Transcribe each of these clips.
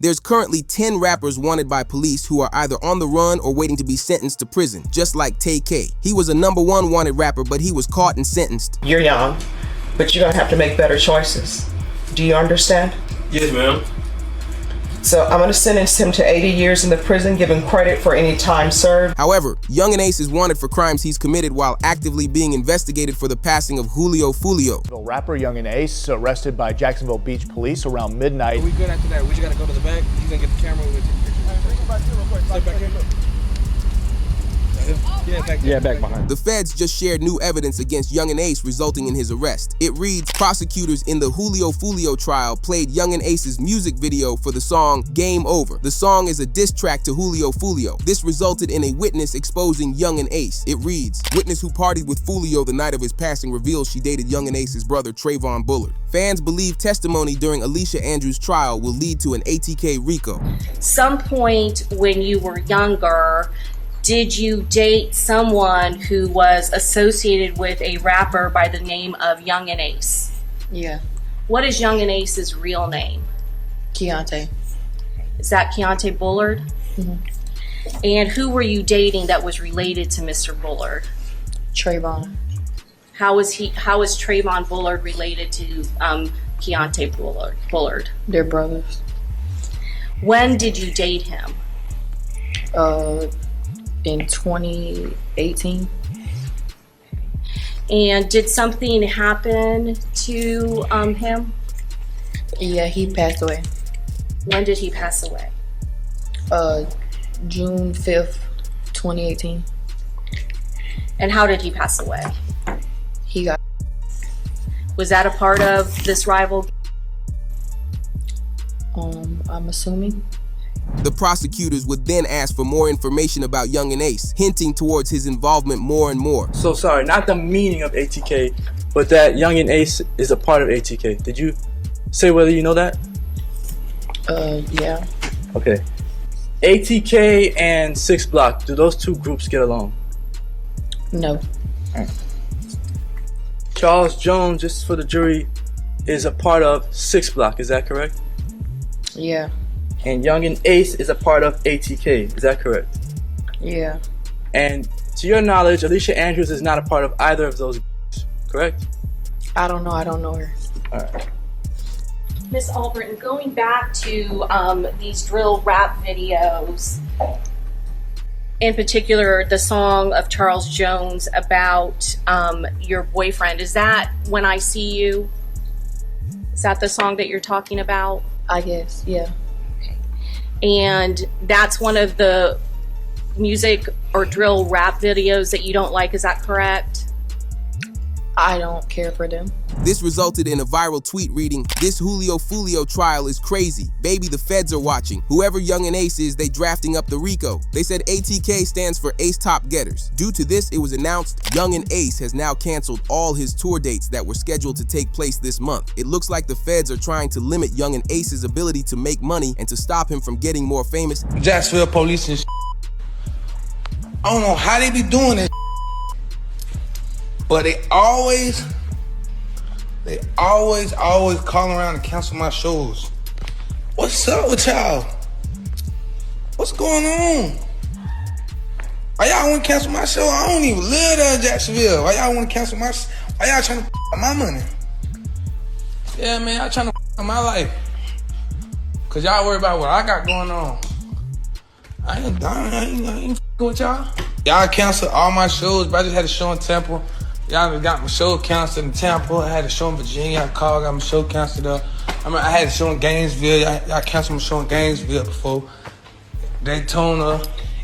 There's currently 10 rappers wanted by police who are either on the run or waiting to be sentenced to prison, just like Tay K. He was a #1 wanted rapper, but he was caught and sentenced. You're young, but you're gonna have to make better choices. Do you understand? Yes, ma'am. So I'm gonna sentence him to 80 years in the prison, give him credit for any time served. However, Young and Ace is wanted for crimes he's committed while actively being investigated for the passing of Julio Fulio. Rapper Young and Ace arrested by Jacksonville Beach police around midnight. We good after that? We just gotta go to the back. You gonna get the camera? We'll take pictures. Stay back here. Yeah, back behind. The feds just shared new evidence against Young and Ace, resulting in his arrest. It reads, prosecutors in the Julio Fulio trial played Young and Ace's music video for the song Game Over. The song is a diss track to Julio Fulio. This resulted in a witness exposing Young and Ace. It reads, witness who partied with Fulio the night of his passing reveals she dated Young and Ace's brother Trayvon Bullard. Fans believe testimony during Alicia Andrews' trial will lead to an ATK RICO. Some point when you were younger, did you date someone who was associated with a rapper by the name of Young and Ace? Yeah. What is Young and Ace's real name? Keontae. Is that Keontae Bullard? Mm-hmm. And who were you dating that was related to Mr. Bullard? Trayvon. How is Trayvon Bullard related to Keontae Bullard? They're brothers. When did you date him? In 2018. And did something happen to him? Yeah, he passed away. When did he pass away? June 5th, 2018. And how did he pass away? He got... Was that a part of this rival? I'm assuming. The prosecutors would then ask for more information about Young and Ace, hinting towards his involvement more and more. So sorry, not the meaning of ATK, but that Young and Ace is a part of ATK. Did you say whether you know that? Yeah. Okay. ATK and 6 Block, do those two groups get along? No. Right. Charles Jones, just for the jury, is a part of 6 Block, is that correct? Yeah. And Young and Ace is a part of ATK, is that correct? Yeah. And to your knowledge, Alicia Andrews is not a part of either of those groups, correct? I don't know. I don't know her. All right. Miss Albritton, going back to these drill rap videos, in particular the song of Charles Jones about your boyfriend, is that When I See You? Is that the song that you're talking about? I guess, yeah. And that's one of the music or drill rap videos that you don't like, is that correct? I don't care for them. This resulted in a viral tweet reading, "This Julio Fulio trial is crazy. Baby, the feds are watching. Whoever Young and Ace is, they drafting up the RICO. They said ATK stands for Ace Top Getters." Due to this, it was announced Young and Ace has now canceled all his tour dates that were scheduled to take place this month. It looks like the feds are trying to limit Young and Ace's ability to make money and to stop him from getting more famous. Jacksonville police and I don't know how they be doing it, but they always call around and cancel my shows. What's up with y'all? What's going on? Why y'all want to cancel my show? I don't even live there in Jacksonville. Why y'all want to cancel my? Why y'all trying to my money? Yeah, man, y'all trying to my life. Cause y'all worry about what I got going on. I ain't with y'all. Y'all canceled all my shows, but I just had a show in Temple. Y'all got my show canceled in Tampa. I had a show in Virginia. I called, got my show canceled up. I had a show in Gainesville. Y'all canceled my show in Gainesville before. Daytona.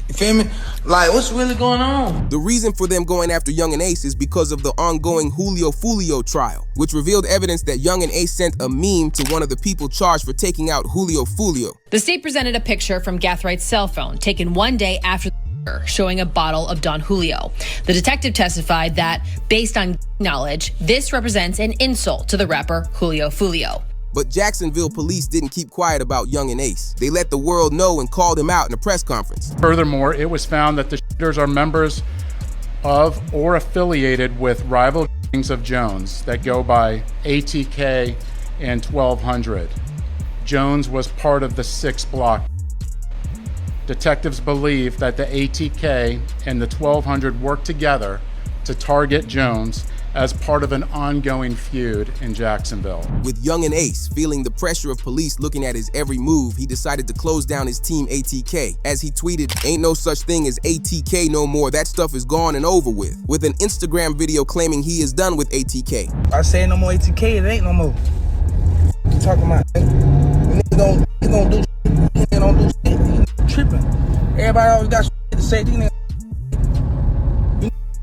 You feel me? Like, what's really going on? The reason for them going after Young and Ace is because of the ongoing Julio Fulio trial, which revealed evidence that Young and Ace sent a meme to one of the people charged for taking out Julio Fulio. The state presented a picture from Gathrigh's cell phone taken one day after showing a bottle of Don Julio. The detective testified that, based on knowledge, this represents an insult to the rapper Julio Fulio. But Jacksonville police didn't keep quiet about Young and Ace. They let the world know and called him out in a press conference. Furthermore, it was found that the shooters are members of or affiliated with rival gangs of Jones that go by ATK and 1200. Jones was part of the 6 block. Detectives believe that the ATK and the 1200 worked together to target Jones as part of an ongoing feud in Jacksonville. With Young and Ace feeling the pressure of police looking at his every move, he decided to close down his team ATK. As he tweeted, "Ain't no such thing as ATK no more, that stuff is gone and over with an Instagram video claiming he is done with ATK. I say no more ATK, it ain't no more. What you talking about? Niggas don't do shit. Niggas don't do shit. These niggas tripping. Everybody always got shit to say. These niggas.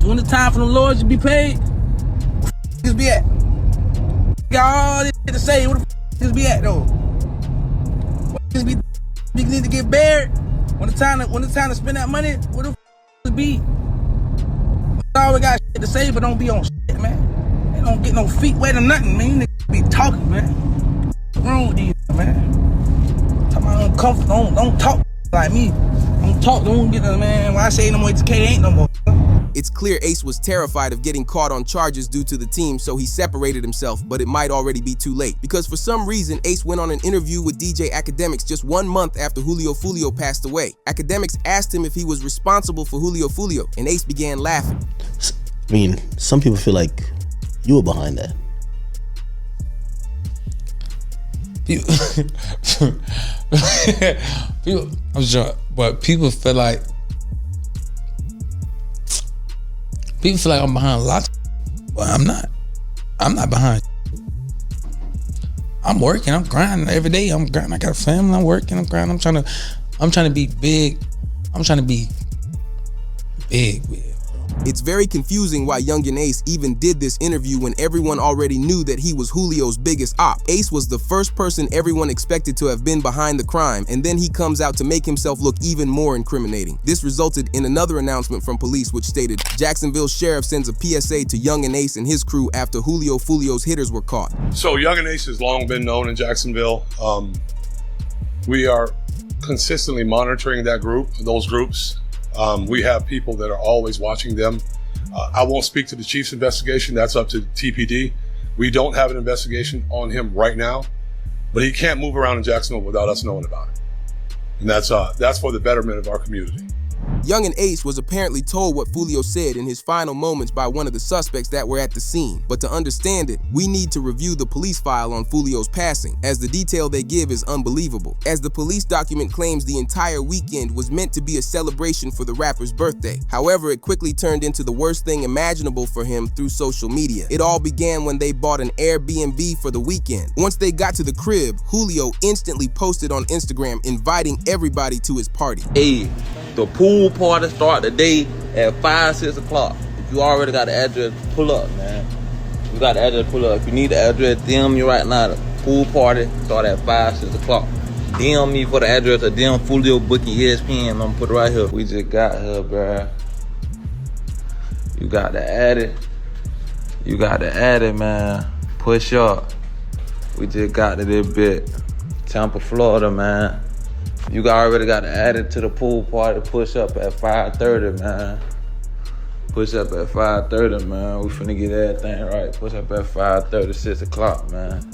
When it's time for the Lords to be paid, niggas be at? Got all this shit to say. Where the niggas be at though? Niggas need to get buried. When it's time to spend that money, where the niggas be? Always got shit to say, but don't be on shit, man. They don't get no feet wet or nothing, man. Niggas be talking, man. What's wrong with these, man? Talking about don't talk like me. Don't get the man. When I say no more ATK, ain't no more. It's clear Ace was terrified of getting caught on charges due to the team, so he separated himself, but it might already be too late. Because for some reason, Ace went on an interview with DJ Academics just 1 month after Julio Fulio passed away. Academics asked him if he was responsible for Julio Fulio, and Ace began laughing. I mean, some people feel like you were behind that. I'm sure, but people feel like I'm behind a lot. Well, I'm not. I'm not behind. I'm working. I'm grinding every day. I'm grinding. I got a family. I'm working. I'm grinding. I'm trying to be big. I'm trying to be big. It's very confusing why Young and Ace even did this interview when everyone already knew that he was Julio's biggest op. Ace was the first person everyone expected to have been behind the crime, and then he comes out to make himself look even more incriminating. This resulted in another announcement from police which stated, Jacksonville Sheriff sends a PSA to Young and Ace and his crew after Julio Fulio's hitters were caught. So Young and Ace has long been known in Jacksonville. We are consistently monitoring those groups. We have people that are always watching them. I won't speak to the chief's investigation. That's up to TPD. We don't have an investigation on him right now, but he can't move around in Jacksonville without us knowing about it. And that's for the betterment of our community. Young and Ace was apparently told what Fulio said in his final moments by one of the suspects that were at the scene. But to understand it, we need to review the police file on Fulio's passing, as the detail they give is unbelievable. As the police document claims the entire weekend was meant to be a celebration for the rapper's birthday. However, it quickly turned into the worst thing imaginable for him through social media. It all began when they bought an Airbnb for the weekend. Once they got to the crib, Julio instantly posted on Instagram inviting everybody to his party. Hey, the pool party start today at 5, 6 o'clock. If you already got the address, pull up, man. You got the address, pull up. If you need the address, DM me right now. The pool party start at 5, 6 o'clock. DM me for the address or DM Fulio booking ESPN. I'm gonna put it right here. We just got here, bruh. You got to add it. You got to add it, man. Push up. We just got to this bit. Tampa, Florida, man. You already got to add it to the pool party. Push up at 5:30, man. Push up at 5:30, man. We finna get everything right. Push up at 5:30, 6 o'clock, man.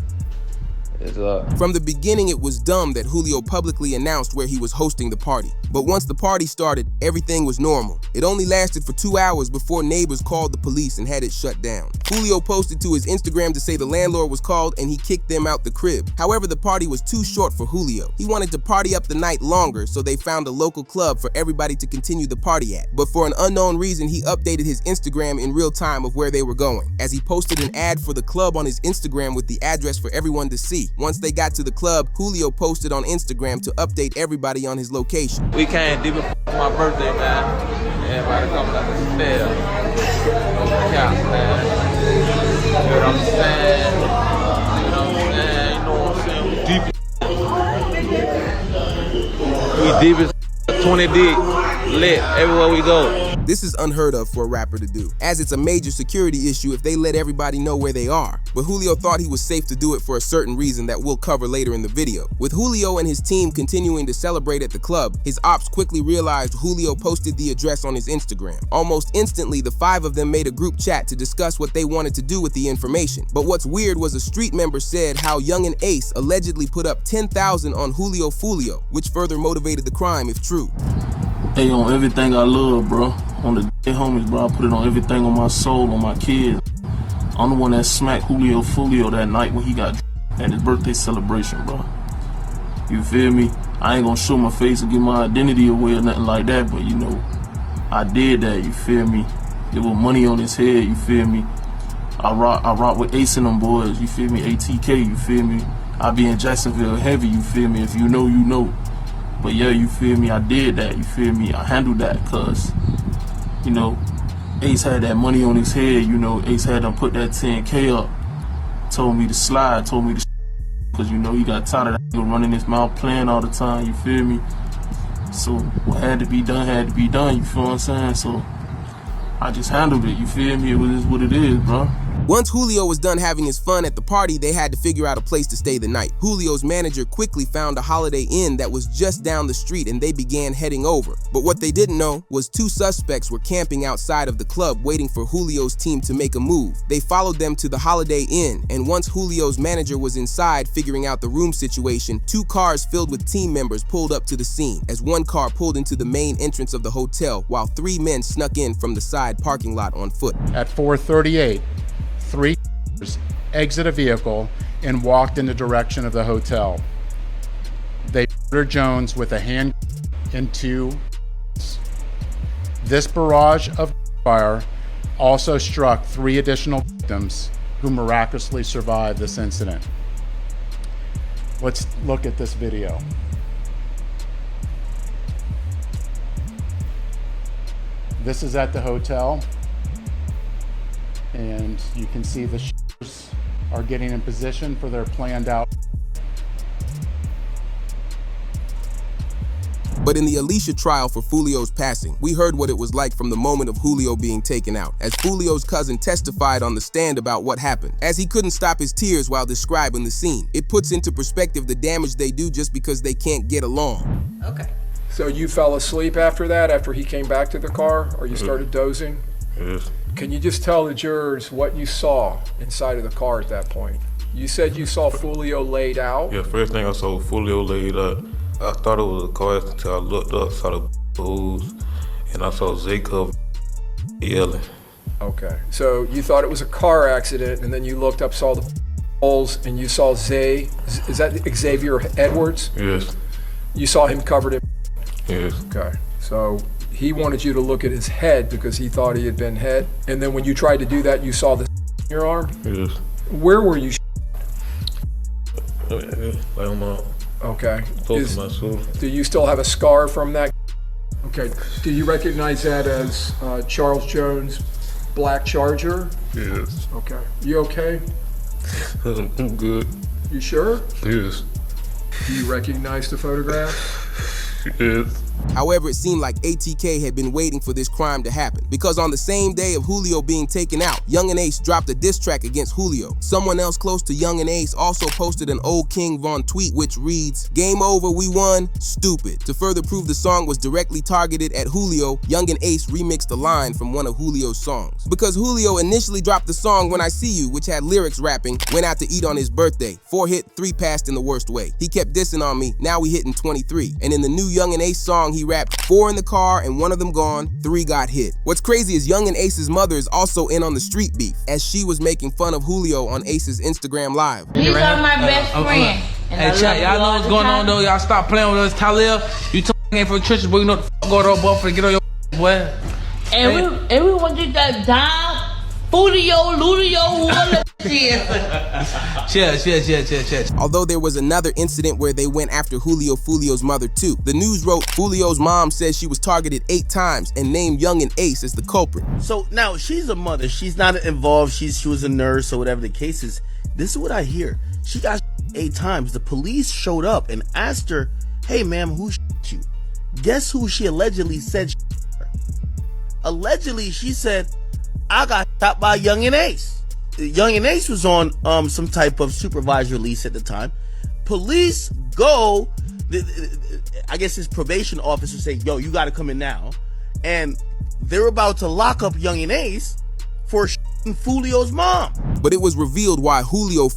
It's up. From the beginning, it was dumb that Julio publicly announced where he was hosting the party. But once the party started, everything was normal. It only lasted for 2 hours before neighbors called the police and had it shut down. Julio posted to his Instagram to say the landlord was called and he kicked them out the crib. However, the party was too short for Julio. He wanted to party up the night longer, so they found a local club for everybody to continue the party at. But for an unknown reason, he updated his Instagram in real time of where they were going, as he posted an ad for the club on his Instagram with the address for everyone to see. Once they got to the club, Julio posted on Instagram to update everybody on his location. We came deep for my birthday, man. Everybody coming up the stairs. No cap, man. You know what I'm saying? You know what I'm saying? You know what I'm saying? We deep as 20 deep. lit everywhere we go. This is unheard of for a rapper to do, as it's a major security issue if they let everybody know where they are. But Julio thought he was safe to do it for a certain reason that we'll cover later in the video. With Julio and his team continuing to celebrate at the club, his ops quickly realized Julio posted the address on his Instagram. Almost instantly, the 5 of them made a group chat to discuss what they wanted to do with the information. But what's weird was a street member said how Young and Ace allegedly put up $10,000 on Julio Fulio, which further motivated the crime if true. Hey, on everything I love, bro. On the dead homies, bro. I put it on everything, on my soul, on my kids. I'm the one that smacked Julio Fulio that night when he got at his birthday celebration, bro. You feel me? I ain't gonna show my face and give my identity away or nothing like that, but you know, I did that, you feel me? There was money on his head, you feel me? I rock with Ace and them boys, you feel me? ATK, you feel me? I be in Jacksonville heavy, you feel me? If you know, you know. But yeah, you feel me? I did that, you feel me? I handled that, cause, you know, Ace had that money on his head, you know, Ace had them put that 10K up. Told me to slide, told me to cause you know he got tired of that nigga running his mouth playing all the time, you feel me? So what had to be done, you feel what I'm saying? So I just handled it, you feel me? It was what it is, bro. Once Julio was done having his fun at the party, they had to figure out a place to stay the night. Julio's manager quickly found a Holiday Inn that was just down the street and they began heading over. But what they didn't know was 2 suspects were camping outside of the club waiting for Julio's team to make a move. They followed them to the Holiday Inn, and once Julio's manager was inside figuring out the room situation, 2 cars filled with team members pulled up to the scene, as 1 car pulled into the main entrance of the hotel while 3 men snuck in from the side parking lot on foot. At 4:38, 3 cars exit a vehicle and walked in the direction of the hotel. They murdered Jones with a handgun and 2. This barrage of fire also struck 3 additional victims who miraculously survived this incident. Let's look at this video. This is at the hotel, and you can see the shooters are getting in position for their planned out. But in the Alicia trial for Fulio's passing, we heard what it was like from the moment of Julio being taken out, as Fulio's cousin testified on the stand about what happened, as he couldn't stop his tears while describing the scene. It puts into perspective the damage they do just because they can't get along. Okay. So you fell asleep after that, after he came back to the car, or you started dozing? Yes. Can you just tell the jurors what you saw inside of the car at that point? You said you saw Fulio laid out? Yeah, first thing I saw Fulio laid up. I thought it was a car until I looked up, saw the booze, and I saw Jacob yelling. Okay, so you thought it was a car accident, and then you looked up, saw the holes, and you saw Zay. Is that Xavier Edwards? Yes. You saw him covered in? Yes. Okay, so he wanted you to look at his head because he thought he had been hit, and then when you tried to do that, you saw the in your arm? Yes. Where were you? Like on my... Okay. Close to my shoulder. Do you still have a scar from that? Okay. Do you recognize that as Charles Jones' black Charger? Yes. Okay. You okay? I'm good. You sure? Yes. Do you recognize the photograph? Yes. However, it seemed like ATK had been waiting for this crime to happen, because on the same day of Julio being taken out, Young and Ace dropped a diss track against Julio. Someone else close to Young and Ace also posted an Old King Von tweet which reads, "Game over, we won, stupid." To further prove the song was directly targeted at Julio, Young and Ace remixed a line from one of Julio's songs. Because Julio initially dropped the song When I See You, which had lyrics rapping, "Went out to eat on his birthday, 4 hit, 3 passed in the worst way. He kept dissing on me, now we hitting 23. And in the new Young and Ace song, he rapped 4 in the car and 1 of them gone, 3 got hit. What's crazy is Young and Ace's mother is also in on the street beef, as she was making fun of Julio on Ace's Instagram Live. These are my best friend. Hey, chat, y'all know what's going on though. Y'all stop playing with us, Khalil. You ain't for the churches, boy. You know what the fuck going on, boy. For get on your boy. And we want you that down, Fulio, Ludio, whatever shit. Cheers. Although there was another incident where they went after Julio Fulio's mother too. The news wrote Fulio's mom says she was targeted 8 times and named Young and Ace as the culprit. So now she's a mother. She's not involved. She was a nurse or whatever the case is. This is what I hear. She got 8 times. The police showed up and asked her, "Hey, ma'am, who shot you?" Guess who she allegedly said she her? Allegedly, she said, I got shot by Young and Ace. Young and Ace was on some type of supervised release at the time. Police go, I guess his probation officer say, yo, you got to come in now. And they're about to lock up Young and Ace for Julio's mom. But it was revealed why Julio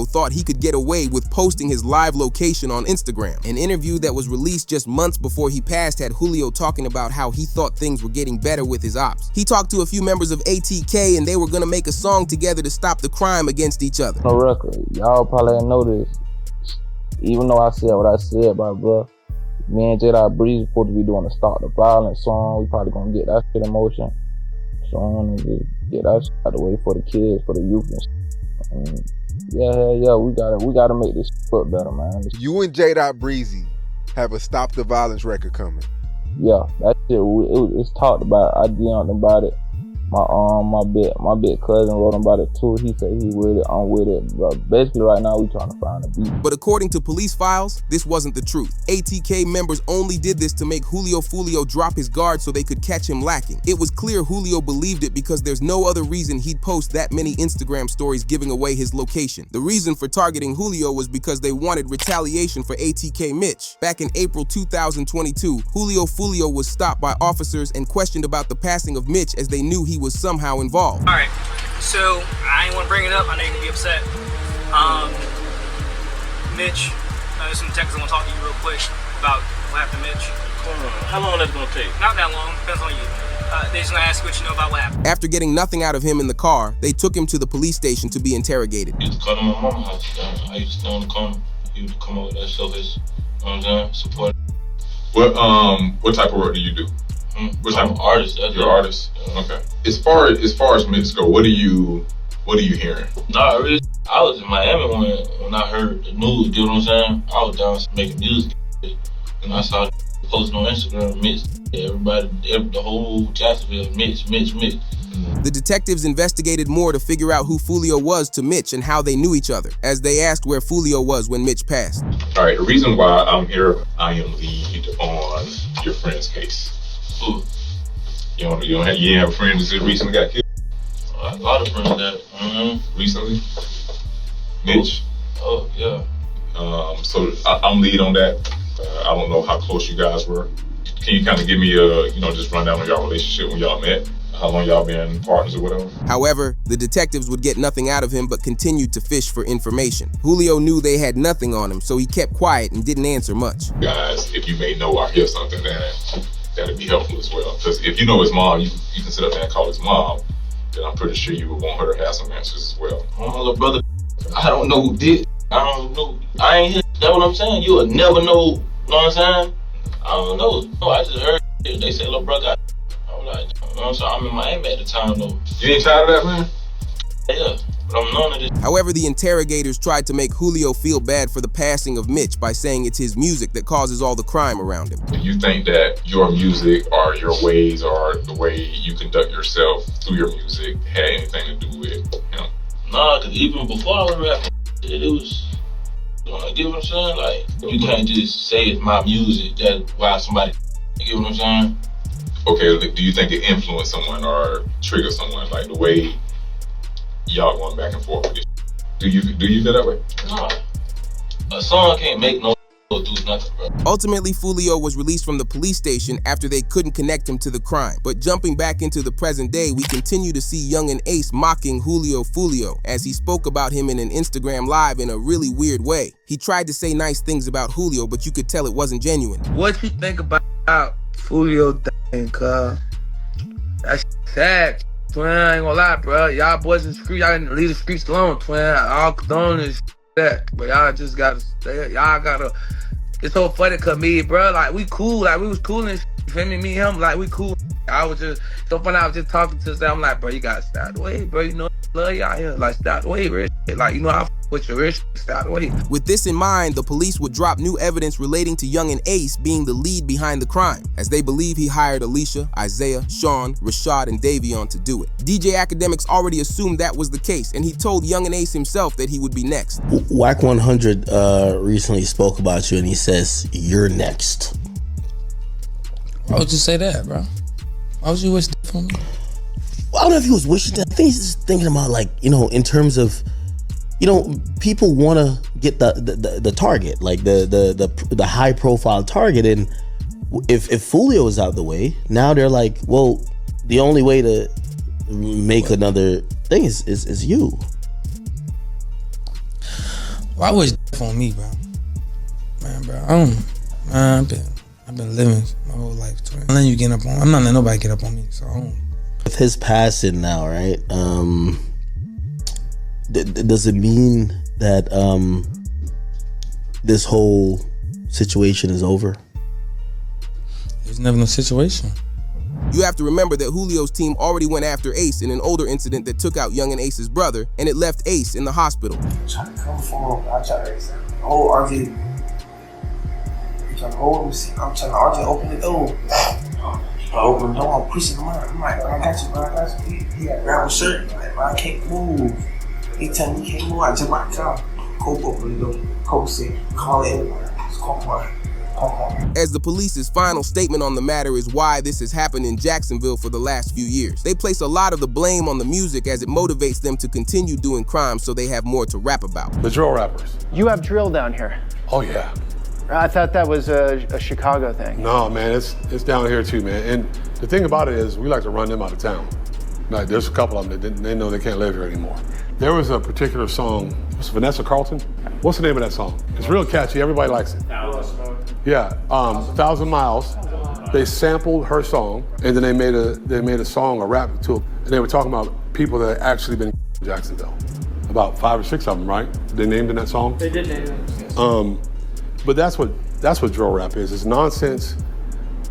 thought he could get away with posting his live location on Instagram. An interview that was released just months before he passed had Julio talking about how he thought things were getting better with his ops. He talked to a few members of ATK and they were gonna make a song together to stop the crime against each other. No record. Y'all probably didn't know this. Even though I said what I said, my bro, me and J.Breezy supposed to be doing a Stop the Violence song. We probably gonna get that shit in motion. So I'm gonna just get that shit out of the way for the kids, for the youth and shit. And yeah, we gotta make this look better, man. You and J.Breezy have a Stop the Violence record coming. Yeah, that shit, it's talked about. I DM'd about it. My big cousin wrote about it too. He said he with it, I'm with it. But basically right now we trying to find a beat. But according to police files, this wasn't the truth. ATK members only did this to make Julio drop his guard so they could catch him lacking. It was clear Julio believed it because there's no other reason he'd post that many Instagram stories giving away his location. The reason for targeting Julio was because they wanted retaliation for ATK Mitch. Back in April 2022, Julio was stopped by officers and questioned about the passing of Mitch as they knew he was somehow involved. All right, so I ain't want to bring it up. I know you're gonna be upset. Mitch, there's some detectives I want to talk to you real quick about what happened to Mitch. How long that's gonna take? Not that long. Depends on you. They just gonna ask you what you know about what happened. After getting nothing out of him in the car, they took him to the police station to be interrogated. I used to come to my mama's house. I used to stay on the corner. He would come over there, show his, you know what I'm saying, support. What type of work do you do? What type of artist? You're an artist. Okay. As far as Mitch go, what are you hearing? Nah, really, I was in Miami when I heard the news. You know what I'm saying? I was down making music, and I saw posting on Instagram, Mitch. Everybody, the whole Jacksonville, Mitch. The detectives investigated more to figure out who Julio was to Mitch and how they knew each other, as they asked where Julio was when Mitch passed. All right. The reason why I'm here, I am lead on your friend's case. Ooh. You ain't have a friend that recently got killed? A lot of friends that recently. Mitch. Oh yeah. So I'm lead on that. I don't know how close you guys were. Can you kind of give me just rundown on y'all relationship when y'all met? How long y'all been partners or whatever? Hehowever, the detectives would get nothing out of him but continued to fish for information. Julio knew they had nothing on him, so he kept quiet and didn't answer much. Guys, if you may know or hear something, that'd be helpful as well. Because if you know his mom, you can sit up there and call his mom, then I'm pretty sure you would want her to have some answers as well. Oh, my little brother, I don't know who did. I don't know. I ain't here. That's what I'm saying. You will never know. Know what I'm saying? I don't know. No, I just heard they say little brother got. I was like, you know what I'm saying? I'm in Miami at the time though. You ain't tired of that, man? Yeah. But I'm none of this. However, the interrogators tried to make Julio feel bad for the passing of Mitch by saying it's his music that causes all the crime around him. Do you think that your music or your ways or the way you conduct yourself through your music had anything to do with him? Nah, because even before I was rapping, it was, you know, get what I'm saying? Like, you can't just say it's my music, that's why somebody, you get what I'm saying? Okay, do you think it influenced someone or triggered someone, like the way y'all going back and forth with it? Do you feel that way? Nah. A song can't make no do nothing, bro. Ultimately, Julio was released from the police station after they couldn't connect him to the crime. But jumping back into the present day, we continue to see Young and Ace mocking Julio as he spoke about him in an Instagram live in a really weird way. He tried to say nice things about Julio, but you could tell it wasn't genuine. What you think about Julio thing, cuz? That's sad. Twin, I ain't gonna lie, bro. Y'all boys in the street, y'all didn't leave the streets alone, twin. All condone is that, but y'all just gotta stay. Y'all gotta. It's so funny, cause me, bro, like we cool, like we was cool and shit, you feel me? Me and him, like we cool. I was just so funny. I was just talking to them. I'm like, bro, you gotta stop the way, bro. You know, love y'all here. Like stop the way, bro. Like you know, I with your wrist, stop the way. With this in mind, the police would drop new evidence relating to Young and Ace being the lead behind the crime, as they believe he hired Alicia, Isaiah, Sean, Rashad, and Davion to do it. DJ Academics already assumed that was the case, and he told Young and Ace himself that he would be next. Whack 100 recently spoke about you, and he says you're next. Why would you say that, bro? Why would you wish death on me? Well, I don't know if he was wishing death. I think he's just thinking about, like, you know, in terms of, you know, people want to get the target, like the high profile target, and if Fulio is out of the way, now they're like, well, the only way to make another thing is you. Why wish death on me, bro? Man, bro, I've been living my whole life. I'm letting you get up on. I'm not letting nobody get up on me. So I don't. With his passing now, right? Does it mean that this whole situation is over? There's never no situation. You have to remember that Julio's team already went after Ace in an older incident that took out Young and Ace's brother, and it left Ace in the hospital. I'm trying to come for him. I try to hold RJ. I'm trying to hold him. I'm trying to RJ open the door. I open the door, I'm pushing him out. I'm like, I got you, bro. I got you. He had grab a shirt. I'm like, bro, I can't move. He tell me he can't move. I jump out the car. Cope open the door. Cope said, call it. It's Cope. As the police's final statement on the matter is why this has happened in Jacksonville for the last few years. They place a lot of the blame on the music as it motivates them to continue doing crimes so they have more to rap about. The drill rappers. You have drill down here. Oh yeah. I thought that was a Chicago thing. No, man, it's down here too, man. And the thing about it is we like to run them out of town. Like, there's a couple of them that they know they can't live here anymore. There was a particular song, was Vanessa Carlton? What's the name of that song? It's real catchy, everybody likes it. Yeah, 1,000 Miles. They sampled her song, and then they made a song, a rap to it, and they were talking about people that had actually been in Jacksonville. About 5 or 6 of them, right? They named in that song? They did name them. But that's what drill rap is. It's nonsense,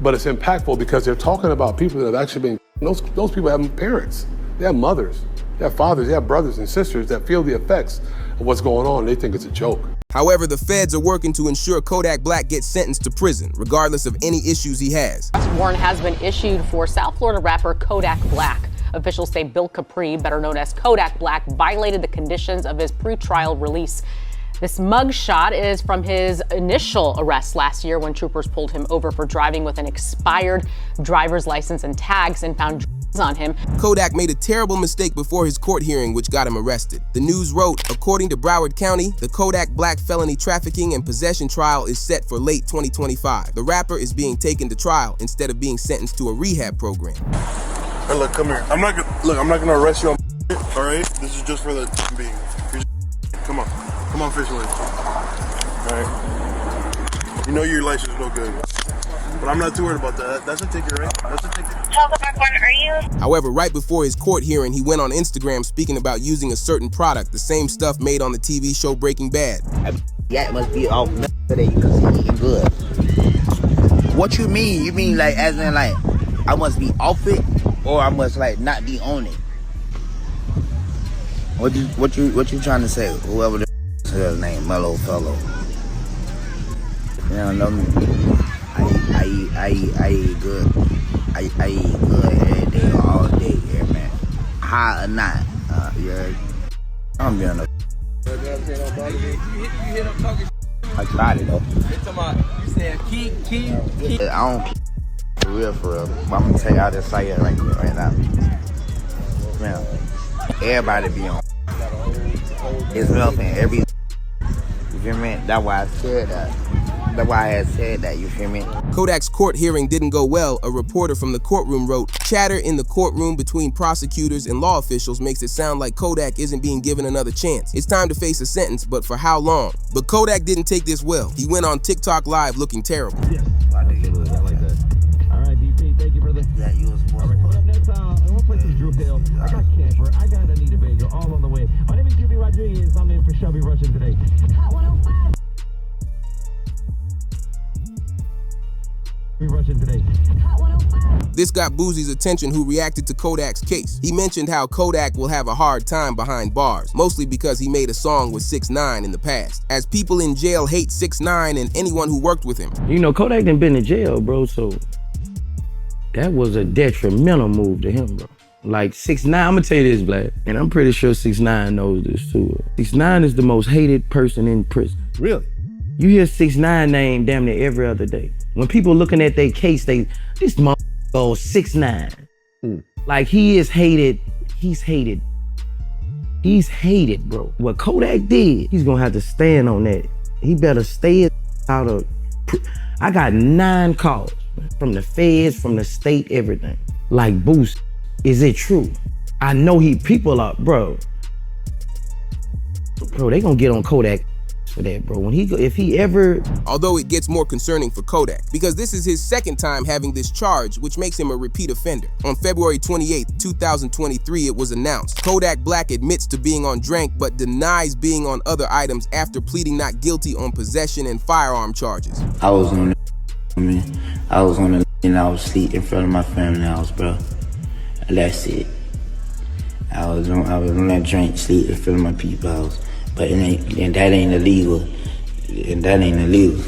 but it's impactful because they're talking about people that have actually been, those people have parents, they have mothers, they have fathers, they have brothers and sisters that feel the effects of what's going on. They think it's a joke. However, the feds are working to ensure Kodak Black gets sentenced to prison, regardless of any issues he has. Warrant has been issued for South Florida rapper Kodak Black. Officials say Bill Capri, better known as Kodak Black, violated the conditions of his pretrial release. This mugshot is from his initial arrest last year when troopers pulled him over for driving with an expired driver's license and tags and found drugs on him. Kodak made a terrible mistake before his court hearing, which got him arrested. The news wrote, according to Broward County, the Kodak Black felony trafficking and possession trial is set for late 2025. The rapper is being taken to trial instead of being sentenced to a rehab program. Hey, look, come here. I'm not gonna arrest you on all right? This is just for the time being. Come on. Come on, fish lane. All right. You know your license is no good. But I'm not too worried about that. That's a ticket, right? That's a ticket. Are you? However, right before his court hearing, he went on Instagram speaking about using a certain product, the same stuff made on the TV show Breaking Bad. Yeah, it must be off today because he eating good. What you mean? You mean like as in like I must be off it or I must like not be on it? What you trying to say? Whoever the his name, Mellow Fellow. You don't know me. I eat good. I eat good every day, all day, yeah, man. High or not, yeah. I'm being a. I tried it though. You said keep. I don't keep for real. But I'm gonna tell you how to say it right now. Man, everybody be on. It's helping every. You feel me? That's why I said that. That's why I had said that, you feel me? Kodak's court hearing didn't go well. A reporter from the courtroom wrote, chatter in the courtroom between prosecutors and law officials makes it sound like Kodak isn't being given another chance. It's time to face a sentence, but for how long? But Kodak didn't take this well. He went on TikTok Live looking terrible. I like that. All right, DP, thank you, brother. Yeah, you was born. All right, coming up next, I want to play some Drew Hill. I got Camper, I got Anita Vega, all on the way. My name is QB Rodriguez. I'm in for Shelby Russian today. Hot 105. This got Boozie's attention, who reacted to Kodak's case. He mentioned how Kodak will have a hard time behind bars, mostly because he made a song with 6ix9ine in the past, as people in jail hate 6ix9ine and anyone who worked with him. You know, Kodak done been in jail, bro, so that was a detrimental move to him, bro. Like 6ix9ine, I'm gonna tell you this, Vlad, and I'm pretty sure 6ix9ine knows this too. 6ix9ine is the most hated person in prison. Really? You hear 6ix9ine name damn near every other day. When people looking at their case, this motherfucker goes 6ix9ine. Like he is hated. He's hated. He's hated, bro. What Kodak did, he's gonna have to stand on that. He better stay out of. I got 9 calls from the feds, from the state, everything. Like, Boost, is it true? I know people are, bro, they gonna get on Kodak for that, bro. If he ever... Although it gets more concerning for Kodak, because this is his second time having this charge, which makes him a repeat offender. On February 28, 2023, it was announced. Kodak Black admits to being on Drank, but denies being on other items after pleading not guilty on possession and firearm charges. I was on the and I was asleep in front of my family house, bro. That's it. I was on that drink, sleep in front of my people's house. But that ain't illegal. And that ain't illegal.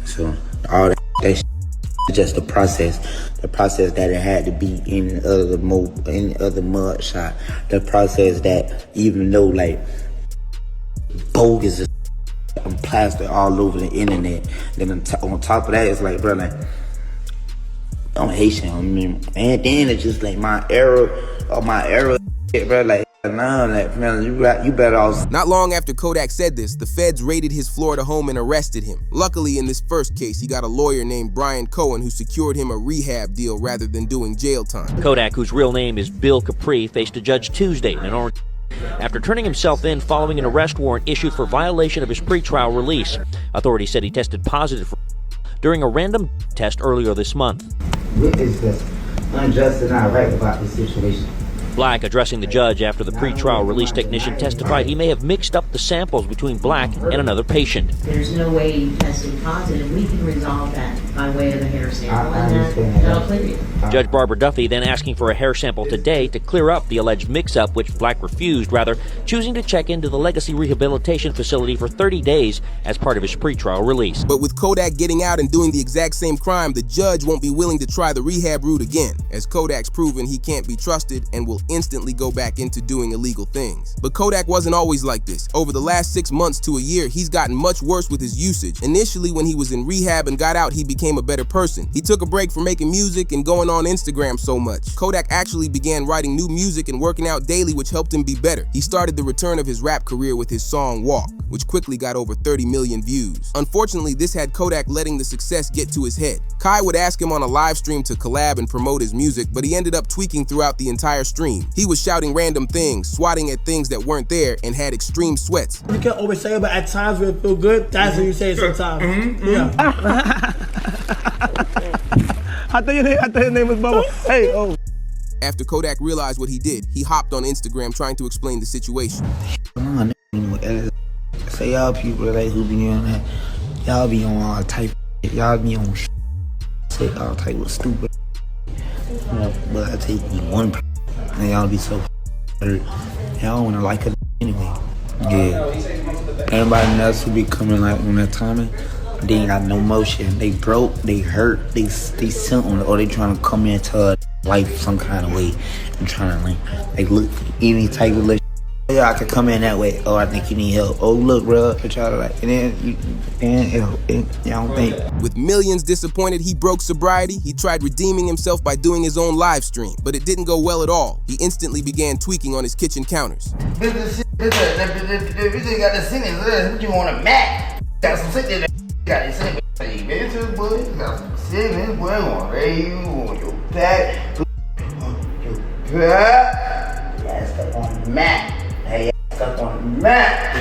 So all that shit is just the process. The process that it had to be in any other mud shot. The process that even though like bogus is plastered all over the internet. Then on top of that, it's like, bro, like, I'm Haitian. And then it's just like my error, bro, like, nah, like, man, you better off. Not long after Kodak said this, the feds raided his Florida home and arrested him. Luckily, in this first case, he got a lawyer named Brian Cohen who secured him a rehab deal rather than doing jail time. Kodak, whose real name is Bill Capri, faced a judge Tuesday in Orange after turning himself in following an arrest warrant issued for violation of his pretrial release. Authorities said he tested positive during a random test earlier this month. What is this unjust and not right about this situation? Black, addressing the judge after the pretrial release technician testified he may have mixed up the samples between Black and another patient. There's no way you tested positive. We can resolve that by way of a hair sample, and that'll clear you. Judge Barbara Duffy then asking for a hair sample today to clear up the alleged mix-up, which Black refused, rather choosing to check into the Legacy Rehabilitation Facility for 30 days as part of his pretrial release. But with Kodak getting out and doing the exact same crime, the judge won't be willing to try the rehab route again, as Kodak's proven he can't be trusted and will instantly go back into doing illegal things. But Kodak wasn't always like this. Over the last 6 months to a year, he's gotten much worse with his usage. Initially, when he was in rehab and got out, he became a better person. He took a break from making music and going on Instagram so much. Kodak actually began writing new music and working out daily, which helped him be better. He started the return of his rap career with his song Walk, which quickly got over 30 million views. Unfortunately, this had Kodak letting the success get to his head. Kai would ask him on a live stream to collab and promote his music, but he ended up tweaking throughout the entire stream. He was shouting random things, swatting at things that weren't there, and had extreme sweats. You can't always say it, but at times when it feel good, that's what you say it sometimes. Yeah. I thought your name was Bubba. Hey, oh. After Kodak realized what he did, he hopped on Instagram trying to explain the situation. Say y'all people like who be on that, y'all be on all type, y'all be on say all type of stupid. But I take you one and y'all be so hurt. Y'all wanna like it anyway. Yeah. Everybody else who be coming like on that timing, they ain't got no motion. They broke, they hurt, they something, or they trying to come into life some kind of way and trying to like look any type of little. Yeah, I could come in that way. Oh, I think you need help. Oh, look, bro. And try to like, and then you don't think. With millions disappointed he broke sobriety, he tried redeeming himself by doing his own live stream, but it didn't go well at all. He instantly began tweaking on his kitchen counters. This got the sentence. What you want to Mac? Got some sentence. Got the sentence. Bitches, boy. Got some sentence. Boy, on radio, on your back. Yeah, stuck on the Mac. Hey, stuck on the map.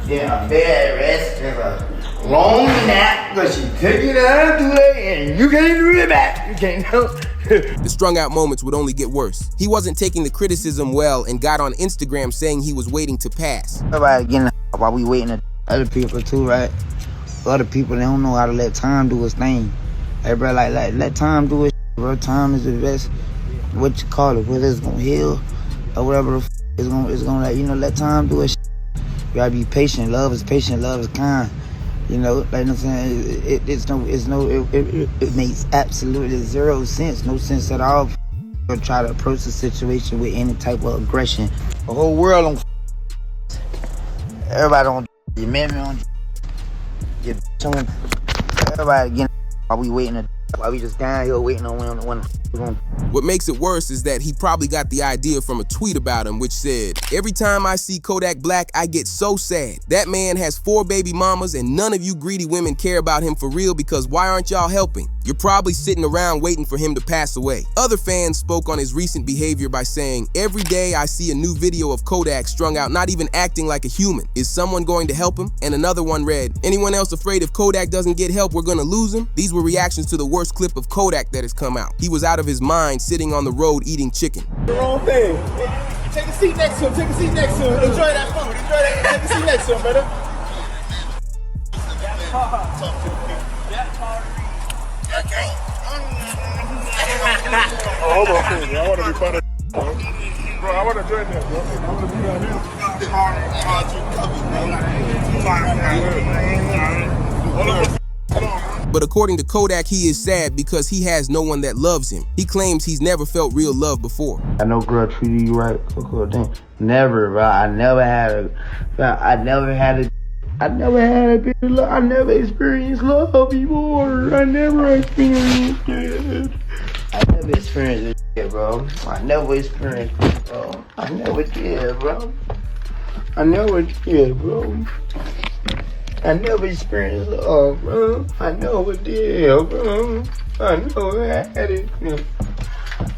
Then a bed rest, there's a long nap, because she took it out today and you can't do it back. You can't help. The strung out moments would only get worse. He wasn't taking the criticism well and got on Instagram saying he was waiting to pass. Everybody getting while we waiting on other people too, right? Other people, they don't know how to let time do its thing. Everybody like let time do its shit, bro. Time is the best, what you call it, whether it's gonna heal or whatever the it's gonna let, you know, let time do it. You gotta be patient. Love is patient. Love is kind. You know, like I'm saying, it makes absolutely zero sense. No sense at all. Or try to approach the situation with any type of aggression. The whole world on. Everybody on. The amendment on. Get someone. Everybody getting. While we waiting to. While we just down here waiting on when we're gonna. What makes it worse is that he probably got the idea from a tweet about him, which said, "Every time I see Kodak Black, I get so sad. That man has 4 baby mamas and none of you greedy women care about him for real because why aren't y'all helping? You're probably sitting around waiting for him to pass away." Other fans spoke on his recent behavior by saying, "Every day I see a new video of Kodak strung out, not even acting like a human. Is someone going to help him?" And another one read, "Anyone else afraid if Kodak doesn't get help, we're gonna lose him?" These were reactions to the worst clip of Kodak that has come out. He was out of his mind sitting on the road eating chicken. The wrong thing. Take a seat next to him. Take a seat next to him. Enjoy that food. Enjoy that. Take a seat next to him, brother. Oh, hold on, please. I want to be part of bro, I want to join them, bro. I want to be down here. But according to Kodak, he is sad because he has no one that loves him. He claims he's never felt real love before. I know girl treated you right. Never, bro. I never had a bit of love. I never experienced love before. I never experienced it. I never experienced this shit, bro. I never experienced it, bro. I never did, bro. I never did, bro. I never experienced love, bro. I never did, bro. I never had it.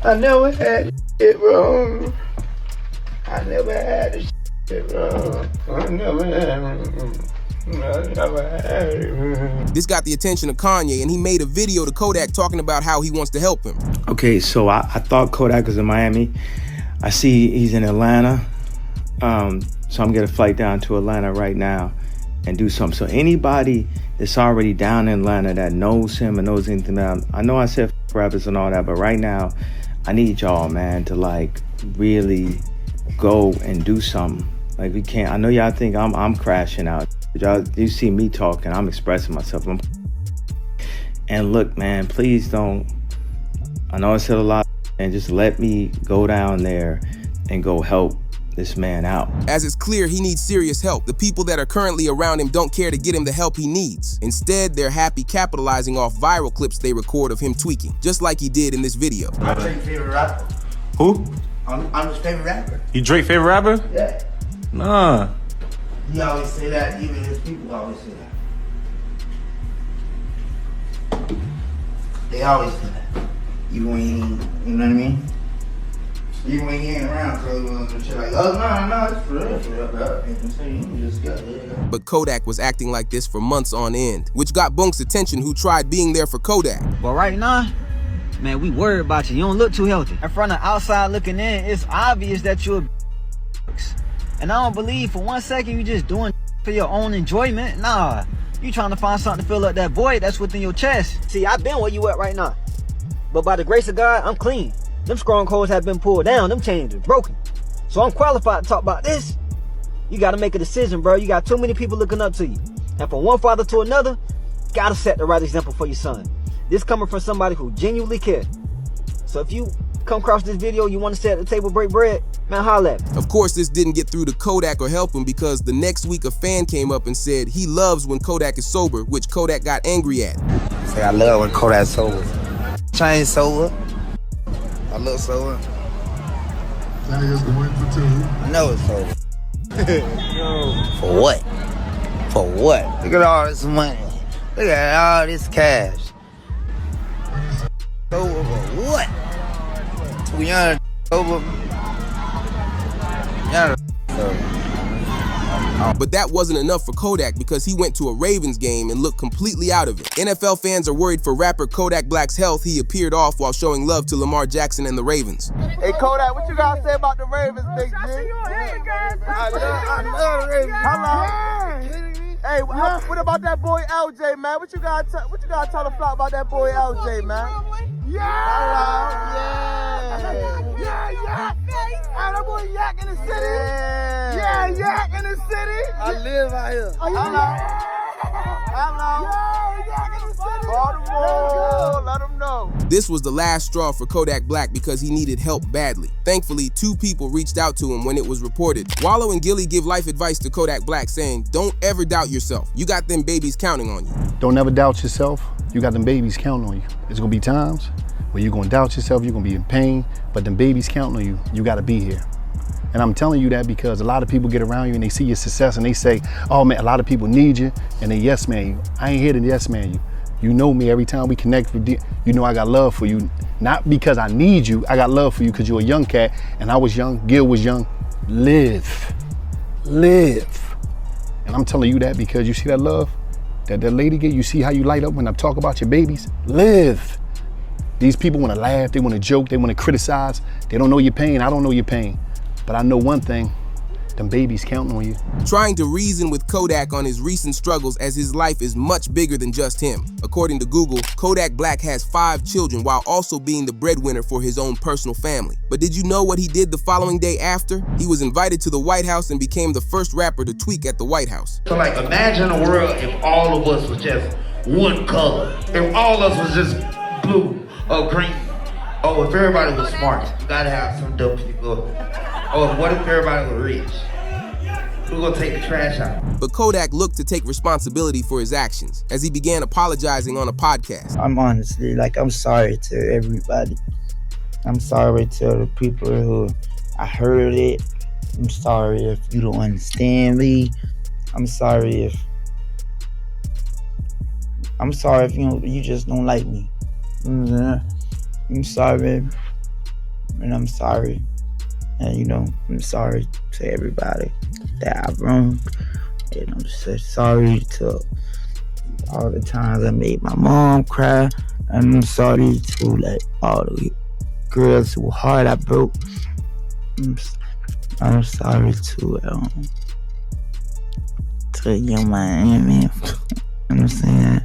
I never had it, bro. I never had this shit, bro. I never had it. This got the attention of Kanye, and he made a video to Kodak talking about how he wants to help him. Okay, so I thought Kodak was in Miami. I see he's in Atlanta. So I'm getting a flight down to Atlanta right now and do something. So anybody that's already down in Atlanta that knows him and knows anything about him, I know I said rappers and all that, but right now I need y'all, man, to like really go and do something. Like we can't. I know y'all think I'm crashing out. Y'all, you see me talking, I'm expressing myself. And look, man, please don't. I know I said a lot, and just let me go down there and go help this man out. As it's clear, he needs serious help. The people that are currently around him don't care to get him the help he needs. Instead, they're happy capitalizing off viral clips they record of him tweaking, just like he did in this video. I'm Drake's favorite rapper. Who? I'm his favorite rapper. You Drake favorite rapper? Yeah. Nah. He always say that. Even his people always say that. They always say that. Even when he, you know what I mean? Even when he ain't around, so and shit like, oh no, it's for real, bro. You just got it. But Kodak was acting like this for months on end, which got Bunk's attention, who tried being there for Kodak. But right now, man, we worried about you. You don't look too healthy. In front of outside looking in, it's obvious that you're a and I don't believe for 1 second you just doing for your own enjoyment. Nah, you trying to find something to fill up that void that's within your chest. See, I've been where you at right now, but by the grace of God, I'm clean. Them strongholds have been pulled down. Them chains are broken. So I'm qualified to talk about this. You got to make a decision, bro. You got too many people looking up to you. And from one father to another, got to set the right example for your son. This coming from somebody who genuinely cares. So if you come across this video, you want to sit at the table, break bread, man, holla at me. Of course, this didn't get through to Kodak or help him because the next week a fan came up and said he loves when Kodak is sober, which Kodak got angry at. Say I love when Kodak's sober. Change sober. I love sober. That nigga's going for 2. I know it's sober. For what? For what? Look at all this money. Look at all this cash. Sober for what? Too young sober. Young sober. But that wasn't enough for Kodak because he went to a Ravens game and looked completely out of it. NFL fans are worried for rapper Kodak Black's health. He appeared off while showing love to Lamar Jackson and the Ravens. Hey Kodak, what you gotta say about the Ravens, big G? I love the Ravens. Hello. Hey, what about that boy LJ, man? What you gotta tell the flock about that boy LJ, man? Yeah. Hello. Yeah. Hey, that boy Yak in the city. Yeah, Yak in the city. I live out here. Hello. Yeah, Yak in the city. Baltimore, let him know. This was the last straw for Kodak Black because he needed help badly. Thankfully, 2 people reached out to him when it was reported. Wallow and Gilly give life advice to Kodak Black saying, don't ever doubt yourself. You got them babies counting on you. Don't ever doubt yourself. You got them babies counting on you. There's gonna be times where you're gonna doubt yourself, you're gonna be in pain, but them babies counting on you. You gotta be here. And I'm telling you that because a lot of people get around you and they see your success and they say, oh man, a lot of people need you, and they yes man you. I ain't here to yes man you. You know me, every time we connect with you, you know I got love for you. Not because I need you, I got love for you because you're a young cat and I was young, Gil was young. Live. And I'm telling you that because you see that love that lady get, you see how you light up when I talk about your babies? Live. These people wanna laugh, they wanna joke, they wanna criticize. They don't know your pain, I don't know your pain. But I know one thing, them babies counting on you. Trying to reason with Kodak on his recent struggles as his life is much bigger than just him. According to Google, Kodak Black has 5 children while also being the breadwinner for his own personal family. But did you know what he did the following day after? He was invited to the White House and became the first rapper to tweak at the White House. So like imagine a world if all of us was just one color. If all of us was just blue or green. Oh, if everybody was smart, you gotta have some dumb people. Oh, what if everybody was rich? Who's gonna take the trash out? But Kodak looked to take responsibility for his actions as he began apologizing on a podcast. I'm honestly, I'm sorry to everybody. I'm sorry to the people who I heard it. I'm sorry if you don't understand me. I'm sorry if you just don't like me. I'm sorry, and I'm sorry. And I'm sorry to everybody that I've wronged. And I'm so sorry to all the times I made my mom cry. And I'm sorry to all the girls whose heart I broke. I'm sorry to young Miami. You know what I'm saying?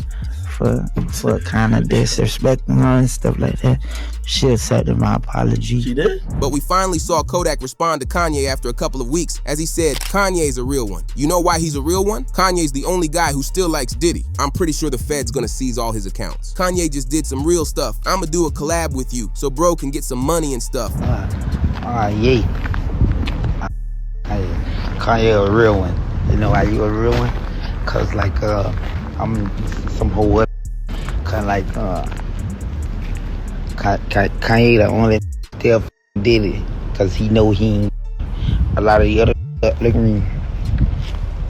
For kind of disrespecting her and stuff like that. She accepted my apology. She did? But we finally saw Kodak respond to Kanye after a couple of weeks as he said, Kanye's a real one. You know why he's a real one? Kanye's the only guy who still likes Diddy. I'm pretty sure the Fed's gonna seize all his accounts. Kanye just did some real stuff. I'ma do a collab with you so bro can get some money and stuff. Yeah. Kanye a real one. You know why you a real one? Cause I'm some whole Kanye the only still did it because he know he ain't a lot of the other look at me.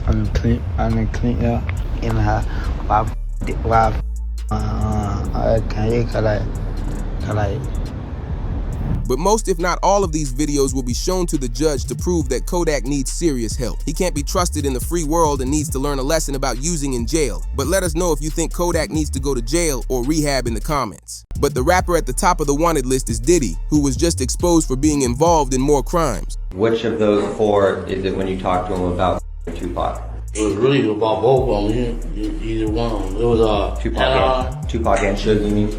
I'm clean yeah. And why Kanye But most, if not all of these videos will be shown to the judge to prove that Kodak needs serious help. He can't be trusted in the free world and needs to learn a lesson about using in jail. But let us know if you think Kodak needs to go to jail or rehab in the comments. But the rapper at the top of the wanted list is Diddy, who was just exposed for being involved in more crimes. Which of those 4 is it when you talk to him about Tupac? It was really about both of them. Either one. It was Tupac and Suge, you mean?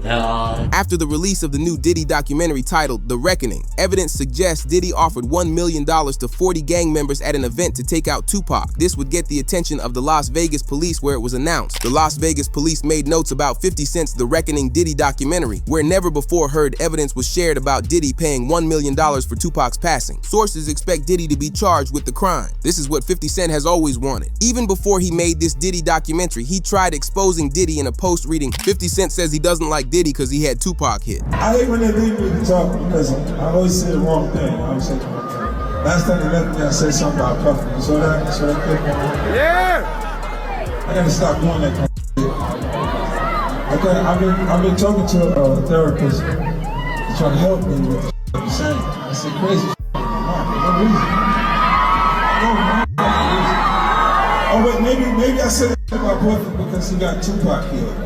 Yeah. After the release of the new Diddy documentary titled The Reckoning, evidence suggests Diddy offered $1 million to 40 gang members at an event to take out Tupac. This would get the attention of the Las Vegas police where it was announced. The Las Vegas police made notes about 50 Cent's The Reckoning Diddy documentary, where never before heard evidence was shared about Diddy paying $1 million for Tupac's passing. Sources expect Diddy to be charged with the crime. This is what 50 Cent has always wanted. Even before he made this Diddy documentary, he tried exposing Diddy in a post reading, 50 Cent says he doesn't like Diddy because he had Tupac hit. I hate when they leave me to talk because I always say the wrong thing. I always say the wrong thing. Last time they left me, I said something about cuffing. You saw that? You saw that clip? Yeah! I gotta stop doing that kind of shit. I've been talking to a therapist trying to help me with the I'm saying. I said crazy shit. No reason. Oh wait, maybe I said it to my boyfriend because he got Tupac killed.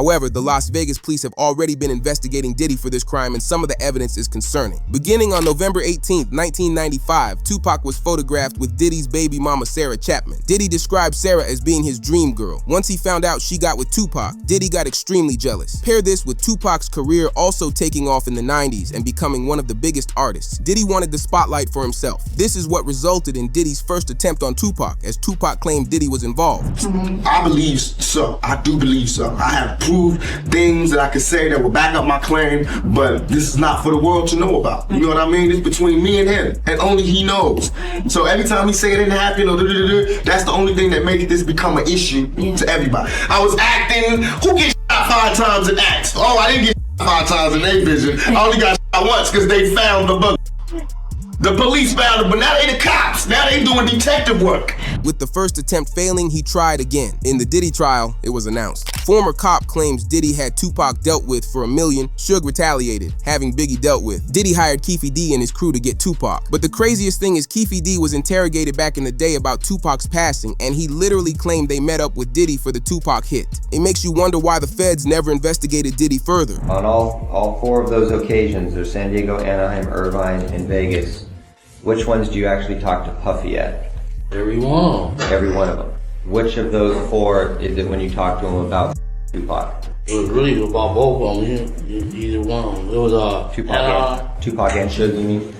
However, the Las Vegas police have already been investigating Diddy for this crime, and some of the evidence is concerning. Beginning on November 18, 1995, Tupac was photographed with Diddy's baby mama Sarah Chapman. Diddy described Sarah as being his dream girl. Once he found out she got with Tupac, Diddy got extremely jealous. Pair this with Tupac's career also taking off in the 90s and becoming one of the biggest artists. Diddy wanted the spotlight for himself. This is what resulted in Diddy's first attempt on Tupac, as Tupac claimed Diddy was involved. I believe so. I do believe so. I have proved things that I could say that will back up my claim, but this is not for the world to know about. You know what I mean? It's between me and him, and only he knows. So every time he say it didn't happen, or that's the only thing that made this become an issue to everybody. I was acting. Who gets shot 5 times in acts? Oh, I didn't get shot 5 times in A Vision. I only got shot once because they found the book. The police found him, but now they the cops. Now they doing detective work. With the first attempt failing, he tried again. In the Diddy trial, it was announced. Former cop claims Diddy had Tupac dealt with for $1 million. Suge retaliated, having Biggie dealt with. Diddy hired Keefe D and his crew to get Tupac. But the craziest thing is Keefe D was interrogated back in the day about Tupac's passing, and he literally claimed they met up with Diddy for the Tupac hit. It makes you wonder why the feds never investigated Diddy further. On all 4 of those occasions, there's San Diego, Anaheim, Irvine, and Vegas. Which ones do you actually talk to Puffy at? Every one. Every one of them. Which of those 4 is it when you talk to him about Tupac? It was really about both of them. Either one. It was Tupac and Suge, you mean?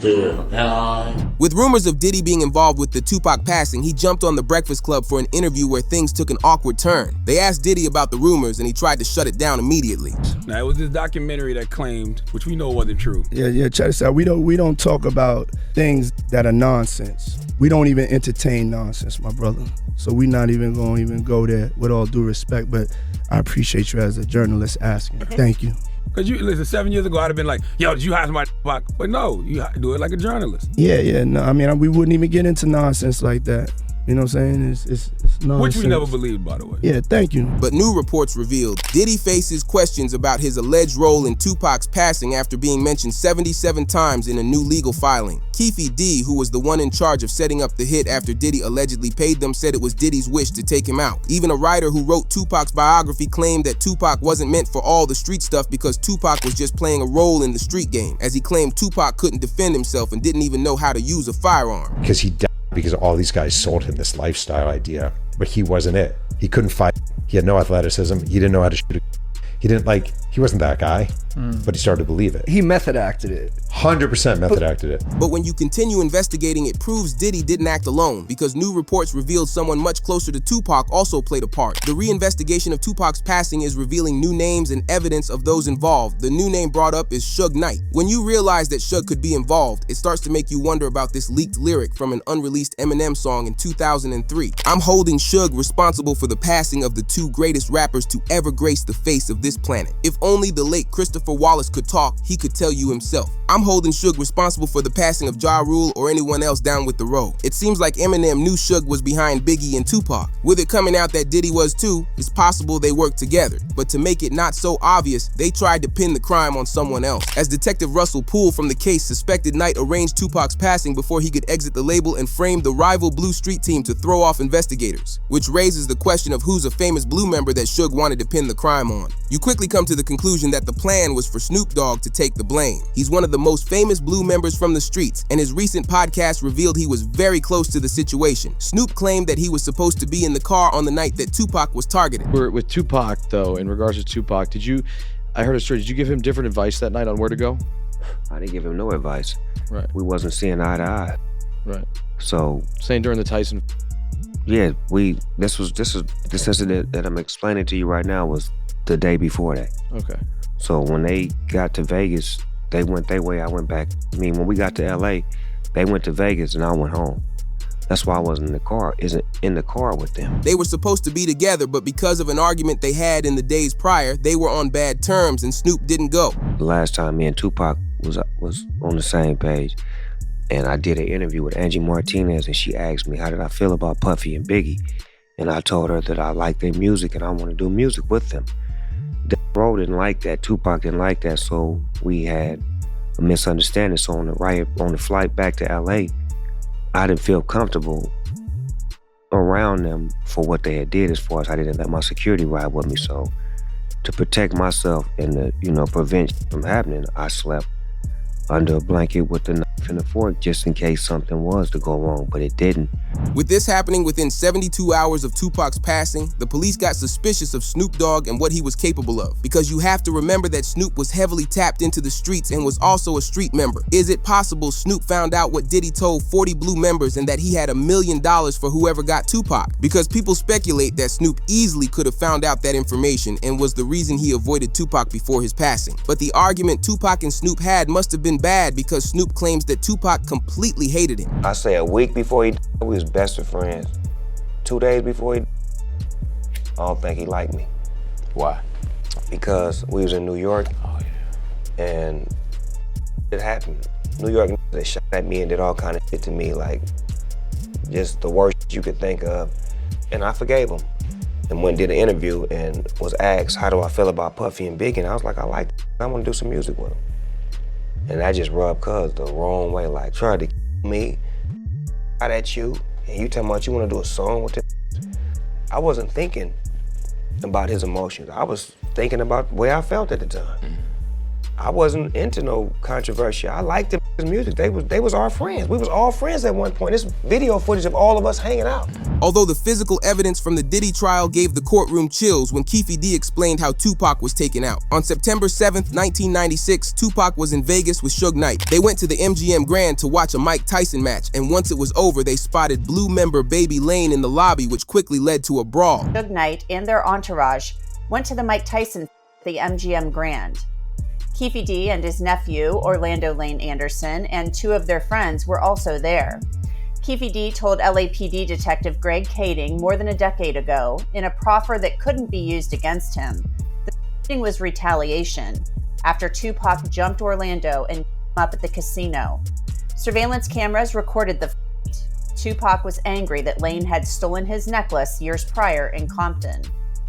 Yeah. With rumors of Diddy being involved with the Tupac passing, he jumped on The Breakfast Club for an interview where things took an awkward turn. They asked Diddy about the rumors, and he tried to shut it down immediately. Now, it was this documentary that claimed, which we know wasn't true. Yeah, check this out. We don't talk about things that are nonsense. We don't even entertain nonsense, my brother. So we're not even going to go there, with all due respect, but I appreciate you as a journalist asking. Thank you. Because listen, 7 years ago, I'd have been like, yo, did you hire somebody? But no, you do it like a journalist. Yeah, no, I mean, we wouldn't even get into nonsense like that. You know what I'm saying? It's nonsense. Which we never believed, by the way. Yeah, thank you. But new reports revealed Diddy faces questions about his alleged role in Tupac's passing after being mentioned 77 times in a new legal filing. Keefe D, who was the one in charge of setting up the hit after Diddy allegedly paid them, said it was Diddy's wish to take him out. Even a writer who wrote Tupac's biography claimed that Tupac wasn't meant for all the street stuff because Tupac was just playing a role in the street game, as he claimed Tupac couldn't defend himself and didn't even know how to use a firearm. Because he died because all these guys sold him this lifestyle idea, but he wasn't it. He couldn't fight. He had no athleticism. He didn't know how to shoot. He wasn't that guy, but he started to believe it. He method acted it. 100% method acted it. But when you continue investigating, it proves Diddy didn't act alone, because new reports revealed someone much closer to Tupac also played a part. The reinvestigation of Tupac's passing is revealing new names and evidence of those involved. The new name brought up is Suge Knight. When you realize that Suge could be involved, it starts to make you wonder about this leaked lyric from an unreleased Eminem song in 2003. I'm holding Suge responsible for the passing of the 2 greatest rappers to ever grace the face of this planet. If only the late Christopher Wallace could talk, he could tell you himself. I'm holding Suge responsible for the passing of Ja Rule or anyone else down with the road. It seems like Eminem knew Suge was behind Biggie and Tupac. With it coming out that Diddy was too, it's possible they worked together. But to make it not so obvious, they tried to pin the crime on someone else. As Detective Russell Poole from the case suspected Knight arranged Tupac's passing before he could exit the label and framed the rival Blue Street team to throw off investigators, which raises the question of who's a famous Blue member that Suge wanted to pin the crime on. You quickly come to the conclusion that the plan was for Snoop Dogg to take the blame. He's one of the most famous Blue members from the streets, and his recent podcast revealed he was very close to the situation. Snoop claimed that he was supposed to be in the car on the night that Tupac was targeted. With Tupac, though, in regards to Tupac, I heard a story, did you give him different advice that night on where to go? I didn't give him no advice. Right. We wasn't seeing eye to eye. Right. So. Saying during the Tyson. Yeah, this incident that I'm explaining to you right now was the day before that. Okay. So when they got to Vegas, they went their way, I went back. I mean, when we got to LA, they went to Vegas and I went home. That's why I wasn't in the car with them. They were supposed to be together, but because of an argument they had in the days prior, they were on bad terms and Snoop didn't go. The last time me and Tupac was on the same page, and I did an interview with Angie Martinez, and she asked me, how did I feel about Puffy and Biggie? And I told her that I like their music and I want to do music with them. Bro didn't like that, Tupac didn't like that, so we had a misunderstanding. So on the flight back to LA, I didn't feel comfortable around them for what they had did, as far as I didn't let my security ride with me. So to protect myself and to, you know, prevent from happening, I slept under a blanket with the knife and the fork just in case something was to go wrong, but it didn't. With this happening within 72 hours of Tupac's passing, the police got suspicious of Snoop Dogg and what he was capable of. Because you have to remember that Snoop was heavily tapped into the streets and was also a street member. Is it possible Snoop found out what Diddy told 40 Blue members and that he had $1 million for whoever got Tupac? Because people speculate that Snoop easily could have found out that information and was the reason he avoided Tupac before his passing. But the argument Tupac and Snoop had must have been bad because Snoop claims that Tupac completely hated him. I say a week before he died, we was best of friends. 2 days before he died, I don't think he liked me. Why? Because we was in New York, and it happened. New York, they shot at me and did all kind of shit to me, like just the worst you could think of, and I forgave him. And went and did an interview and was asked, how do I feel about Puffy and Biggie? And I was like, I like it. I want to do some music with him. And that just rubbed Cuz the wrong way, like tried to kill me, out at you, and you talking about you want to do a song with him. I wasn't thinking about his emotions. I was thinking about the way I felt at the time. I wasn't into no controversy. I liked his music. They was our friends. We was all friends at one point. This video footage of all of us hanging out. Although the physical evidence from the Diddy trial gave the courtroom chills when Keffe D explained how Tupac was taken out. On September 7th, 1996, Tupac was in Vegas with Suge Knight. They went to the MGM Grand to watch a Mike Tyson match, and once it was over, they spotted Blue member Baby Lane in the lobby, which quickly led to a brawl. Suge Knight and their entourage went to the Mike Tyson at the MGM Grand. Keffe D and his nephew, Orlando Lane Anderson, and 2 of their friends were also there. Keffe D told LAPD Detective Greg Kading more than a decade ago, in a proffer that couldn't be used against him, the shooting was retaliation after Tupac jumped Orlando and up at the casino. Surveillance cameras recorded the fight. Tupac was angry that Lane had stolen his necklace years prior in Compton.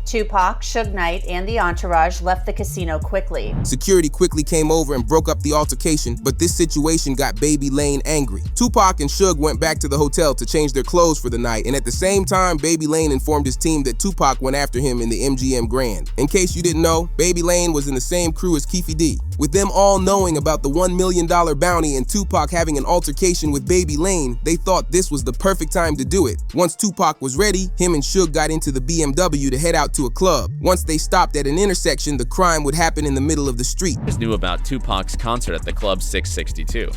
Tupac, Suge Knight, and the entourage left the casino quickly. Security quickly came over and broke up the altercation, but this situation got Baby Lane angry. Tupac and Suge went back to the hotel to change their clothes for the night, and at the same time, Baby Lane informed his team that Tupac went after him in the MGM Grand. In case you didn't know, Baby Lane was in the same crew as Keffe D. With them all knowing about the $1 million bounty and Tupac having an altercation with Baby Lane, they thought this was the perfect time to do it. Once Tupac was ready, him and Suge got into the BMW to head out to a club. Once they stopped at an intersection, the crime would happen in the middle of the street. Knew about Tupac's concert at the Club 662.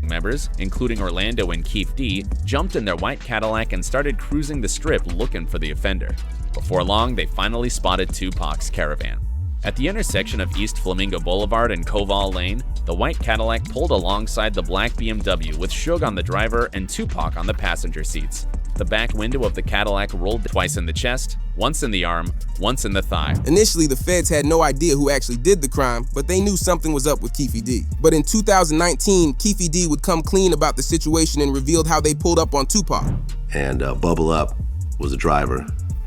Members, including Orlando and Keffe D, jumped in their white Cadillac and started cruising the strip looking for the offender. Before long, they finally spotted Tupac's caravan. At the intersection of East Flamingo Boulevard and Koval Lane, the white Cadillac pulled alongside the black BMW with Suge on the driver and Tupac on the passenger seats. The back window of the Cadillac rolled twice in the chest, once in the arm, once in the thigh. Initially, the feds had no idea who actually did the crime, but they knew something was up with Keffe D. But in 2019, Keffe D would come clean about the situation and revealed how they pulled up on Tupac. And Bubble Up was the driver,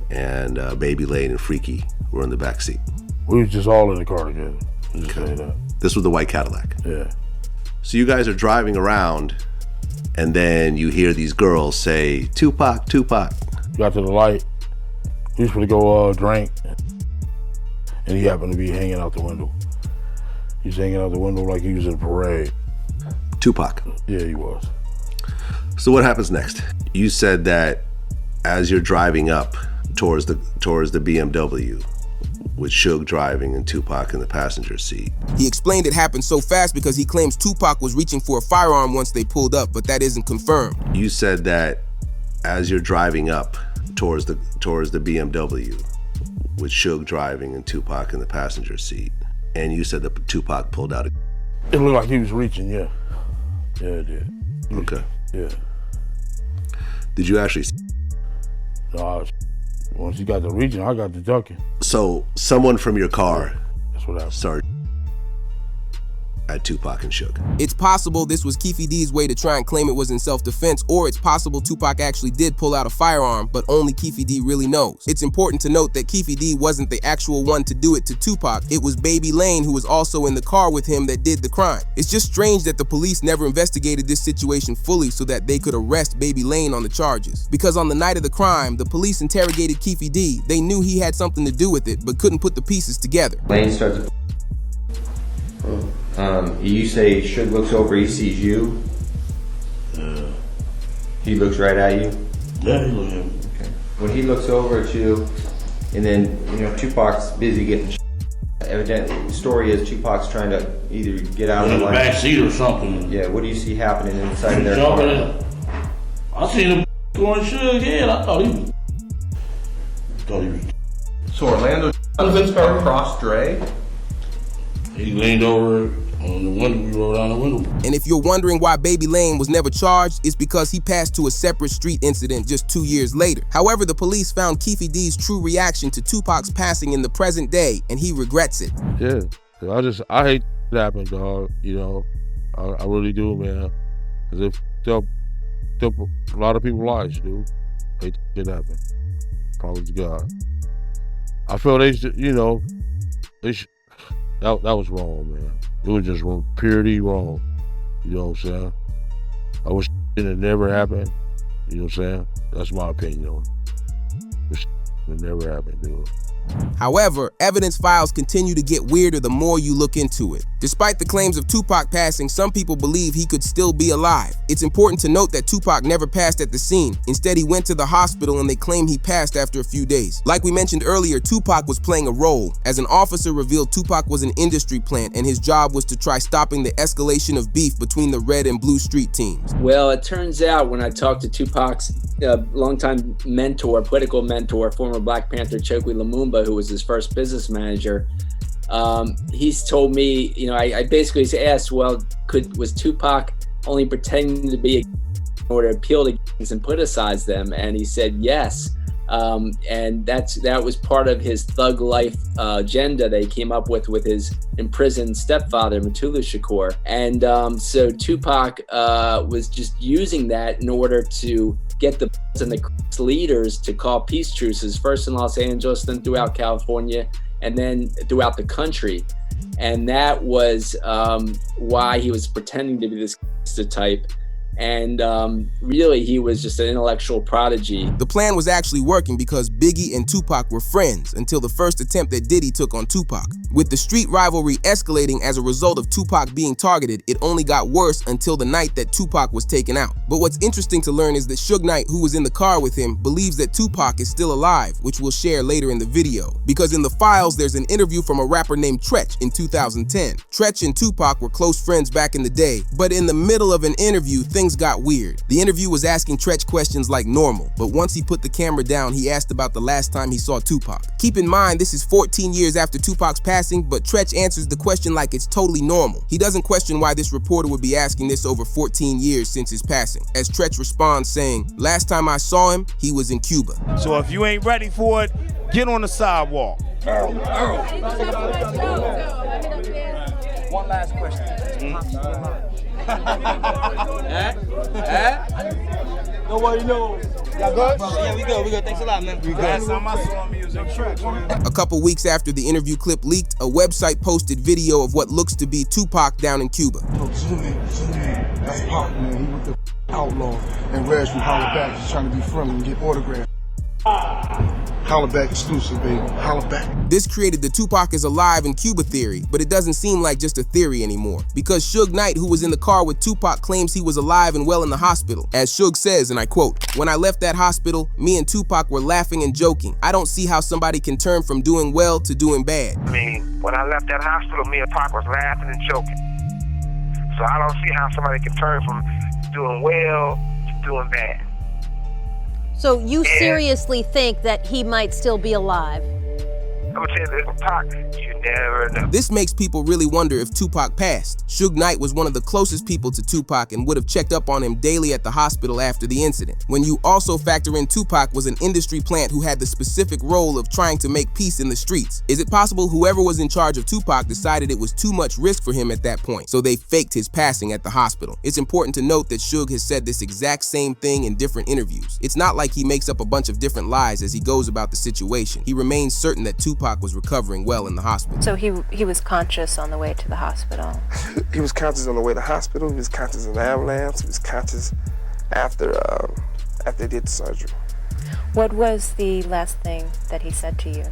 and Baby Lane and Freaky were in the back seat. We was just all in the car together. Just saying that. This was the white Cadillac. Yeah. So you guys are driving around, and then you hear these girls say, Tupac, Tupac. Got to the light. He was gonna go drink, and he happened to be hanging out the window. He's hanging out the window like he was in a parade. Tupac. Yeah, he was. So what happens next? You said that as you're driving up towards the BMW, with Suge driving and Tupac in the passenger seat. He explained it happened so fast because he claims Tupac was reaching for a firearm once they pulled up, but that isn't confirmed. You said that as you're driving up towards the BMW, with Suge driving and Tupac in the passenger seat, and you said that Tupac pulled out a... It looked like he was reaching, yeah. Yeah, it did. Okay. Yeah. Did you actually... No, once he got the reaching, I got the ducking. So someone from your car That's what happened. started... at Tupac and Suge. It's possible this was Keefe D's way to try and claim it was in self-defense, or it's possible Tupac actually did pull out a firearm, but only Keefe D really knows. It's important to note that Keefe D wasn't the actual one to do it to Tupac. It was Baby Lane, who was also in the car with him, that did the crime. It's just strange that the police never investigated this situation fully so that they could arrest Baby Lane on the charges. Because on the night of the crime, the police interrogated Keefe D. They knew he had something to do with it, but couldn't put the pieces together. Lane starts. You say Suge looks over, he sees you. He looks right at you. Yeah, he looks at me. Okay. When he looks over at you, and then Tupac's busy getting. Evidently, the story is Tupac's trying to either get out of the back seat or something. Yeah. What do you see happening inside of their car? I seen him going Suge head. I thought he was. So Orlando was in his car across Dre. He leaned over on the window, we rolled down the window. And if you're wondering why Baby Lane was never charged, it's because he passed to a separate street incident just 2 years later. However, the police found Keefe D's true reaction to Tupac's passing in the present day, and he regrets it. Yeah, I hate that happened, dog. I really do, man. Because it took a lot of people's lives, dude. Hate that happened. Probably to God. I feel they should, that was wrong, man. It was just wrong, purely wrong. You know what I'm saying? I wish it had never happened. You know what I'm saying? That's my opinion on it. Wish it never happened, dude. However, evidence files continue to get weirder the more you look into it. Despite the claims of Tupac passing, some people believe he could still be alive. It's important to note that Tupac never passed at the scene. Instead, he went to the hospital and they claim he passed after a few days. Like we mentioned earlier, Tupac was playing a role, as an officer revealed Tupac was an industry plant and his job was to try stopping the escalation of beef between the red and blue street teams. Well, it turns out when I talked to Tupac's longtime mentor, political mentor, former Black Panther Chokwe Lumumba, who was his first business manager, he's told me, I basically asked, well, was Tupac only pretending to be in order to appeal to gangs and politicize them? And he said yes. And that was part of his thug life agenda that he came up with his imprisoned stepfather, Mutulu Shakur. And so Tupac was just using that in order to get the and the leaders to call peace truces, first in Los Angeles, then throughout California, and then throughout the country. And that was why he was pretending to be this type. And really, he was just an intellectual prodigy. The plan was actually working because Biggie and Tupac were friends until the first attempt that Diddy took on Tupac. With the street rivalry escalating as a result of Tupac being targeted, it only got worse until the night that Tupac was taken out. But what's interesting to learn is that Suge Knight, who was in the car with him, believes that Tupac is still alive, which we'll share later in the video. Because in the files, there's an interview from a rapper named Tretch in 2010. Tretch and Tupac were close friends back in the day, but in the middle of an interview, things got weird. The interview was asking Tretch questions like normal, but once he put the camera down, he asked about the last time he saw Tupac. Keep in mind, this is 14 years after Tupac's passing, but Tretch answers the question like it's totally normal. He doesn't question why this reporter would be asking this over 14 years since his passing, as Tretch responds saying, "Last time I saw him, he was in Cuba." So if you ain't ready for it, get on the sidewalk. One last question. Nobody knows. Y'all good? Yeah, we good. Thanks a lot, man. We good. Last time I saw music. A couple weeks after the interview clip leaked, a website posted video of what looks to be Tupac down in Cuba. That's Pac, man. He was the outlaw. And Reg from Holla Back is trying to be friendly and get autographs. Holla Back exclusive, baby. Holla Back. This created the Tupac is alive in Cuba theory, but it doesn't seem like just a theory anymore. Because Suge Knight, who was in the car with Tupac, claims he was alive and well in the hospital. As Suge says, and I quote, "When I left that hospital, me and Tupac were laughing and joking. I don't see how somebody can turn from doing well to doing bad." I mean, when I left that hospital, me and Pac was laughing and joking. So I don't see how somebody can turn from doing well to doing bad. So you seriously think that he might still be alive? I'm gonna tell you this, Pac, you never know. This makes people really wonder if Tupac passed. Suge Knight was one of the closest people to Tupac and would have checked up on him daily at the hospital after the incident. When you also factor in Tupac was an industry plant who had the specific role of trying to make peace in the streets, is it possible whoever was in charge of Tupac decided it was too much risk for him at that point, so they faked his passing at the hospital? It's important to note that Suge has said this exact same thing in different interviews. It's not like he makes up a bunch of different lies as he goes about the situation. He remains certain that Tupac was recovering well in the hospital. So he was conscious on the way to the hospital? He was conscious on the way to the hospital. He was conscious in the ambulance. He was conscious after they did the surgery. What was the last thing that he said to you?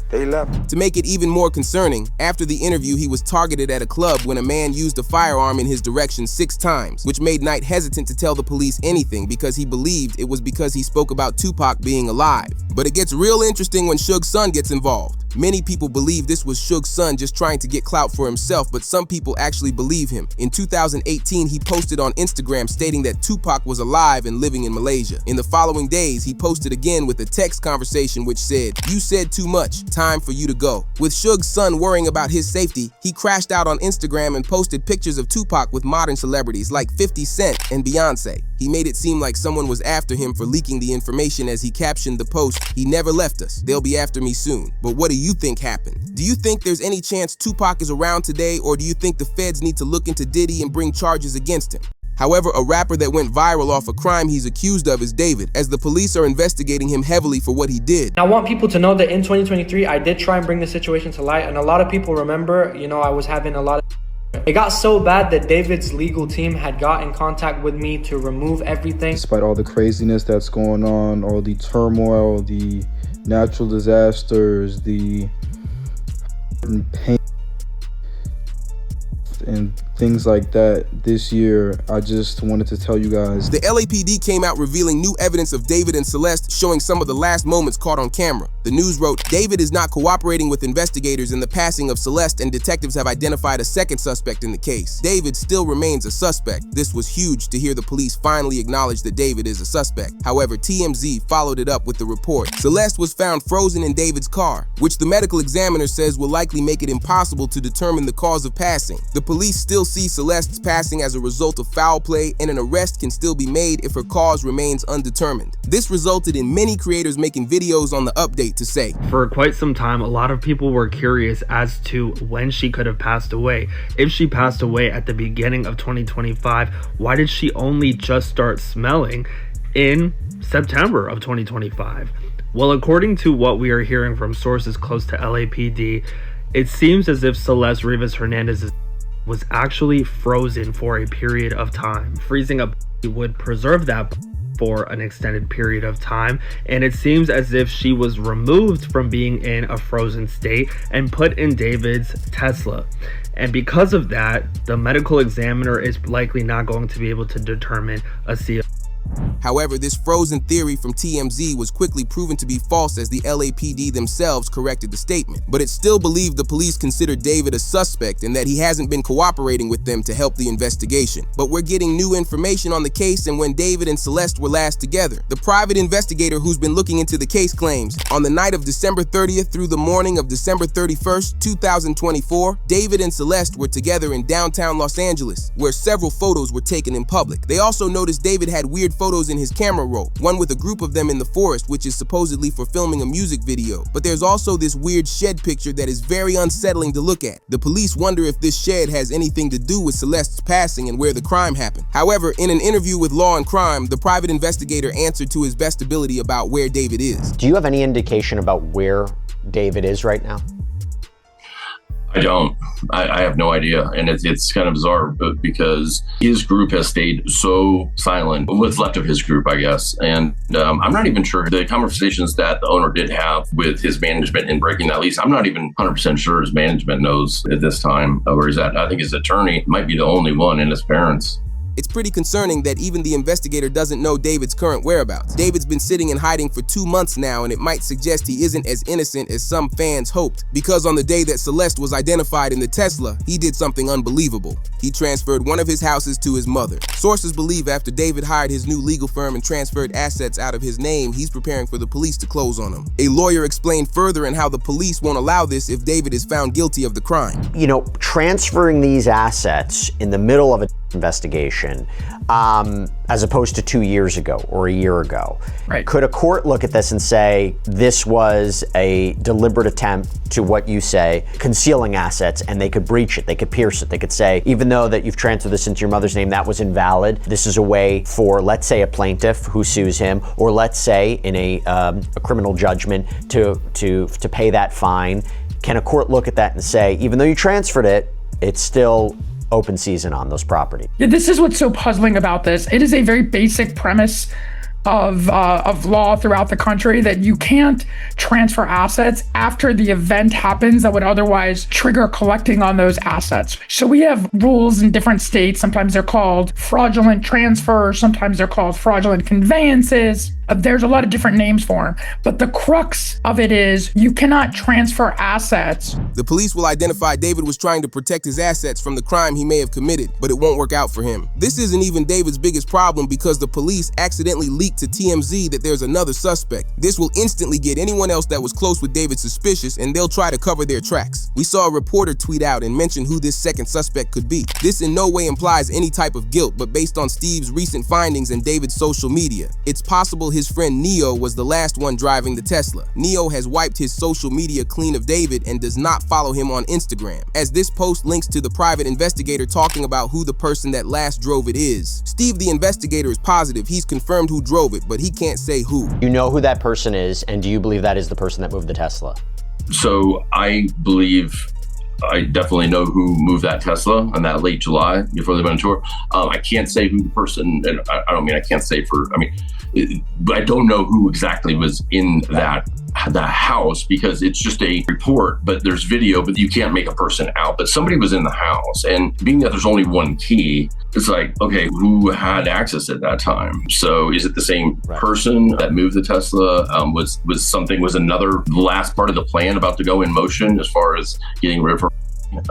They left. To make it even more concerning, after the interview, he was targeted at a club when a man used a firearm in his direction 6 times, which made Knight hesitant to tell the police anything because he believed it was because he spoke about Tupac being alive. But it gets real interesting when Suge's son gets involved. Many people believe this was Suge's son just trying to get clout for himself, but some people actually believe him. In 2018, he posted on Instagram stating that Tupac was alive and living in Malaysia. In the following days, he posted again with a text conversation which said, "You said too much, time for you to go." With Suge's son worrying about his safety, he crashed out on Instagram and posted pictures of Tupac with modern celebrities like 50 Cent and Beyonce. He made it seem like someone was after him for leaking the information as he captioned the post, "He never left us. They'll be after me soon." But what do you think happened? Do you think there's any chance Tupac is around today, or do you think the feds need to look into Diddy and bring charges against him? However, a rapper that went viral off a crime he's accused of is David, as the police are investigating him heavily for what he did. I want people to know that in 2023, I did try and bring the situation to light, and a lot of people remember, I was having a lot of... It got so bad that David's legal team had got in contact with me to remove everything. Despite all the craziness that's going on, all the turmoil, the natural disasters, the pain and things like that this year, I just wanted to tell you guys. The LAPD came out revealing new evidence of David and Celeste, showing some of the last moments caught on camera. The news wrote, "David is not cooperating with investigators in the passing of Celeste, and detectives have identified a second suspect in the case. David still remains a suspect." This was huge to hear the police finally acknowledge that David is a suspect. However, TMZ followed it up with the report. Celeste was found frozen in David's car, which the medical examiner says will likely make it impossible to determine the cause of passing. The police still see Celeste's passing as a result of foul play, and an arrest can still be made if her cause remains undetermined. This resulted in many creators making videos on the update to say, "For quite some time, a lot of people were curious as to when she could have passed away. If she passed away at the beginning of 2025, why did she only just start smelling in September of 2025? Well, according to what we are hearing from sources close to LAPD, it seems as if Celeste Rivas Hernandez was actually frozen for a period of time. Freezing up would preserve that for an extended period of time, and it seems as if she was removed from being in a frozen state and put in David's Tesla. And because of that, the medical examiner is likely not going to be able to determine a CO. However, this frozen theory from TMZ was quickly proven to be false as the LAPD themselves corrected the statement. But it's still believed the police consider David a suspect and that he hasn't been cooperating with them to help the investigation. But we're getting new information on the case and when David and Celeste were last together. The private investigator who's been looking into the case claims, on the night of December 30th through the morning of December 31st, 2024, David and Celeste were together in downtown Los Angeles, where several photos were taken in public. They also noticed David had weird photos in his camera roll, one with a group of them in the forest, which is supposedly for filming a music video. But there's also this weird shed picture that is very unsettling to look at. The police wonder if this shed has anything to do with Celeste's passing and where the crime happened. However, in an interview with Law and Crime, the private investigator answered to his best ability about where David is. Do you have any indication about where David is right now? I don't. I have no idea. And it's kind of bizarre because his group has stayed so silent, what's left of his group, I guess. And I'm not even sure the conversations that the owner did have with his management in breaking that lease. I'm not even 100% sure his management knows at this time where he's at. I think his attorney might be the only one, and his parents. It's pretty concerning that even the investigator doesn't know David's current whereabouts. David's been sitting in hiding for 2 months now, and it might suggest he isn't as innocent as some fans hoped, because on the day that Celeste was identified in the Tesla, he did something unbelievable. He transferred one of his houses to his mother. Sources believe after David hired his new legal firm and transferred assets out of his name, he's preparing for the police to close on him. A lawyer explained further in how the police won't allow this if David is found guilty of the crime. You know, transferring these assets in the middle of an investigation, as opposed to 2 years ago or a year ago. Right. Could a court look at this and say, this was a deliberate attempt to, what you say, concealing assets, and they could breach it, they could pierce it, they could say, even though that you've transferred this into your mother's name, that was invalid. This is a way for, let's say, a plaintiff who sues him, or let's say in a criminal judgment to pay that fine. Can a court look at that and say, even though you transferred it, it's still open season on those properties? Yeah, this is what's so puzzling about this. It is a very basic premise of law throughout the country that you can't transfer assets after the event happens that would otherwise trigger collecting on those assets. So we have rules in different states. Sometimes they're called fraudulent transfers, sometimes they're called fraudulent conveyances. There's a lot of different names for them, but the crux of it is you cannot transfer assets. The police will identify David was trying to protect his assets from the crime he may have committed, but it won't work out for him. This isn't even David's biggest problem because the police accidentally leaked to TMZ that there's another suspect. This will instantly get anyone else that was close with David suspicious, and they'll try to cover their tracks. We saw a reporter tweet out and mention who this second suspect could be. This in no way implies any type of guilt, but based on Steve's recent findings and David's social media, it's possible his friend Neo was the last one driving the Tesla. Neo has wiped his social media clean of David and does not follow him on Instagram, as this post links to the private investigator talking about who the person that last drove it is. Steve the investigator is positive he's confirmed who drove it, but he can't say who. You know who that person is, and do you believe that is the person that moved the Tesla? So I believe I definitely know who moved that Tesla on that late July before they went on tour. I can't say who the person, and I don't mean I can't say for, but I don't know who exactly was in that house because it's just a report, but there's video, but you can't make a person out. But somebody was in the house, and being that there's only one key, it's like, okay, who had access at that time? So is it the same person that moved the Tesla? Was another last part of the plan about to go in motion as far as getting rid of her?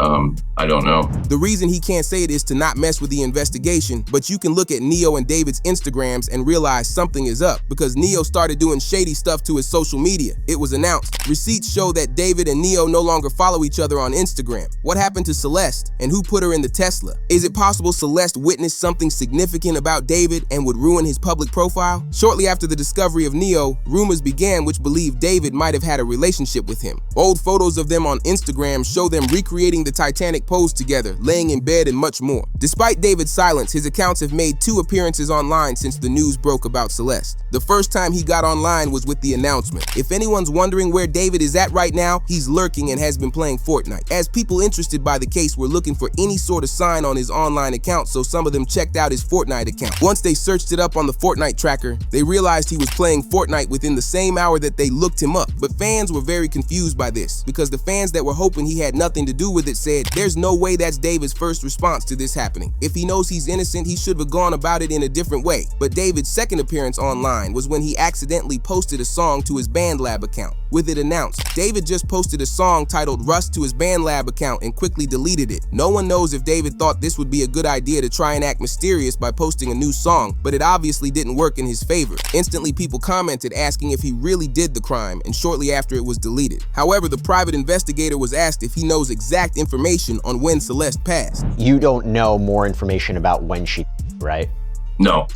I don't know. The reason he can't say it is to not mess with the investigation, but you can look at Neo and David's Instagrams and realize something is up because Neo started doing shady stuff to his social media. It was announced. Receipts show that David and Neo no longer follow each other on Instagram. What happened to Celeste, and who put her in the Tesla? Is it possible Celeste witnessed something significant about David and would ruin his public profile? Shortly after the discovery of Neo, rumors began which believed David might have had a relationship with him. Old photos of them on Instagram show them recreating the Titanic pose together, laying in bed, and much more. Despite David's silence, his accounts have made 2 appearances online since the news broke about Celeste. The first time he got online was with the announcement. If anyone's wondering where David is at right now, he's lurking and has been playing Fortnite. As people interested by the case were looking for any sort of sign on his online account, so some of them checked out his Fortnite account. Once they searched it up on the Fortnite tracker, they realized he was playing Fortnite within the same hour that they looked him up. But fans were very confused by this, because the fans that were hoping he had nothing to do with it said, there's no way that's David's first response to this happening. If he knows he's innocent, he should have gone about it in a different way. But David's second appearance online was when he accidentally posted a song to his BandLab account. With it announced, David just posted a song titled Rust to his BandLab account and quickly deleted it. No one knows if David thought this would be a good idea to try and act mysterious by posting a new song, but it obviously didn't work in his favor. Instantly, people commented asking if he really did the crime, and shortly after it was deleted. However, the private investigator was asked if he knows exact information on when Celeste passed. You don't know more information about when she, right? No,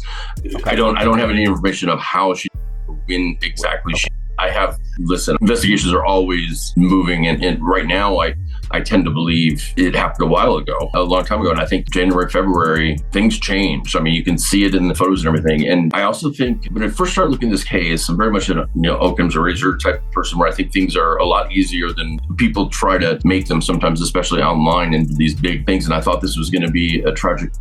okay. I don't have any information of how she, when exactly she. Investigations are always moving, and right now I tend to believe it happened a while ago, a long time ago, and I think January, February, things changed. I mean, you can see it in the photos and everything. And I also think when I first started looking at this case, I'm very much an Occam's razor type of person where I think things are a lot easier than people try to make them sometimes, especially online and these big things. And I thought this was going to be a tragic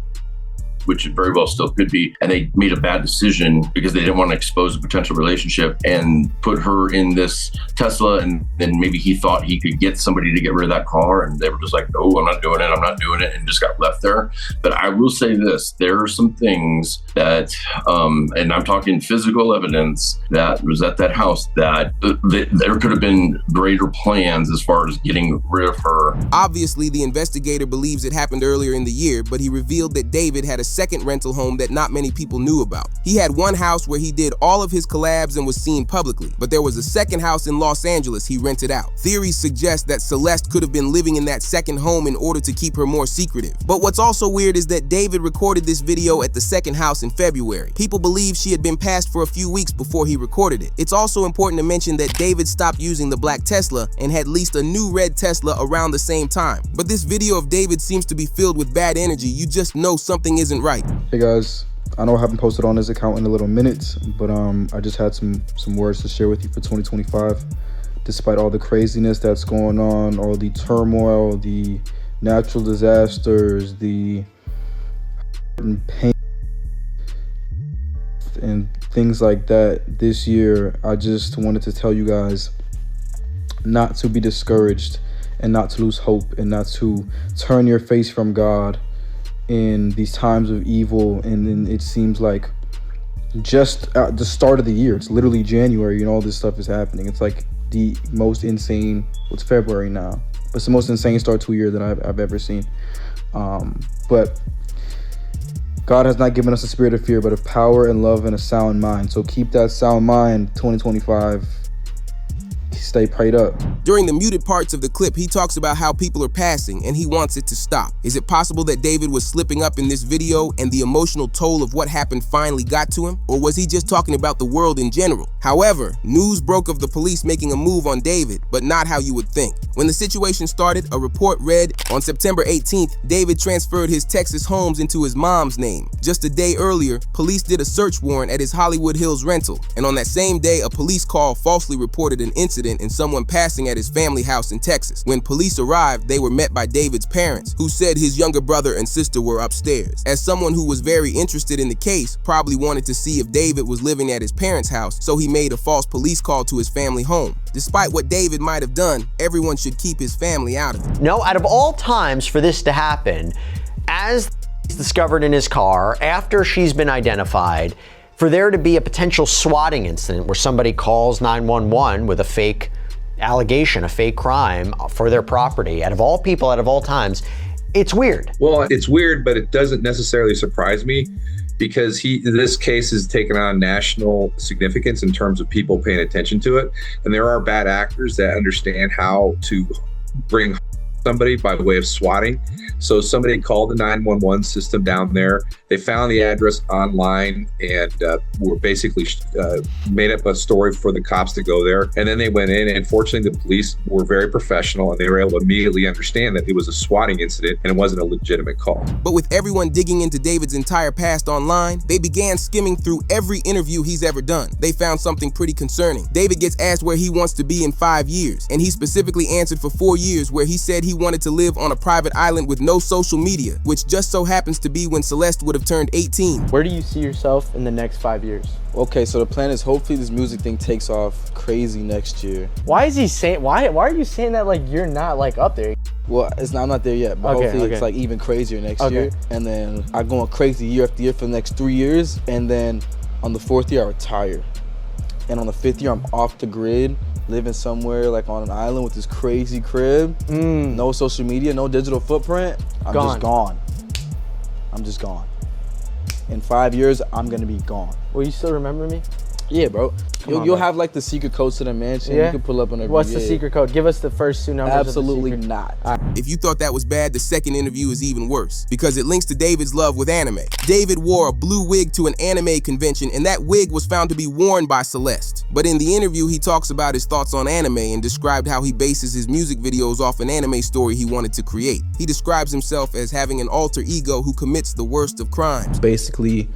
which it very well still could be, and they made a bad decision because they didn't want to expose a potential relationship and put her in this Tesla, and then maybe he thought he could get somebody to get rid of that car, and they were just like, no, I'm not doing it, and just got left there. But I will say this, there are some things that, and I'm talking physical evidence that was at that house, that there could have been greater plans as far as getting rid of her. Obviously, the investigator believes it happened earlier in the year, but he revealed that David had a second rental home that not many people knew about. He had one house where he did all of his collabs and was seen publicly, but there was a second house in Los Angeles he rented out. Theories suggest that Celeste could have been living in that second home in order to keep her more secretive. But what's also weird is that David recorded this video at the second house in February. People believe she had been passed for a few weeks before he recorded it. It's also important to mention that David stopped using the black Tesla and had leased a new red Tesla around the same time. But this video of David seems to be filled with bad energy. You just know something isn't right. Hey guys, I know I haven't posted on this account in a little minute, but I just had some words to share with you for 2025. Despite all the craziness that's going on, all the turmoil, the natural disasters, the pain and things like that this year, I just wanted to tell you guys not to be discouraged and not to lose hope and not to turn your face from God in these times of evil. And then it seems like just at the start of the year, it's literally January and all this stuff is happening. It's like the most insane, it's February now, but it's the most insane start to a year that I've ever seen. But God has not given us a spirit of fear, but of power and love and a sound mind. So keep that sound mind 2025. Stay prayed up. During the muted parts of the clip, he talks about how people are passing and he wants it to stop. Is it possible that David was slipping up in this video and the emotional toll of what happened finally got to him? Or was he just talking about the world in general? However, news broke of the police making a move on David, but not how you would think. When the situation started, a report read, on September 18th, David transferred his Texas homes into his mom's name. Just a day earlier, police did a search warrant at his Hollywood Hills rental. And on that same day, a police call falsely reported an incident and someone passing at his family house in Texas. When police arrived, they were met by David's parents, who said his younger brother and sister were upstairs. As someone who was very interested in the case, probably wanted to see if David was living at his parents' house, so he made a false police call to his family home. Despite what David might have done, everyone should keep his family out of it. No, out of all times for this to happen, as discovered in his car, after she's been identified, for there to be a potential swatting incident where somebody calls 911 with a fake allegation, a fake crime for their property, out of all people, out of all times, it's weird. Well, it's weird, but it doesn't necessarily surprise me because this case has taken on national significance in terms of people paying attention to it. And there are bad actors that understand how to bring somebody by way of swatting. So somebody called the 911 system down there. They found the address online and were basically made up a story for the cops to go there. And then they went in, and fortunately the police were very professional and they were able to immediately understand that it was a swatting incident and it wasn't a legitimate call. But with everyone digging into David's entire past online, they began skimming through every interview he's ever done. They found something pretty concerning. David gets asked where he wants to be in 5 years, and he specifically answered for 4 years, where he said he wanted to live on a private island with no social media, which just so happens to be when Celeste would have turned 18. Where do you see yourself in the next 5 years? Okay, so the plan is hopefully this music thing takes off crazy next year. Why is he saying, why are you saying that like you're not like up there? Well, I'm not there yet, but hopefully it's like even crazier next year. And then I go on crazy year after year for the next 3 years. And then on the 4th year, I retire. And on the 5th year, I'm off the grid, living somewhere like on an island with this crazy crib. No social media, no digital footprint. I'm just gone. I'm just gone. In 5 years, I'm gonna be gone. Will you still remember me? Yeah, bro. You'll have like the secret codes to the mansion. Yeah? You can pull up on every. What's the secret code? Give us the first 2 numbers. Absolutely of the secret. not. If you thought that was bad, the second interview is even worse because it links to David's love with anime. David wore a blue wig to an anime convention, and that wig was found to be worn by Celeste. But in the interview, he talks about his thoughts on anime and described how he bases his music videos off an anime story he wanted to create. He describes himself as having an alter ego who commits the worst of crimes. Basically,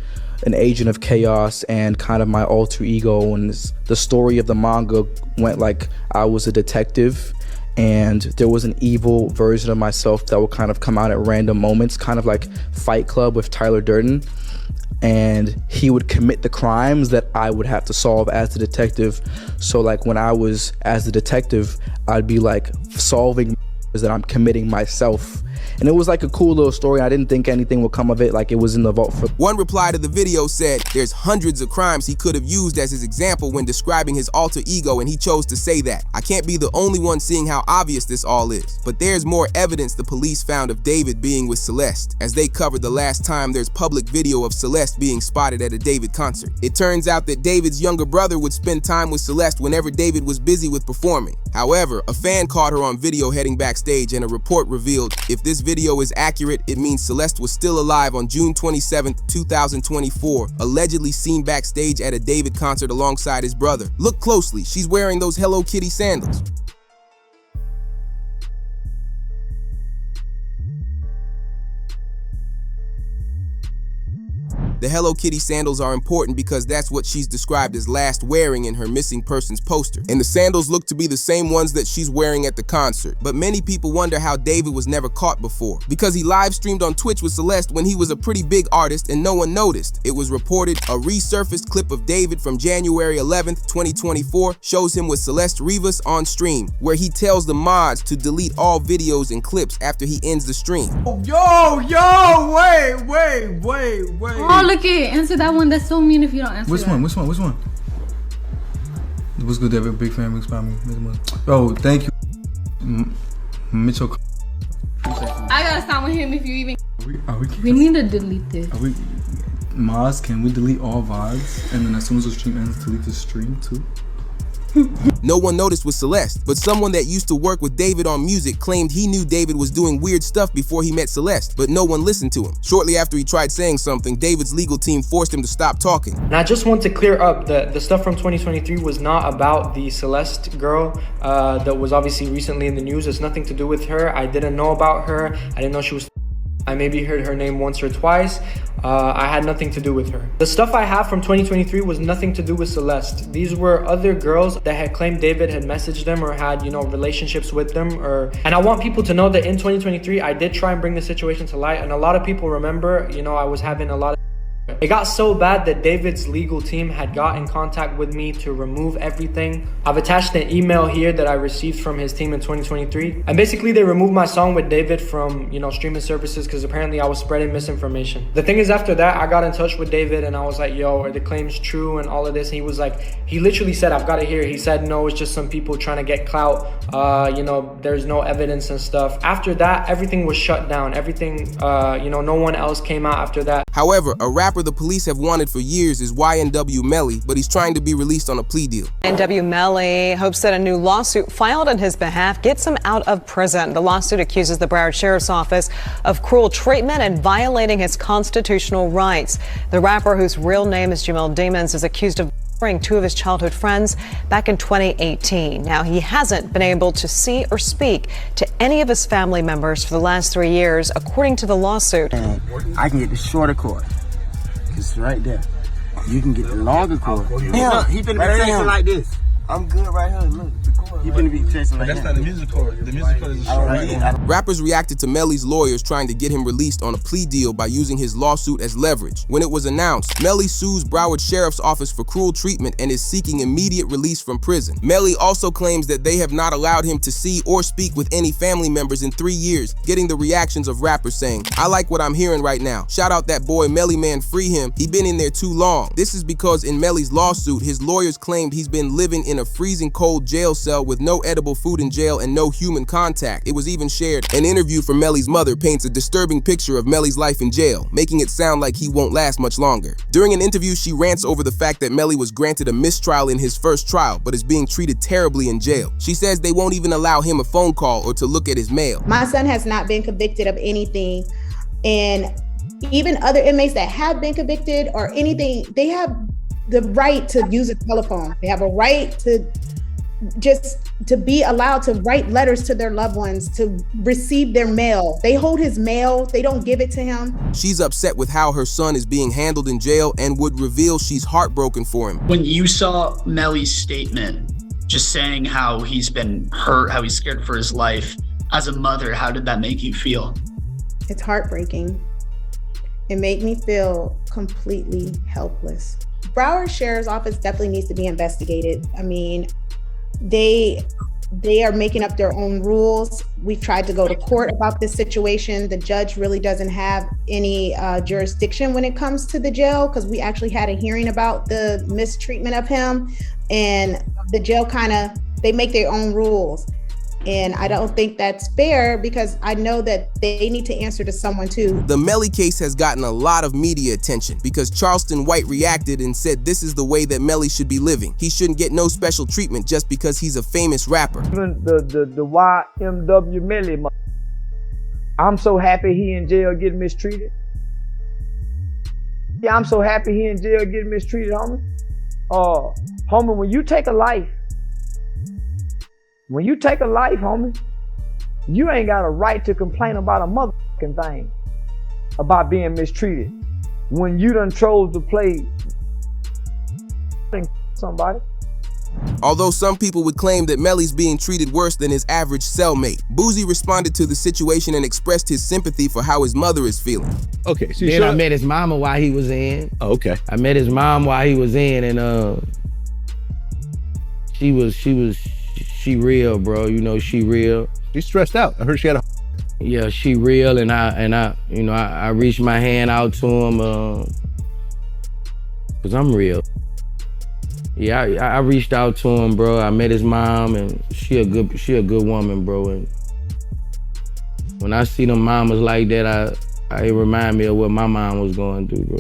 an agent of chaos and kind of my alter ego, and the story of the manga went like I was a detective and there was an evil version of myself that would kind of come out at random moments, kind of like Fight Club with Tyler Durden. And he would commit the crimes that I would have to solve as the detective. So like when I was as the detective, I'd be like solving that I'm committing myself. And it was like a cool little story. I didn't think anything would come of it. Like it was in the vault for. One reply to the video said there's hundreds of crimes he could have used as his example when describing his alter ego, and he chose to say that. I can't be the only one seeing how obvious this all is, but there's more evidence the police found of David being with Celeste. As they covered the last time, there's public video of Celeste being spotted at a David concert. It turns out that David's younger brother would spend time with Celeste whenever David was busy with performing. However, a fan caught her on video heading backstage, and a report revealed if this video is accurate, it means Celeste was still alive on June 27th, 2024, allegedly seen backstage at a David concert alongside his brother. Look closely, she's wearing those Hello Kitty sandals. The Hello Kitty sandals are important because that's what she's described as last wearing in her missing persons poster. And the sandals look to be the same ones that she's wearing at the concert. But many people wonder how David was never caught before. Because he live streamed on Twitch with Celeste when he was a pretty big artist and no one noticed. It was reported a resurfaced clip of David from January 11th, 2024 shows him with Celeste Rivas on stream, where he tells the mods to delete all videos and clips after he ends the stream. Yo, wait. Oh, look it. Answer that one. That's so mean if you don't answer Which that. one? What's good, David? Big fan. Big spot me. Oh, thank you. Mitchell. I gotta stop with him if you even. Are we need to delete this. Maz, can we delete all VODs? And then as soon as the stream ends, delete the stream too? No one noticed with Celeste, but someone that used to work with David on music claimed he knew David was doing weird stuff before he met Celeste, but no one listened to him. Shortly after he tried saying something, David's legal team forced him to stop talking. And I just want to clear up that the stuff from 2023 was not about the Celeste girl that was obviously recently in the news. It's nothing to do with her. I didn't know about her. I didn't know she was. I maybe heard her name once or twice. I had nothing to do with her. The stuff I have from 2023 was nothing to do with Celeste. These were other girls that had claimed David had messaged them or had, relationships with them. And I want people to know that in 2023, I did try and bring the situation to light. And a lot of people remember, I was having a lot of. It got so bad that David's legal team had got in contact with me to remove everything. I've attached an email here that I received from his team in 2023. And basically they removed my song with David from, streaming services because apparently I was spreading misinformation. The thing is, after that, I got in touch with David and I was like, yo, are the claims true and all of this? And he was like, he literally said, I've got it here. He said, no, it's just some people trying to get clout. There's no evidence and stuff. After that, everything was shut down. Everything, no one else came out after that. However, a rapper the police have wanted for years is YNW Melly, but he's trying to be released on a plea deal. YNW Melly hopes that a new lawsuit filed on his behalf gets him out of prison. The lawsuit accuses the Broward Sheriff's Office of cruel treatment and violating his constitutional rights. The rapper, whose real name is Jamel Demons, is accused of murdering two of his childhood friends back in 2018. Now, he hasn't been able to see or speak to any of his family members for the last 3 years, according to the lawsuit. I can get the shorter cord. It's right there. You can get the longer cord. Look, he finna be texting like this. I'm good right here. Look, the cord. He finna be texting like that. That's not the music cord. The music cord is a short right. Rappers reacted to Melly's lawyers trying to get him released on a plea deal by using his lawsuit as leverage. When it was announced, Melly sues Broward Sheriff's Office for cruel treatment and is seeking immediate release from prison. Melly also claims that they have not allowed him to see or speak with any family members in 3 years, getting the reactions of rappers saying, I like what I'm hearing right now. Shout out that boy Melly man, free him. He been in there too long. This is because in Melly's lawsuit, his lawyers claimed he's been living in a freezing cold jail cell with no edible food in jail and no human contact. It was even shared. An interview from Melly's mother paints a disturbing picture of Melly's life in jail, making it sound like he won't last much longer. During an interview, she rants over the fact that Melly was granted a mistrial in his first trial, but is being treated terribly in jail. She says they won't even allow him a phone call or to look at his mail. My son has not been convicted of anything, and even other inmates that have been convicted or anything, they have the right to use a telephone. They have a right to be allowed to write letters to their loved ones, to receive their mail. They hold his mail, they don't give it to him. She's upset with how her son is being handled in jail and would reveal she's heartbroken for him. When you saw Melly's statement, just saying how he's been hurt, how he's scared for his life. As a mother, how did that make you feel? It's heartbreaking. It made me feel completely helpless. Broward Sheriff's Office definitely needs to be investigated. I mean, they are making up their own rules. We've tried to go to court about this situation. The judge really doesn't have any jurisdiction when it comes to the jail, because we actually had a hearing about the mistreatment of him, and the jail they make their own rules. And I don't think that's fair, because I know that they need to answer to someone too. The Melly case has gotten a lot of media attention because Charleston White reacted and said this is the way that Melly should be living. He shouldn't get no special treatment just because he's a famous rapper. Even the YMW Melly, I'm so happy he in jail getting mistreated. Yeah, I'm so happy he in jail getting mistreated, homie. Homie, when you take a life, homie, you ain't got a right to complain about a motherfucking thing about being mistreated when you done chose to play somebody. Although some people would claim that Melly's being treated worse than his average cellmate, Boozy responded to the situation and expressed his sympathy for how his mother is feeling. Okay, so then I met his mama while he was in. Oh, okay. I met his mom while he was in, and she real, bro. You know, she real. She's stressed out. I heard she had a... Yeah, she real, and I reached my hand out to him, cause I'm real. Yeah, I reached out to him, bro. I met his mom, and she a good woman, bro. And when I see them mamas like that, it remind me of what my mom was going through, bro.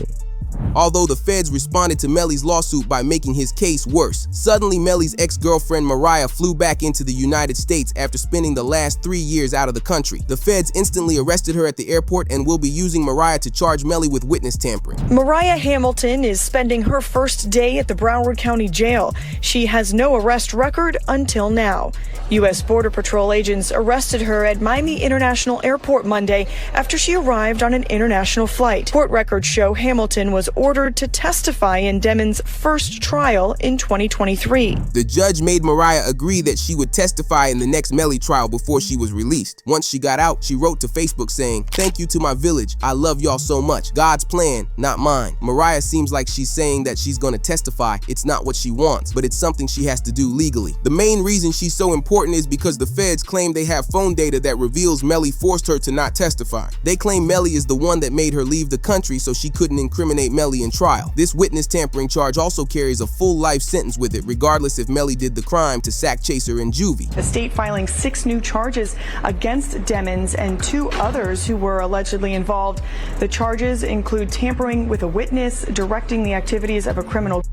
Although the feds responded to Melly's lawsuit by making his case worse, suddenly Melly's ex-girlfriend Mariah flew back into the United States after spending the last 3 years out of the country. The feds instantly arrested her at the airport and will be using Mariah to charge Melly with witness tampering. Mariah Hamilton is spending her first day at the Broward County Jail. She has no arrest record until now. U.S. Border Patrol agents arrested her at Miami International Airport Monday after she arrived on an international flight. Court records show Hamilton was ordered to testify in Demon's first trial in 2023. The judge made Mariah agree that she would testify in the next Melly trial before she was released. Once she got out, she wrote to Facebook saying, "Thank you to my village. I love y'all so much. God's plan, not mine." Mariah seems like she's saying that she's gonna testify. It's not what she wants, but it's something she has to do legally. The main reason she's so important is because the feds claim they have phone data that reveals Melly forced her to not testify. They claim Melly is the one that made her leave the country so she couldn't incriminate Melly in trial. This witness tampering charge also carries a full life sentence with it, regardless if Melly did the crime to sack chaser in juvie. The state filing 6 new charges against Demons and 2 others who were allegedly involved. The charges include tampering with a witness, directing the activities of a criminal,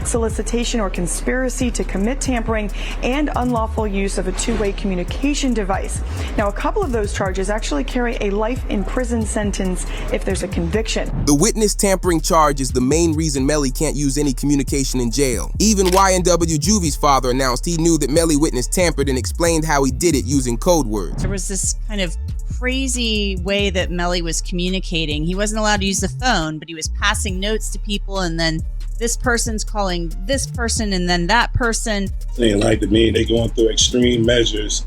solicitation or conspiracy to commit tampering, and unlawful use of a two-way communication device. Now, a couple of those charges actually carry a life in prison sentence if there's a conviction. The witness tampering charge is the main reason Melly can't use any communication in jail. Even YNW Juvie's father announced he knew that Melly witness tampered and explained how he did it using code words. There was this kind of crazy way that Melly was communicating. He wasn't allowed to use the phone, but he was passing notes to people, and then this person's calling this person and then that person. Saying like to me, they going through extreme measures,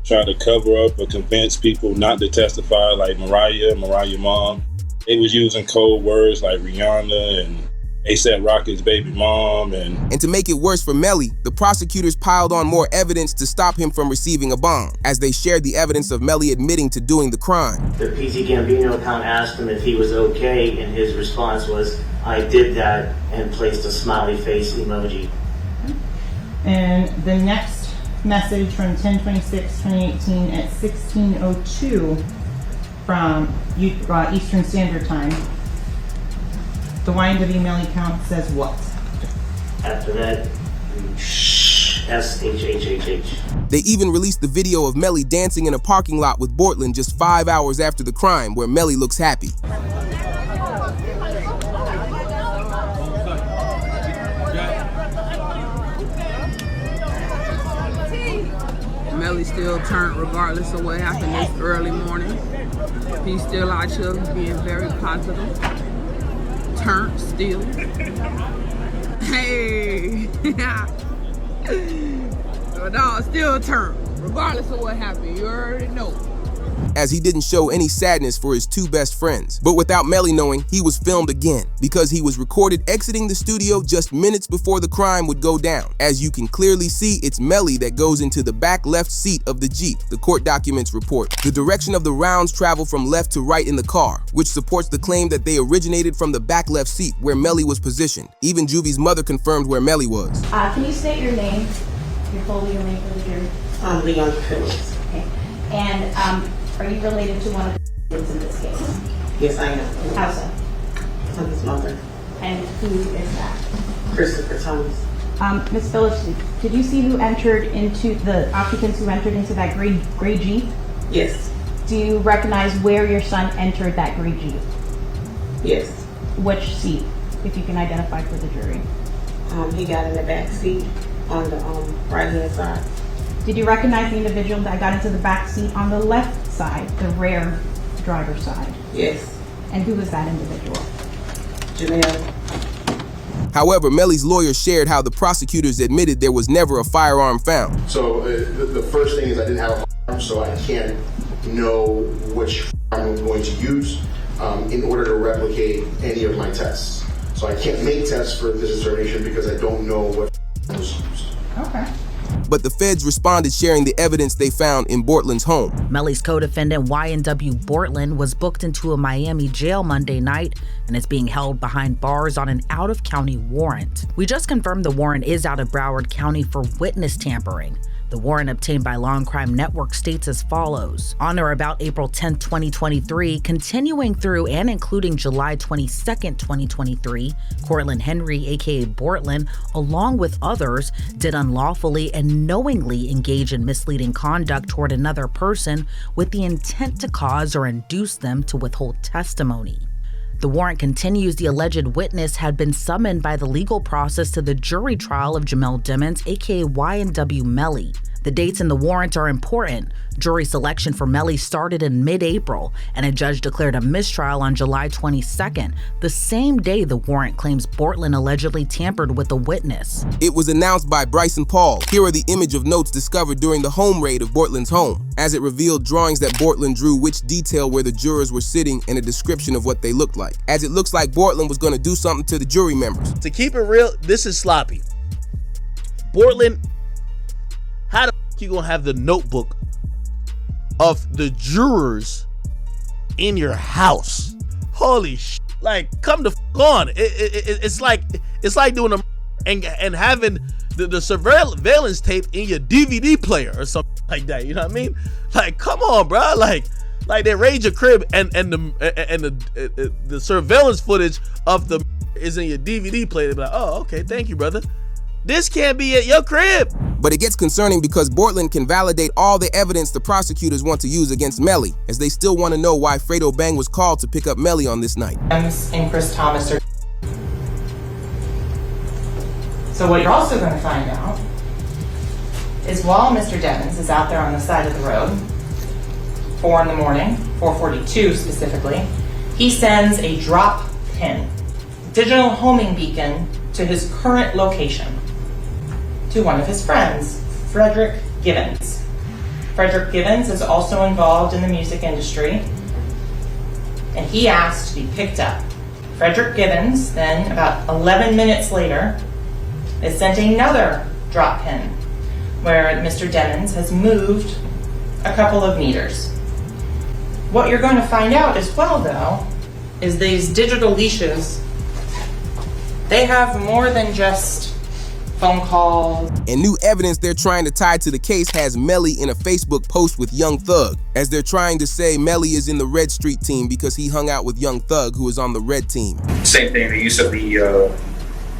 trying to cover up or convince people not to testify, like Mariah mom. They was using code words like Rihanna and A$AP Rocky's baby mom. And to make it worse for Melly, the prosecutors piled on more evidence to stop him from receiving a bond, as they shared the evidence of Melly admitting to doing the crime. The PT Gambino account asked him if he was okay, and his response was, "I did that," and placed a smiley face emoji. And the next message from 10/26/2018 at 16:02 from Eastern Standard Time. The YNW Melly count says what? After that, SHHHH. They even released the video of Melly dancing in a parking lot with Bortland just 5 hours after the crime, where Melly looks happy. Melly still turned regardless of what happened this early morning. He's still out here being very positive. Turned still. Hey! a dog still turn, regardless of what happened. You already know. As he didn't show any sadness for his two best friends. But without Melly knowing, he was filmed again because he was recorded exiting the studio just minutes before the crime would go down. As you can clearly see, it's Melly that goes into the back left seat of the Jeep, the court documents report. The direction of the rounds travel from left to right in the car, which supports the claim that they originated from the back left seat where Melly was positioned. Even Juvie's mother confirmed where Melly was. Can you state your name, your full legal name for the jury? I'm Leon Phillips. Okay. And are you related to one of the victims in this case? Yes, I am. How so? I'm his mother. And who is that? Christopher Thomas. Ms. Phillips, did you see who entered into the occupants who entered into that gray Jeep? Yes. Do you recognize where your son entered that gray Jeep? Yes. Which seat, if you can identify for the jury? He got in the back seat on the right-hand side. Did you recognize the individual that got into the back seat on the left side, the rear driver's side? Yes. And who was that individual? Janelle. However, Melly's lawyer shared how the prosecutors admitted there was never a firearm found. So the first thing is I didn't have a firearm, so I can't know which firearm I'm going to use in order to replicate any of my tests. So I can't make tests for this determination because I don't know what firearm was used. Okay. But the feds responded sharing the evidence they found in Bortland's home. Melly's co-defendant Y&W Bortland was booked into a Miami jail Monday night and is being held behind bars on an out-of-county warrant. We just confirmed the warrant is out of Broward County for witness tampering. The warrant obtained by Law and Crime Network states as follows. On or about April 10, 2023, continuing through and including July 22, 2023, Cortland Henry, aka Bortland, along with others, did unlawfully and knowingly engage in misleading conduct toward another person with the intent to cause or induce them to withhold testimony. The warrant continues the alleged witness had been summoned by the legal process to the jury trial of Jamel Dimmons, aka Y&W Melly. The dates in the warrant are important. Jury selection for Melly started in mid-April, and a judge declared a mistrial on July 22nd, the same day the warrant claims Bortland allegedly tampered with a witness. It was announced by Bryson Paul. Here are the image of notes discovered during the home raid of Bortland's home, as it revealed drawings that Bortland drew which detail where the jurors were sitting and a description of what they looked like, as it looks like Bortland was going to do something to the jury members. To keep it real, this is sloppy. Bortland, how the f you gonna have the notebook of the jurors in your house? Holy sh! Like, come the f on. It's like doing a and having the surveillance tape in your DVD player or something like that. You know what I mean? Like, come on, bro. Like they raid your crib and the surveillance footage of the is in your DVD player. They be like, oh, okay, thank you, brother. This can't be at your crib. But it gets concerning because Bortland can validate all the evidence the prosecutors want to use against Melly, as they still want to know why Fredo Bang was called to pick up Melly on this night. And Chris Thomas are. So what you're also going to find out is while Mr. Devins is out there on the side of the road, 4 in the morning, 4:42 specifically, he sends a drop pin, digital homing beacon, to his current location to one of his friends, Frederick Givens. Frederick Givens is also involved in the music industry, and he asked to be picked up. Frederick Givens then, about 11 minutes later, is sent another drop pin where Mr. Devins has moved a couple of meters. What you're going to find out as well, though, is these digital leashes, they have more than just phone calls. And new evidence they're trying to tie to the case has Melly in a Facebook post with Young Thug, as they're trying to say Melly is in the Red Street team because he hung out with Young Thug, who is on the Red team. Same thing, the use of the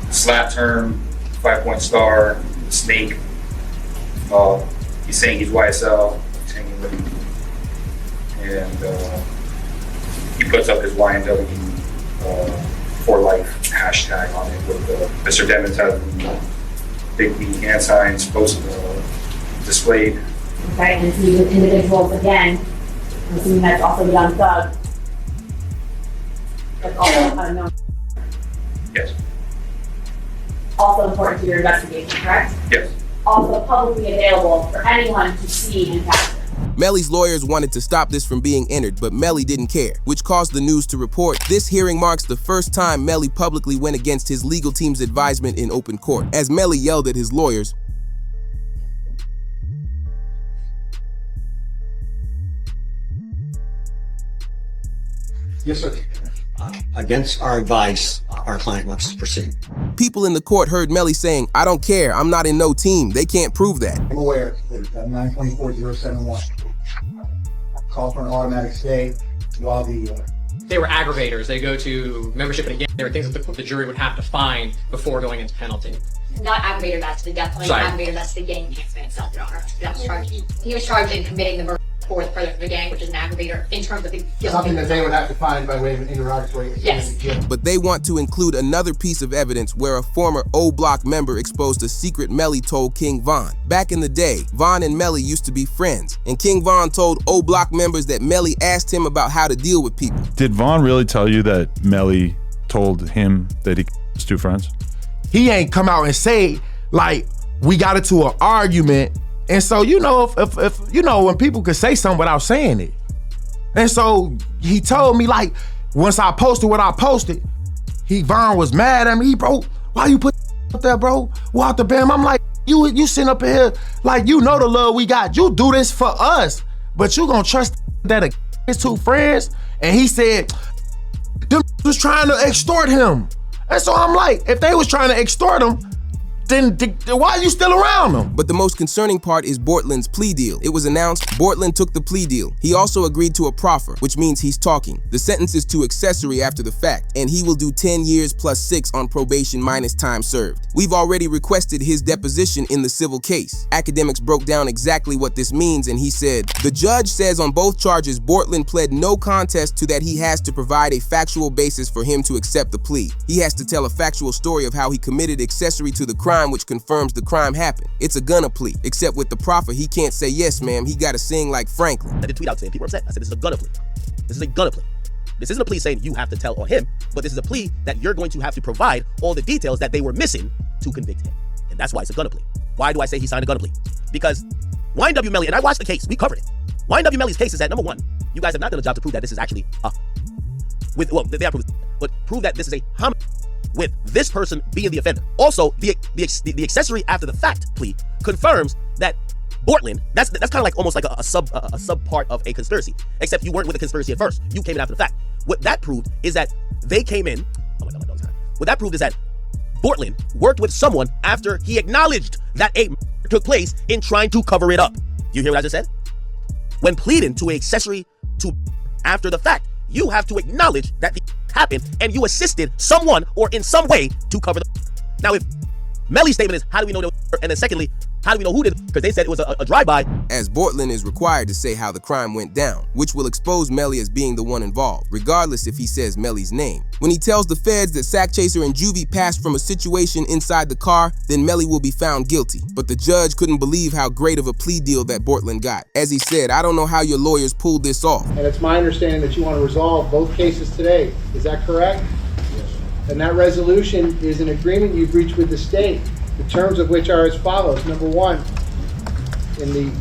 slap term, 5-point star, snake. He's saying he's YSL, he's hanging with him. And he puts up his Y&W for life hashtag on it with Mr. Devins has the big B hand signs displayed. Right, and see with individuals again, I'm assuming that's also Young Thug. That's also unknown. Yes. Also important to your investigation, correct? Yes. also publicly available for anyone to see and capture. Melly's lawyers wanted to stop this from being entered, but Melly didn't care, which caused the news to report this hearing marks the first time Melly publicly went against his legal team's advisement in open court. As Melly yelled at his lawyers, Yes, sir. Against our advice, our client must proceed. People in the court heard Melly saying, "I don't care, I'm not in no team, they can't prove that." I'm aware that 924-071 call for an automatic stay while they were aggravators. They go to membership in a gang. There were things that the jury would have to find before going into penalty. Not aggravator, that's the death penalty. Aggravator, that's the gang enhancement itself, Your Honor. That was charged. He was charged in committing the murder for the gang, which is an aggravator in terms of the guilt. something that they would have to find by way of an interrogatory. Yes. But they want to include another piece of evidence where a former O Block member exposed a secret Melly told King Von. Back in the day, Von and Melly used to be friends, and King Von told O Block members that Melly asked him about how to deal with people. Did Von really tell you that Melly told him that he was two friends? He ain't come out and say, like, we got into an argument. And so, you know, if you know, when people could say something without saying it. And so he told me, like, once I posted what I posted, Von was mad at me. Bro, why you put up there, bro? Walk the bam. I'm like, you sitting up here, like, you know the love we got. You do this for us, but you gonna trust that his two friends? And he said, them was trying to extort him. And so I'm like, if they was trying to extort him, then why are you still around them? But the most concerning part is Bortland's plea deal. It was announced Bortland took the plea deal. He also agreed to a proffer, which means he's talking. The sentence is to accessory after the fact, and he will do 10 years plus 6 on probation minus time served. We've already requested his deposition in the civil case. Academics broke down exactly what this means, and he said, the judge says on both charges Bortland pled no contest to that he has to provide a factual basis for him to accept the plea. He has to tell a factual story of how he committed accessory to the crime which confirms the crime happened. It's a gunna plea, except with the proffer, he can't say yes, ma'am. He gotta sing like Franklin. I did tweet out saying people were upset. I said, this is a gunna plea. This is a gunna plea. This isn't a plea saying you have to tell on him, but this is a plea that you're going to have to provide all the details that they were missing to convict him. And that's why it's a gunna plea. Why do I say he signed a gunna plea? Because YNW Melly, and I watched the case, we covered it. YNW Melly's case is that, number one, you guys have not done a job to prove that this is actually they have proved, but prove that this is a homicide with this person being the offender. Also, the accessory after the fact plea confirms that Bortland, that's kind of like almost like a sub part of a conspiracy, except you weren't with a conspiracy at first. You came in after the fact. What that proved is that they came in, what that proved is that Bortland worked with someone after he acknowledged that a murder took place in trying to cover it up. You hear what I just said? When pleading to an accessory to after the fact, you have to acknowledge that the happened and you assisted someone or in some way to cover the. Now, if Melly's statement is, how do we know, and then secondly, how do we know who did it? Because they said it was a drive-by. As Bortland is required to say how the crime went down, which will expose Melly as being the one involved, regardless if he says Melly's name. When he tells the feds that Sack Chaser and Juvie passed from a situation inside the car, then Melly will be found guilty. But the judge couldn't believe how great of a plea deal that Bortland got. As he said, I don't know how your lawyers pulled this off. And it's my understanding that you want to resolve both cases today. Is that correct? Yes. And that resolution is an agreement you've reached with the state, the terms of which are as follows. Number one, in the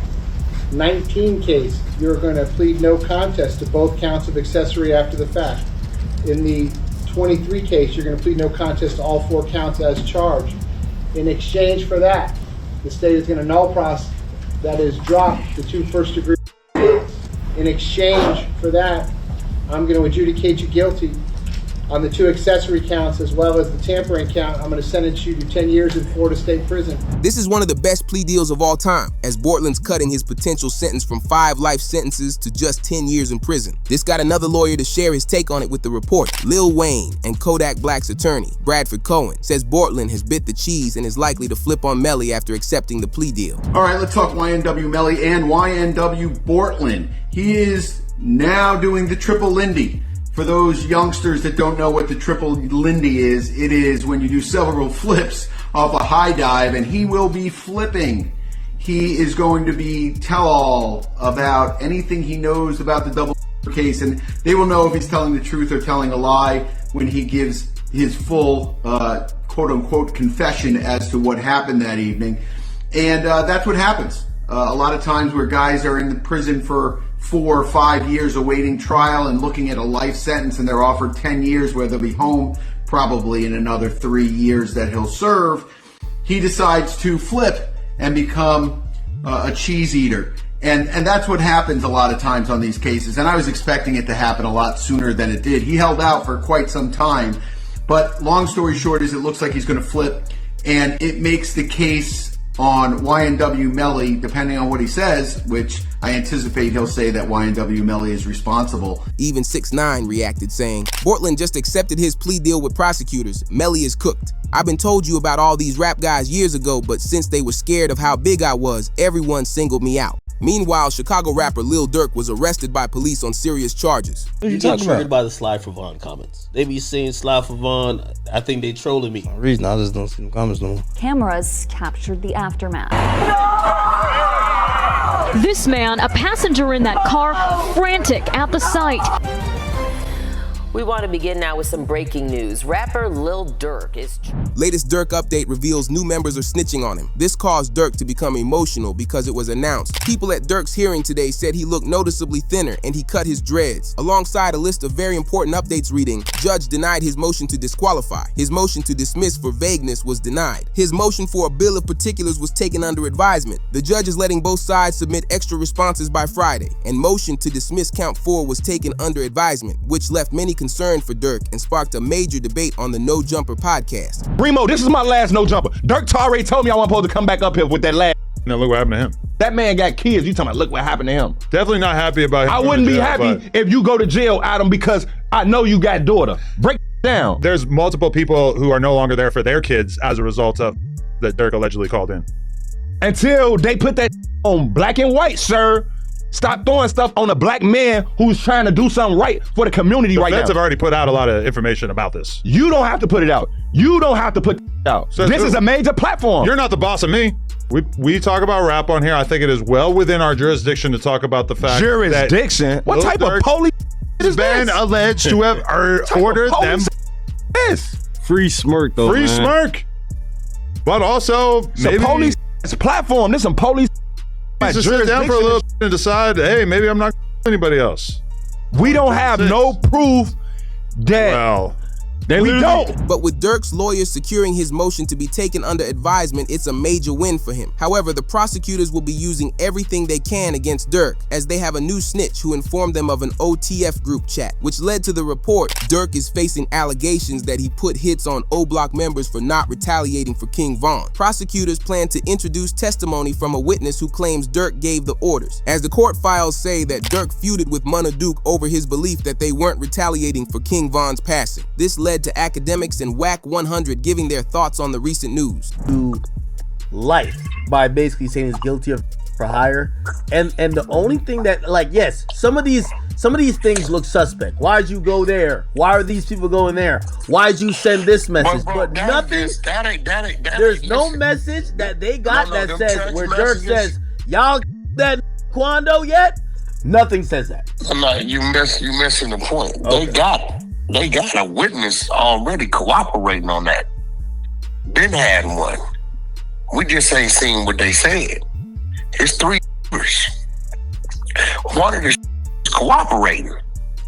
19 case, you're going to plead no contest to both counts of accessory after the fact. In the 23 case, you're going to plead no contest to all 4 counts as charged. In exchange for that, the state is going to null process, that is, drop the 2 first-degree. In exchange for that, I'm going to adjudicate you guilty on the 2 accessory counts as well as the tampering count. I'm going to sentence you to 10 years in Florida State Prison. This is one of the best plea deals of all time, as Bortland's cutting his potential sentence from 5 life sentences to just 10 years in prison. This got another lawyer to share his take on it with the report. Lil Wayne and Kodak Black's attorney, Bradford Cohen, says Bortland has bit the cheese and is likely to flip on Melly after accepting the plea deal. All right, let's talk YNW Melly and YNW Bortland. He is now doing the triple Lindy. For those youngsters that don't know what the triple Lindy is, it is when you do several flips off a high dive, and he will be flipping. He is going to be tell-all about anything he knows about the double case, and they will know if he's telling the truth or telling a lie when he gives his full quote-unquote confession as to what happened that evening. And that's what happens. A lot of times where guys are in the prison for 4 or 5 years awaiting trial and looking at a life sentence, and they're offered 10 years where they'll be home probably in another 3 years that he'll serve. He decides to flip and become a cheese eater. And that's what happens a lot of times on these cases. And I was expecting it to happen a lot sooner than it did. He held out for quite some time. But long story short is it looks like he's going to flip. And it makes the case on YNW Melly, depending on what he says, which I anticipate he'll say that YNW Melly is responsible. Even 6ix9ine reacted saying, Bortland just accepted his plea deal with prosecutors. Melly is cooked. I've been told you about all these rap guys years ago, but since they were scared of how big I was, everyone singled me out. Meanwhile, Chicago rapper Lil Durk was arrested by police on serious charges. You get triggered by the Sly for Vaughn comments. They be saying Sly for Vaughn, I think they trolling me. Reason I just don't see them comments no more. Cameras captured the aftermath. This man, a passenger in that car, frantic at the sight. We want to begin now with some breaking news. Rapper Lil Durk is... Latest Durk update reveals new members are snitching on him. This caused Durk to become emotional because it was announced. People at Durk's hearing today said he looked noticeably thinner and he cut his dreads. Alongside a list of very important updates reading, judge denied his motion to disqualify. His motion to dismiss for vagueness was denied. His motion for a bill of particulars was taken under advisement. The judge is letting both sides submit extra responses by Friday, and motion to dismiss count 4 was taken under advisement, which left many concerned for Durk and sparked a major debate on the No Jumper podcast. Remo, this is my last No Jumper. Durk Torre told me I wasn't supposed to come back up here with that last. Now look what happened to him. That man got kids. You talking about look what happened to him. Definitely not happy about him. I wouldn't be happy if you go to jail, Adam, because I know you got daughter. Break down. There's multiple people who are no longer there for their kids as a result of that Durk allegedly called in. Until they put that on black and white, sir. Stop throwing stuff on a black man who's trying to do something right for the community right now. The feds have already put out a lot of information about this. You don't have to put it out. You don't have to put it out. So this is a major platform. You're not the boss of me. We talk about rap on here. I think it is well within our jurisdiction to talk about the fact that what type of police is been this? alleged to have ordered them. This free smirk though. Free smirk. But also maybe police platform. This some police. Just sit down for a little bit and decide, hey, maybe I'm not anybody else. We don't have no proof that. Well, we don't. But with Durk's lawyers securing his motion to be taken under advisement, it's a major win for him. However, the prosecutors will be using everything they can against Durk, as they have a new snitch who informed them of an OTF group chat, which led to the report. Durk is facing allegations that he put hits on O-Block members for not retaliating for King Von. Prosecutors plan to introduce testimony from a witness who claims Durk gave the orders, as the court files say that Durk feuded with Munna Duke over his belief that they weren't retaliating for King Von's passing. This led to academics and WAC 100 giving their thoughts on the recent news. To life by basically saying he's guilty of for hire, and the only thing that, like, yes, some of these things look suspect. Why'd you go there? Why are these people going there? Why'd you send this message? But nothing. There's no message that they got that says where Durk says y'all that Quando yet. Nothing says that. I'm not. You missing the point. Okay. They got a witness already cooperating on that. Been had one. We just ain't seen what they said. It's 3 years. One of the cooperating.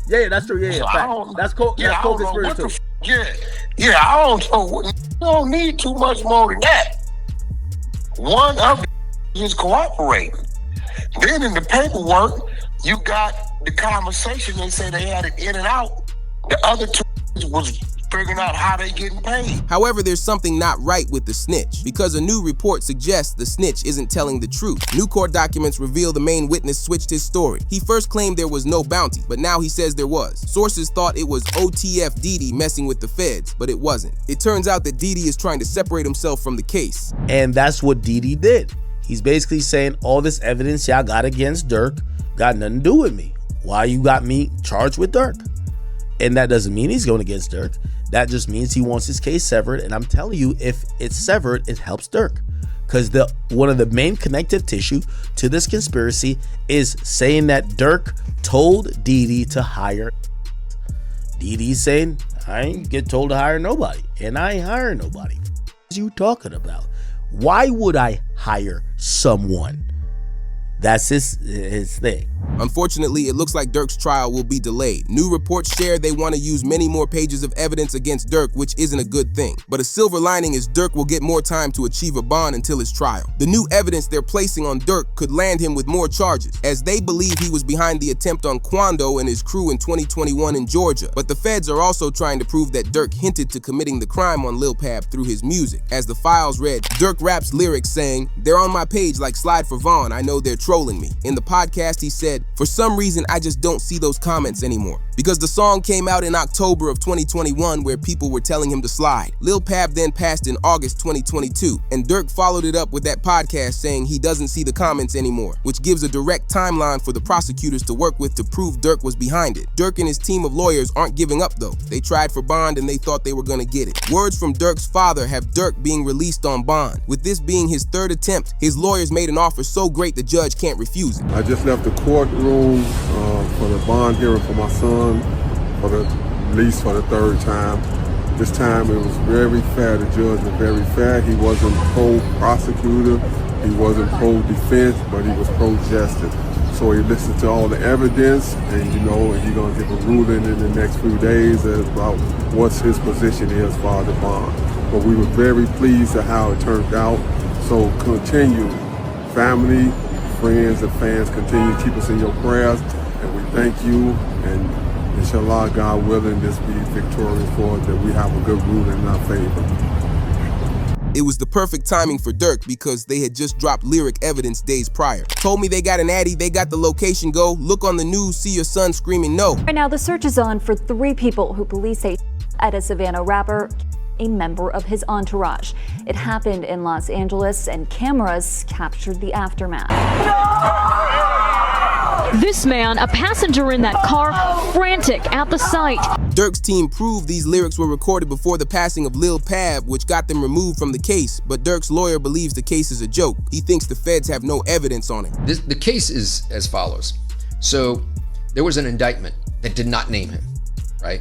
Yeah, that's true. Yeah, so that's co-conspirator too. I don't know. You don't need too much more than that. One of them is cooperating. Then in the paperwork, you got the conversation. They say they had it in and out. The other 2 was figuring out how they getting paid. However, there's something not right with the snitch, because a new report suggests the snitch isn't telling the truth. New court documents reveal the main witness switched his story. He first claimed there was no bounty, but now he says there was. Sources thought it was OTF Didi messing with the feds, but it wasn't. It turns out that Didi is trying to separate himself from the case. And that's what Didi did. He's basically saying all this evidence y'all got against Durk got nothing to do with me. Why you got me charged with Durk? And that doesn't mean he's going against Durk. That just means he wants his case severed. And I'm telling you, if it's severed, it helps Durk. Because one of the main connective tissue to this conspiracy is saying that Durk told Didi to hire. Didi's saying, I ain't get told to hire nobody. And I ain't hiring nobody. What are you talking about? Why would I hire someone? That's his thing. Unfortunately, it looks like Dirk's trial will be delayed. New reports share they want to use many more pages of evidence against Dirk, which isn't a good thing. But a silver lining is Dirk will get more time to achieve a bond until his trial. The new evidence they're placing on Dirk could land him with more charges, as they believe he was behind the attempt on Quando and his crew in 2021 in Georgia. But the feds are also trying to prove that Dirk hinted to committing the crime on Lil Pab through his music. As the files read, Dirk raps lyrics saying, "They're on my page like Slide for Vaughn, I know they're trolling me." In the podcast, he said, "For some reason, I just don't see those comments anymore." Because the song came out in October of 2021 where people were telling him to slide. Lil Pab then passed in August 2022, and Dirk followed it up with that podcast saying he doesn't see the comments anymore, which gives a direct timeline for the prosecutors to work with to prove Dirk was behind it. Dirk and his team of lawyers aren't giving up though. They tried for bond and they thought they were gonna get it. Words from Dirk's father have Dirk being released on bond. With this being his third attempt, his lawyers made an offer so great the judge can't refuse it. I just left the courtroom for the bond hearing for my son for the release for the third time. This time it was very fair. The judge was very fair. He wasn't pro-prosecutor, he wasn't pro-defense, but he was pro-justice. So he listened to all the evidence, and he's gonna give a ruling in the next few days about what his position is for the bond. But we were very pleased at how it turned out. So continue, family, friends, and fans, continue to keep us in your prayers, and we thank you. And inshallah, God willing, this be victorious for us, that we have a good ruling in our favor. It was the perfect timing for Dirk because they had just dropped lyric evidence days prior. Told me they got an addy, they got the location, go. Look on the news, see your son screaming no. Right now, the search is on for 3 people who police say at a Savannah rapper, a member of his entourage. It happened in Los Angeles and cameras captured the aftermath. This man, a passenger in that car, frantic at the sight. Dirk's team proved these lyrics were recorded before the passing of Lil Pab, which got them removed from the case, but Dirk's lawyer believes the case is a joke. He thinks the feds have no evidence on him. The case is as follows. So there was an indictment that did not name him, right?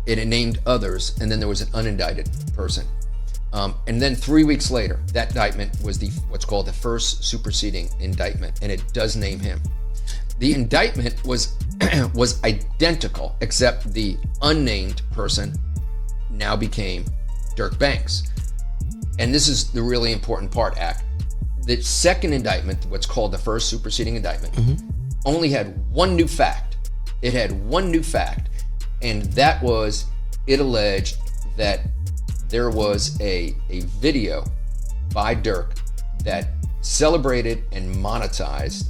It named others, and then there was an unindicted person. And then 3 weeks later, that indictment was what's called the first superseding indictment, and it does name him. The indictment was identical, except the unnamed person now became Dirk Banks. And this is the really important part, Ak. The second indictment, what's called the first superseding indictment, only had one new fact. It had one new fact, and that was it alleged that there was a video by Dirk that celebrated and monetized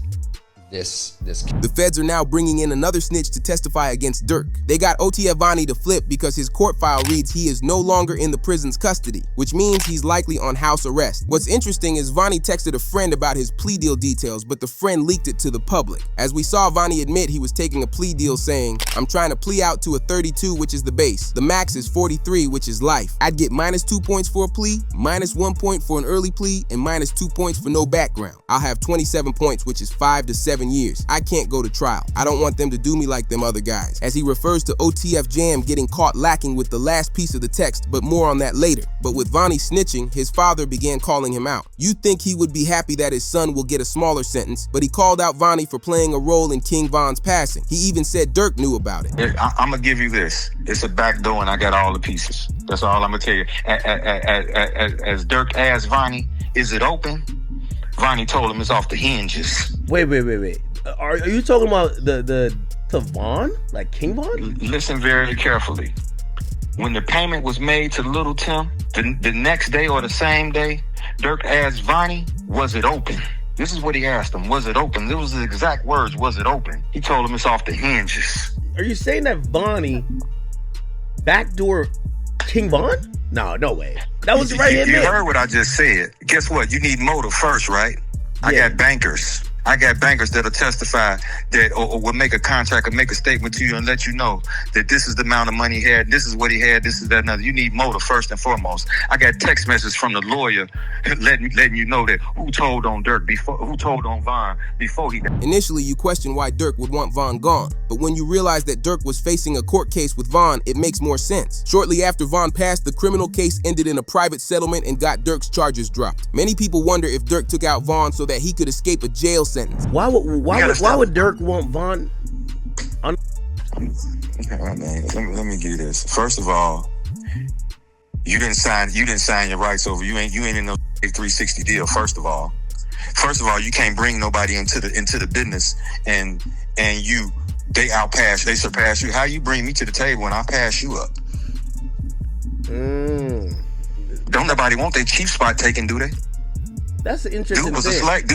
this. The feds are now bringing in another snitch to testify against Dirk. They got OTF Vani to flip because his court file reads he is no longer in the prison's custody, which means he's likely on house arrest. What's interesting is Vani texted a friend about his plea deal details, but the friend leaked it to the public. As we saw Vani admit he was taking a plea deal saying, "I'm trying to plea out to a 32, which is the base. The max is 43, which is life. I'd get -2 points for a plea, -1 point for an early plea, and -2 points for no background. I'll have 27 points, which is 5 to 7 years. I can't go to trial. I don't want them to do me like them other guys." As he refers to OTF Jam getting caught lacking with the last piece of the text, but more on that later. But with Vani snitching, his father began calling him out. You'd think he would be happy that his son will get a smaller sentence, but he called out Vani for playing a role in King Von's passing. He even said Dirk knew about it. I'm gonna give you this. It's a back door and I got all the pieces. That's all I'm gonna tell you. As Dirk asked Vani, is it open? Vani told him it's off the hinges. Wait. Are you talking about the Von? Like King Von? Listen very carefully. When the payment was made to Little Tim, the next day or the same day, Dirk asked Vani, was it open? This is what he asked him. Was it open? This was the exact words. Was it open? He told him it's off the hinges. Are you saying that Vani backdoor King Von? No way. That was right. You heard what I just said. Guess what? You need motive first, right? I got bankers. I got bankers that'll testify that or will make a contract or make a statement to you and let you know that this is the amount of money he had, this is what he had, this is that, another. You need motive first and foremost. I got text messages from the lawyer letting you know that who told on Dirk before, who told on Von before he got. Initially, you question why Dirk would want Von gone, but when you realize that Dirk was facing a court case with Von, it makes more sense. Shortly after Von passed, the criminal case ended in a private settlement and got Dirk's charges dropped. Many people wonder if Dirk took out Von so that he could escape a jail sentence. Why would Dirk want Von? All right, man. Let me give you this. First of all, you didn't sign your rights over. You ain't in no 360 deal. First of all, you can't bring nobody into the business and they surpass you. How you bring me to the table and I pass you up? Don't nobody want their chief spot taken, do they? That's an interesting Dude was thing. a slack.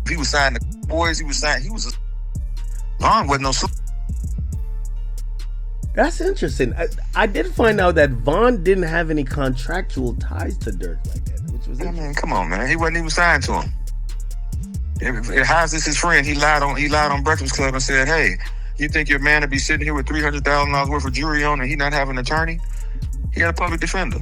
He was signing the boys. He was Von wasn't no slack. That's interesting. I did find out that Von didn't have any contractual ties to Dirk like that, which was interesting. I mean, come on, man. He wasn't even signed to him. How's this his friend? He lied on Breakfast Club and said, "Hey, you think your man would be sitting here with $300,000 worth of jewelry on and he not have an attorney? He got a public defender."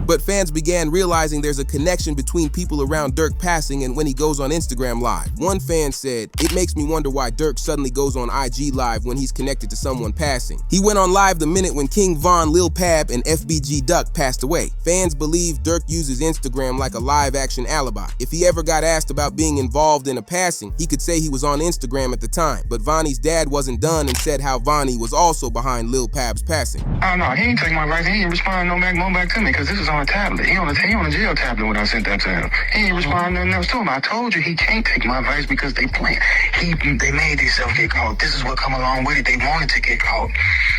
But fans began realizing there's a connection between people around Dirk passing and when he goes on Instagram Live. One fan said, "It makes me wonder why Dirk suddenly goes on IG Live when he's connected to someone passing. He went on live the minute when King Von, Lil Pab, and FBG Duck passed away." Fans believe Dirk uses Instagram like a live-action alibi. If he ever got asked about being involved in a passing, he could say he was on Instagram at the time. But Vonnie's dad wasn't done and said how Vonnie was also behind Lil Pab's passing. Oh no, he ain't take my advice. He ain't respond no back to me because this is on a tablet. He on a jail tablet when I sent that to him. He ain't respond nothing else to him. I told you he can't take my advice because they playing. They made themselves get caught. This is what come along with it. They wanted to get caught.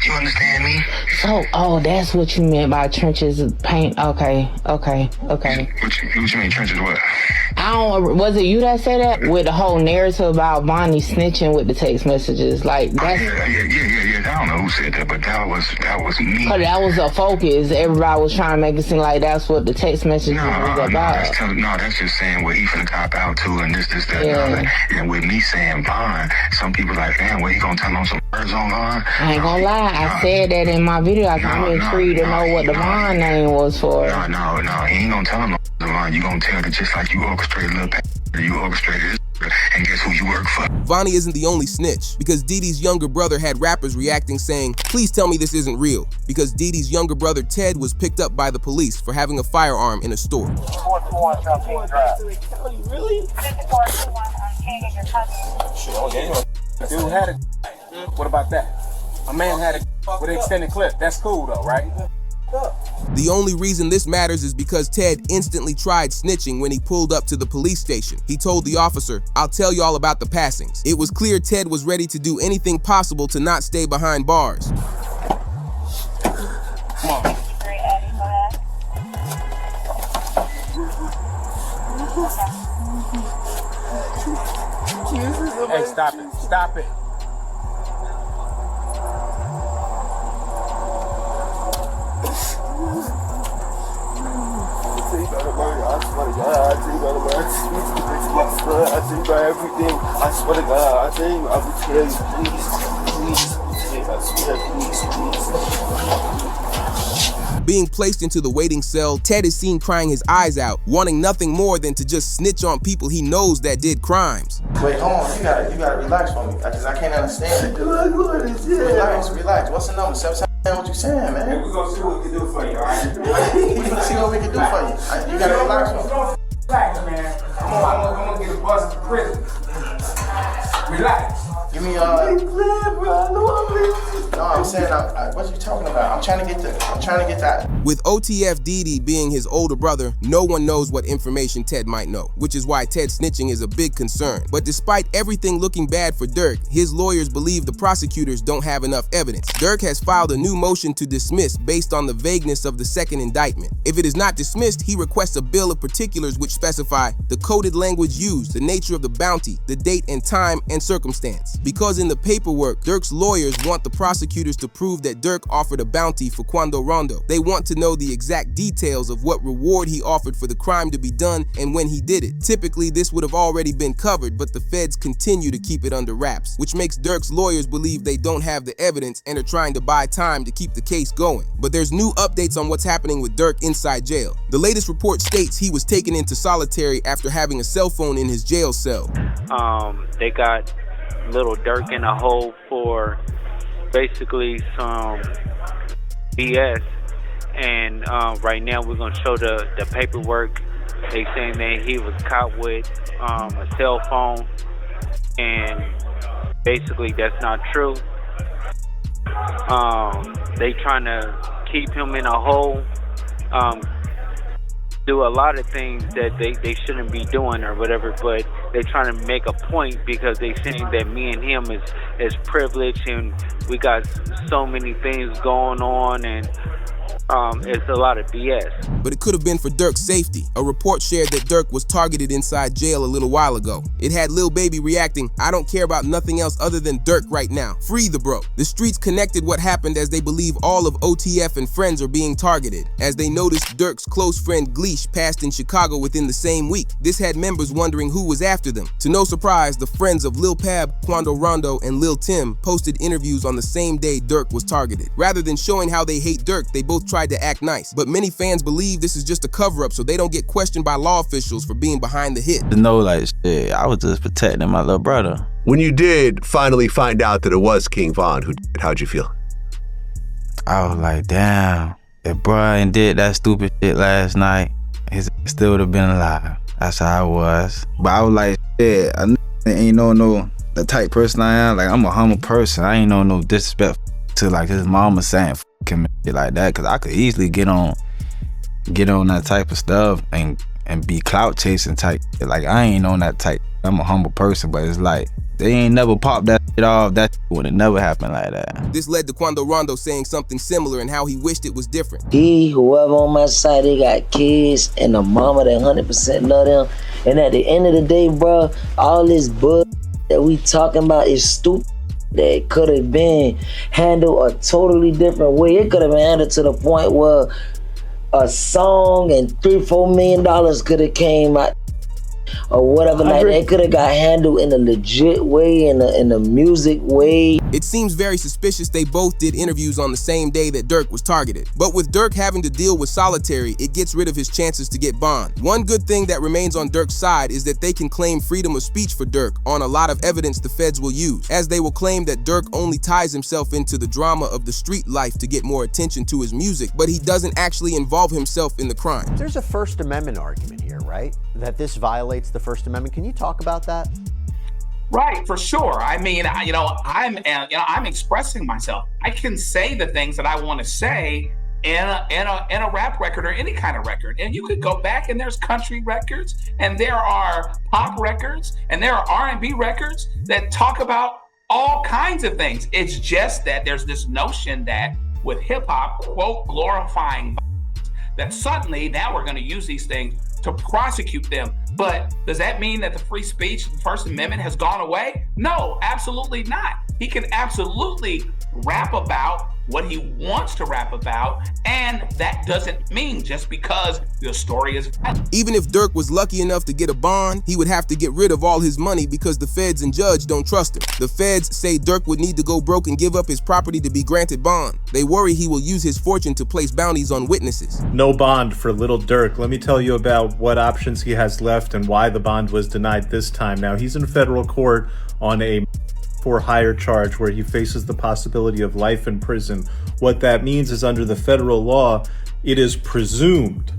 You understand me? So, that's what you meant by trenches of paint. Okay. What you mean trenches what? Was it you that said that? With the whole narrative about Vonnie snitching with the text messages. Like, that's... Yeah. I don't know who said that, but that was me. But that was a focus. Everybody was trying to make it seem like that's what the text messages was about. That's just saying what he finna cop out to and this, that, and other. And with me saying Von, some people like, damn, what he gonna tell on some words on Von? I ain't gonna lie, I said that in my video. I'm intrigued to know what the Von name was for. No, he ain't gonna tell him no Von. You gonna tell it just like you orchestrated Lil Pab. You orchestrated this. And guess who you work for? Vonnie isn't the only snitch, because Dee Dee's younger brother had rappers reacting saying, "Please tell me this isn't real," because Dee Dee's younger brother Ted was picked up by the police for having a firearm in a store. 421 South King Drive. Really? Dude had a. What about that? A man had a with an extended clip. That's cool though, right? The only reason this matters is because Ted instantly tried snitching when he pulled up to the police station. He told the officer, "I'll tell you all about the passings." It was clear Ted was ready to do anything possible to not stay behind bars. Come on. Hey, stop it. Stop it. I swear to God, I tell you, I will tell you, please, I swear, please. Being placed into the waiting cell, Ted is seen crying his eyes out, wanting nothing more than to just snitch on people he knows that did crimes. Wait, hold on, you gotta relax for me, because I can't understand it. Relax. What's the number? 7 what you saying, man? We're gonna see what we can do for you, alright? We're gonna see what we can do for you. You gotta relax for me. Relax, man. I'm gonna get a bus to prison. Relax. Give me No, I'm saying, what you talking about? I'm trying to get that. With OTF Dee Dee being his older brother, no one knows what information Ted might know, which is why Ted snitching is a big concern. But despite everything looking bad for Dirk, his lawyers believe the prosecutors don't have enough evidence. Dirk has filed a new motion to dismiss based on the vagueness of the second indictment. If it is not dismissed, he requests a bill of particulars which specify the coded language used, the nature of the bounty, the date and time and circumstance. because in the paperwork, Dirk's lawyers want the prosecutors to prove that Dirk offered a bounty for Quando Rondo. They want to know the exact details of what reward he offered for the crime to be done and when he did it. Typically, this would have already been covered, but the feds continue to keep it under wraps, which makes Dirk's lawyers believe they don't have the evidence and are trying to buy time to keep the case going. But there's new updates on what's happening with Dirk inside jail. The latest report states he was taken into solitary after having a cell phone in his jail cell. They got little Dirk in a hole for basically some BS, and right now we're gonna show the paperwork. They saying that he was caught with a cell phone, and basically that's not true. They trying to keep him in a hole, do a lot of things that they shouldn't be doing or whatever, but they're trying to make a point because they saying that me and him is privileged and we got so many things going on, and it's a lot of BS. But it could have been for Dirk's safety. A report shared that Dirk was targeted inside jail a little while ago. It had Lil Baby reacting, "I don't care about nothing else other than Dirk right now. Free the bro." The streets connected what happened as they believe all of OTF and friends are being targeted, as they noticed Dirk's close friend Gleesh passed in Chicago within the same week. This had members wondering who was after them. To no surprise, the friends of Lil Pab, Quando Rondo, and Lil Tim posted interviews on the same day Dirk was targeted. Rather than showing how they hate Dirk, they both tried to act nice. But many fans believe this is just a cover-up so they don't get questioned by law officials for being behind the hit. No, like, shit, I was just protecting my little brother. When you did finally find out that it was King Von who did it, how'd you feel? I was like, damn, if Brian did that stupid shit last night, he still would have been alive. That's how I was. But I was like, shit, I ain't no the type person I am. Like, I'm a humble person. I ain't no disrespect to like his mama saying f him and shit like that, cause I could easily get on that type of stuff and be clout chasing type. Like, I ain't on that type. I'm a humble person, but it's like they ain't never popped that shit off. That would have never happened like that. This led to Quando Rondo saying something similar and how he wished it was different. Whoever on my side, they got kids and a mama that 100% love them. And at the end of the day, bro, all this bull that we talking about is stupid. That could have been handled a totally different way. It could have been handled to the point where a song and $3-4 million could have came out or whatever. Like, they could have got handled in a legit way, in a music way. It seems very suspicious they both did interviews on the same day that Dirk was targeted. But with Dirk having to deal with solitary, it gets rid of his chances to get bond. One good thing that remains on Dirk's side is that they can claim freedom of speech for Dirk on a lot of evidence the feds will use, as they will claim that Dirk only ties himself into the drama of the street life to get more attention to his music, but he doesn't actually involve himself in the crime. There's a First Amendment argument here, right? That this violates the First Amendment. Can you talk about that? Right, for sure. I mean, I'm expressing myself. I can say the things that I want to say in a rap record or any kind of record. And you could go back and there's country records and there are pop records and there are R&B records that talk about all kinds of things. It's just that there's this notion that with hip hop, quote, glorifying, that suddenly now we're going to use these things to prosecute them. But does that mean that the free speech, the First Amendment has gone away? No, absolutely not. He can absolutely rap about what he wants to rap about, and that doesn't mean just because the story is valid. Even if Dirk was lucky enough to get a bond, he would have to get rid of all his money because the feds and judge don't trust him. The feds say Dirk would need to go broke and give up his property to be granted bond. They worry he will use his fortune to place bounties on witnesses. No bond for Little Dirk. Let me tell you about what options he has left and why the bond was denied this time. Now, he's in federal court on a for hire charge where he faces the possibility of life in prison. What that means is under the federal law, it is presumed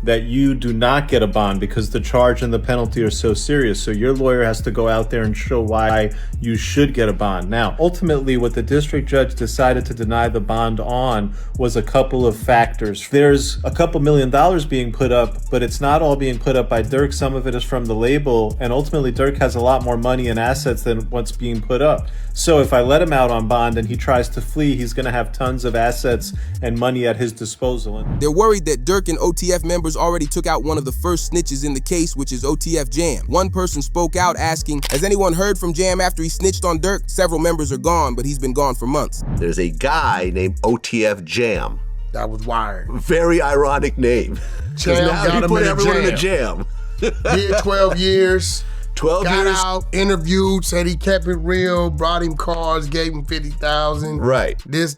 that you do not get a bond because the charge and the penalty are so serious. So your lawyer has to go out there and show why you should get a bond. Now, ultimately, what the district judge decided to deny the bond on was a couple of factors. There's a couple $1 million being put up, but it's not all being put up by Dirk. Some of it is from the label, and ultimately Dirk has a lot more money and assets than what's being put up. So if I let him out on bond and he tries to flee, he's going to have tons of assets and money at his disposal. They're worried that Dirk and OTF members rappers already took out one of the first snitches in the case, which is OTF Jam. One person spoke out asking, has anyone heard from Jam after he snitched on Dirk? Several members are gone, but he's been gone for months. There's a guy named OTF Jam. That was wired. Very ironic name. Jam now got he him put in a everyone in a jam. jam. Did 12 years. 12 got years. out, interviewed, said he kept it real, brought him cars, gave him 50,000. Right. This.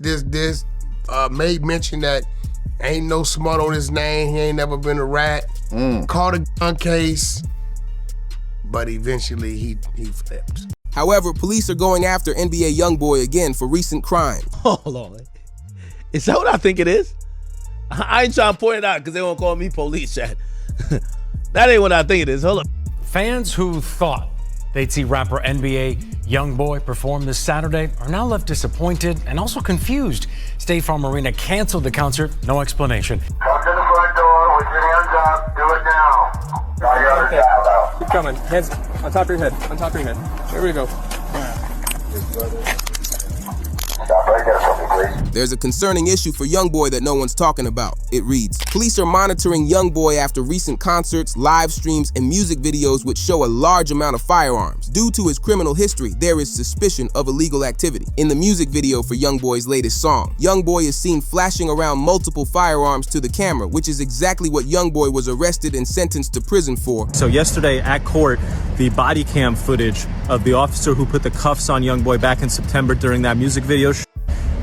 Made mention that ain't no smut on his name. He ain't never been a rat. Caught a gun case, but eventually he flipped. However, police are going after NBA YoungBoy again for recent crimes. Hold on. Is that what I think it is? I ain't trying to point it out because they won't call me police, chat. That ain't what I think it is. Hold up. Fans who thought they'd see rapper NBA YoungBoy perform this Saturday are now left disappointed and also confused. State Farm Arena canceled the concert, no explanation. Come to the front door with your hands up. Do it now. Okay. Keep coming. Hands on top of your head. On top of your head. There we go. Stop right there for me, please. There's a concerning issue for YoungBoy that no one's talking about. It reads, police are monitoring YoungBoy after recent concerts, live streams, and music videos which show a large amount of firearms. Due to his criminal history, there is suspicion of illegal activity. In the music video for YoungBoy's latest song, YoungBoy is seen flashing around multiple firearms to the camera, which is exactly what YoungBoy was arrested and sentenced to prison for. So yesterday at court, the body cam footage of the officer who put the cuffs on YoungBoy back in September during that music video,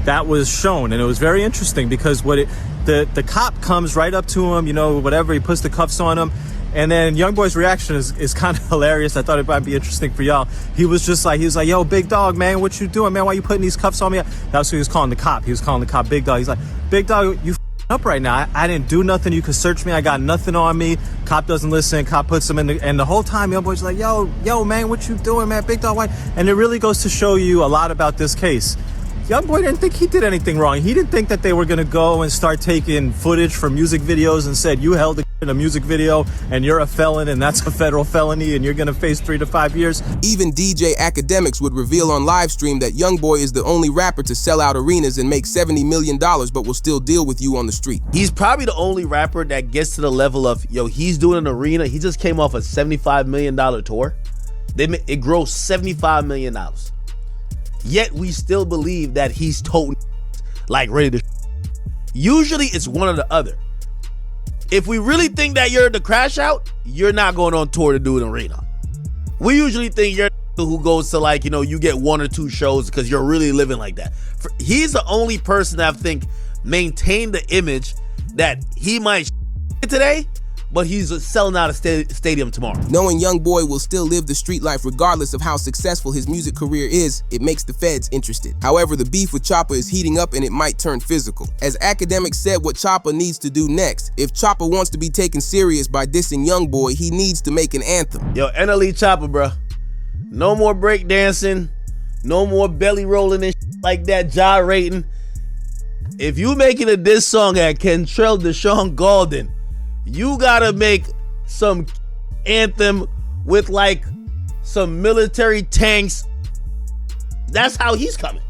that was shown, and it was very interesting because the cop comes right up to him, whatever, he puts the cuffs on him, and then YoungBoy's reaction is kind of hilarious. I thought it might be interesting for y'all. He was like, yo, big dog, man, what you doing, man? Why you putting these cuffs on me? That's what he was calling the cop. He was calling the cop big dog. He's like, big dog, you up right now. I didn't do nothing. You could search me. I got nothing on me. Cop doesn't listen. Cop puts him in and the whole time YoungBoy's like, yo, man, what you doing, man? Big dog, why? And it really goes to show you a lot about this case. YoungBoy didn't think he did anything wrong. He didn't think that they were gonna go and start taking footage from music videos and said, you held in a music video and you're a felon and that's a federal felony and you're gonna face 3 to 5 years. Even DJ Academics would reveal on live stream that YoungBoy is the only rapper to sell out arenas and make $70 million, but will still deal with you on the street. He's probably the only rapper that gets to the level of, he's doing an arena. He just came off a $75 million tour. It grossed $75 million. Yet we still believe that he's toting like ready to. Usually it's one or the other. If we really think that you're the crash out, you're not going on tour to do an arena. We usually think you're who goes to you get 1 or 2 shows because you're really living like that. He's the only person that I think maintained the image that he might today, but he's selling out a stadium tomorrow. Knowing YoungBoy will still live the street life regardless of how successful his music career is, it makes the feds interested. However, the beef with Choppa is heating up and it might turn physical. As Academics said what Choppa needs to do next, if Choppa wants to be taken serious by dissing YoungBoy, he needs to make an anthem. Yo, NLE Choppa, bro. No more break dancing, no more belly rolling and like that, gyrating. If you making a diss song at Kentrell Deshaun Golden, you gotta make some anthem with some military tanks. That's how he's coming.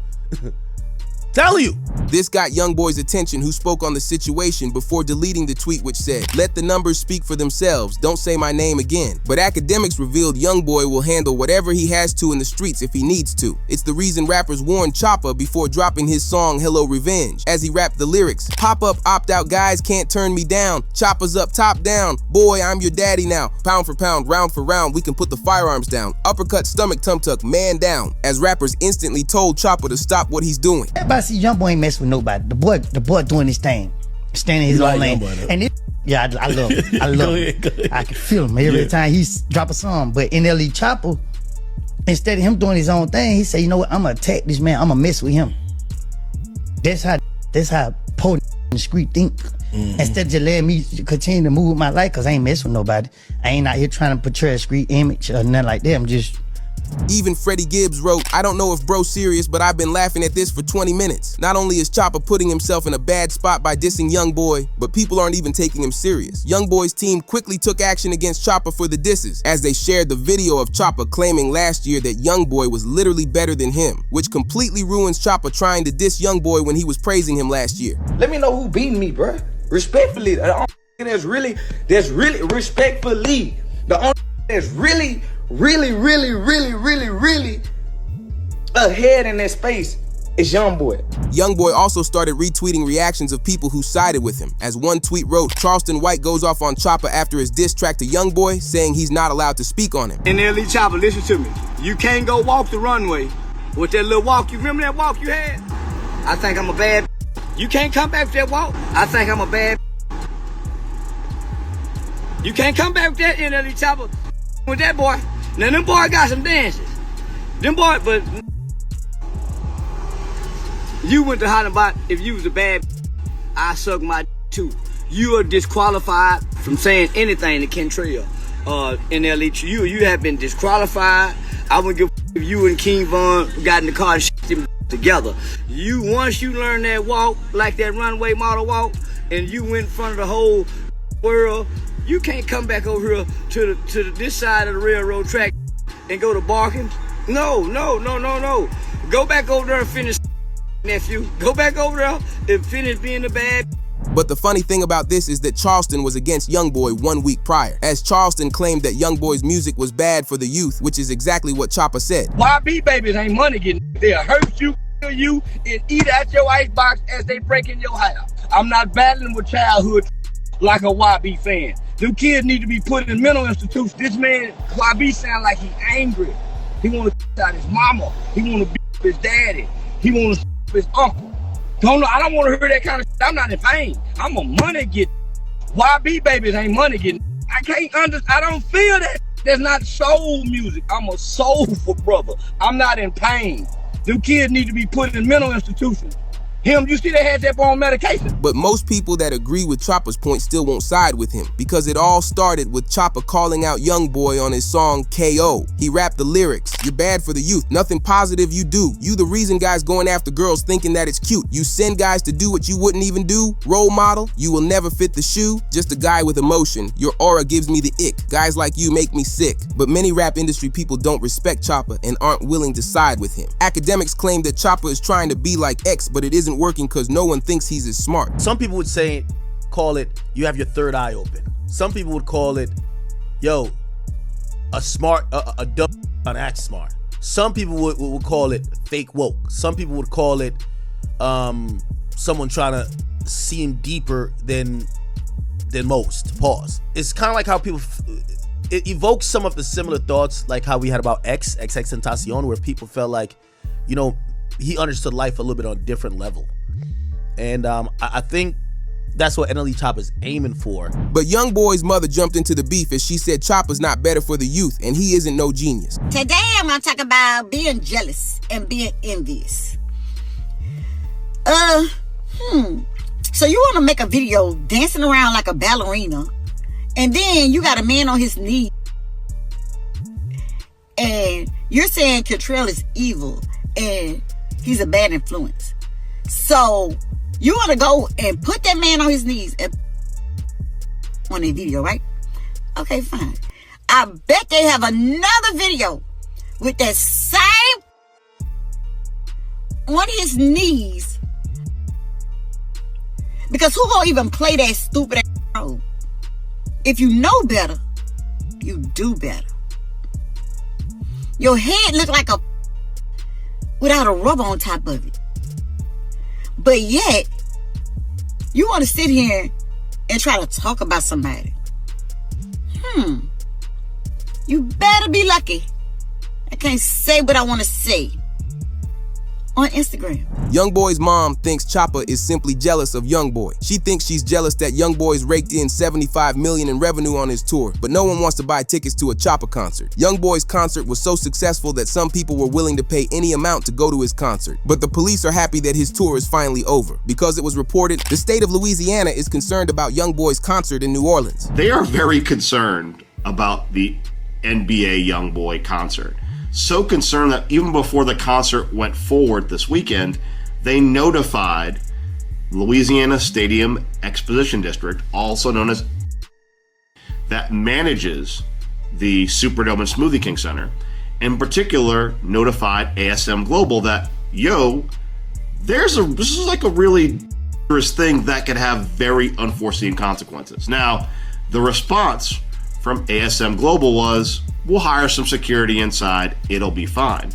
Tell you. This got YoungBoy's attention, who spoke on the situation before deleting the tweet which said, "Let the numbers speak for themselves, don't say my name again." But Academics revealed YoungBoy will handle whatever he has to in the streets if he needs to. It's the reason rappers warned Choppa before dropping his song Hello Revenge, as he rapped the lyrics, "Pop up, opt out guys can't turn me down. Choppa's up, top down. Boy, I'm your daddy now. Pound for pound, round for round, we can put the firearms down. Uppercut, stomach, tum tuck, man down." As rappers instantly told Choppa to stop what he's doing. Everybody see YoungBoy ain't mess with nobody. The boy doing his thing, standing his own lane. And I love it. I love it. I can feel him every time he drop a song. But NLE Choppa, instead of him doing his own thing, he said, you know what, I'm gonna attack this man, I'm gonna mess with him. That's how poor in the street think. Instead of just letting me continue to move my life, cause I ain't messing with nobody. I ain't out here trying to portray a street image or nothing like that. I'm just. Even Freddie Gibbs wrote, "I don't know if bro's serious, but I've been laughing at this for 20 minutes. Not only is Choppa putting himself in a bad spot by dissing YoungBoy, but people aren't even taking him serious." YoungBoy's team quickly took action against Choppa for the disses, as they shared the video of Choppa claiming last year that YoungBoy was literally better than him, which completely ruins Choppa trying to diss YoungBoy when he was praising him last year. Let me know who beating me, bruh. Respectfully, that's really respectfully, the only that's really ahead in that space is YoungBoy. YoungBoy also started retweeting reactions of people who sided with him. As one tweet wrote, Charleston White goes off on Chopper after his diss track to YoungBoy, saying he's not allowed to speak on him. NLE Chopper, listen to me. You can't go walk the runway with that little walk. You remember that walk you had? I think I'm a bad. You can't come back with that walk. I think I'm a bad. You can't come back with that NLE Chopper with that boy. Now them boy got some dances. Them boy, but you went to holler about if you was a bad, I suck my too. You are disqualified from saying anything to Kentrell. NLE, you have been disqualified. I wouldn't give if you and King Von got in the car and shit them together. Once you learn that walk, like that runway model walk, and you went in front of the whole world, you can't come back over here to this side of the railroad track and go to barking. No. Go back over there and finish, nephew. Go back over there and finish being the bad. But the funny thing about this is that Charleston was against YoungBoy 1 week prior, as Charleston claimed that YoungBoy's music was bad for the youth, which is exactly what Chopper said. YB babies ain't money getting. They'll hurt you, kill you, and eat out your icebox as they break in your house. I'm not battling with childhood like a YB fan. Them kids need to be put in mental institutions. This man, YB, sound like he angry. He want to out his mama. He want to beat his daddy. He want to his uncle. I don't want to hear that kind of shit. I'm not in pain. I'm a money getter. YB babies ain't money getting. I don't feel that. That's not soul music. I'm a soulful brother. I'm not in pain. Them kids need to be put in mental institutions. You see they had that on medication. But most people that agree with Chopper's point still won't side with him, because it all started with Chopper calling out YoungBoy on his song KO. He rapped the lyrics, "You're bad for the youth, nothing positive you do. You the reason guys going after girls thinking that it's cute. You send guys to do what you wouldn't even do. Role model, you will never fit the shoe. Just a guy with emotion, your aura gives me the ick. Guys like you make me sick." But many rap industry people don't respect Chopper and aren't willing to side with him. Academics claim that Chopper is trying to be like X, but it isn't working because no one thinks he's as smart. Some people would call it, you have your third eye open. Some people would call it, yo, a dumb on act smart. Some people would call it fake woke. Some people would call it someone trying to seem deeper than most. Pause. It's kind of like how people, it evokes some of the similar thoughts like how we had about XXXTentacion, where people felt like, he understood life a little bit on a different level. And I think that's what NLE Chopper's aiming for. But YoungBoy's mother jumped into the beef as she said Chopper's not better for the youth and he isn't no genius. Today I'm gonna talk about being jealous and being envious. So you wanna make a video dancing around like a ballerina, and then you got a man on his knee, and you're saying Kentrell is evil and he's a bad influence. So you want to go and put that man on his knees and on a video, right? Okay, fine. I bet they have another video with that same on his knees. Because who gonna even play that stupid ass role? If you know better, you do better. Your head look like a without a rubber on top of it. But yet, you want to sit here and try to talk about somebody. You better be lucky. I can't say what I want to say on Instagram. YoungBoy's mom thinks Chopper is simply jealous of YoungBoy. She thinks she's jealous that YoungBoy's raked in $75 million in revenue on his tour, but no one wants to buy tickets to a Chopper concert. YoungBoy's concert was so successful that some people were willing to pay any amount to go to his concert. But the police are happy that his tour is finally over, because it was reported the state of Louisiana is concerned about YoungBoy's concert in New Orleans. They are very concerned about the NBA YoungBoy concert. So concerned that even before the concert went forward this weekend, they notified Louisiana Stadium Exposition District, also known as, that manages the Superdome and Smoothie King Center, in particular notified ASM Global that, this is like a really dangerous thing that could have very unforeseen consequences. Now, the response from ASM Global was, we'll hire some security inside, it'll be fine.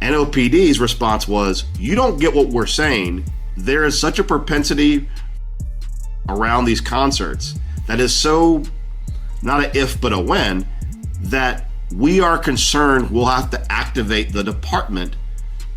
NOPD's response was, you don't get what we're saying. There is such a propensity around these concerts that is so, not an if but a when, that we are concerned we'll have to activate the department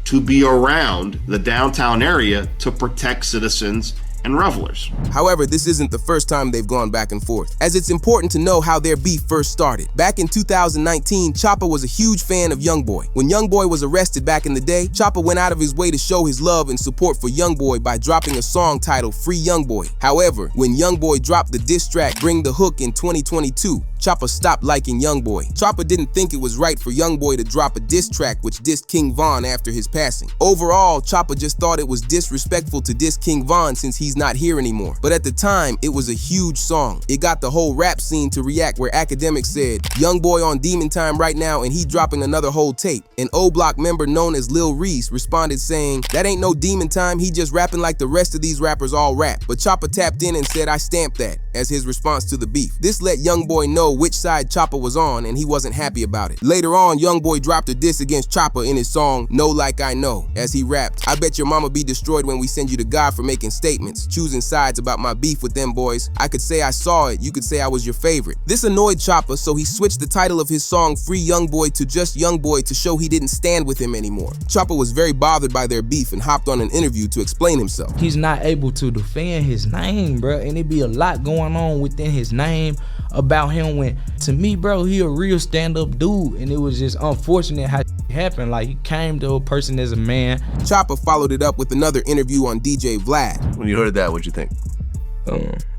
to be around the downtown area to protect citizens and revelers. However, this isn't the first time they've gone back and forth, as it's important to know how their beef first started. Back in 2019, Choppa was a huge fan of Youngboy. When Youngboy was arrested back in the day, Choppa went out of his way to show his love and support for Youngboy by dropping a song titled Free Youngboy. However, when Youngboy dropped the diss track Bring the Hook in 2022, Choppa stopped liking Youngboy. Choppa didn't think it was right for Youngboy to drop a diss track which dissed King Von after his passing. Overall, Choppa just thought it was disrespectful to diss King Von since he's not here anymore. But at the time, it was a huge song. It got the whole rap scene to react, where academics said, Youngboy on Demon Time right now and he dropping another whole tape. An O-Block member known as Lil Reese responded saying, that ain't no Demon Time, he just rapping like the rest of these rappers all rap. But Choppa tapped in and said, I stamped that, as his response to the beef. This let Youngboy know which side Choppa was on, and he wasn't happy about it. Later on, Youngboy dropped a diss against Choppa in his song Know Like I Know, as he rapped, I bet your mama be destroyed when we send you to God for making statements, choosing sides about my beef with them boys. I could say I saw it, you could say I was your favorite. This annoyed Choppa, so he switched the title of his song Free Youngboy to just Youngboy to show he didn't stand with him anymore. Choppa was very bothered by their beef and hopped on an interview to explain himself. He's not able to defend his name, bro, and it be a lot going on within his name about him, when to me, bro, he a real stand-up dude, and it was just unfortunate how it happened. Like, he came to a person as a man. Choppa followed it up with another interview on DJ Vlad. When you heard that, what'd you think?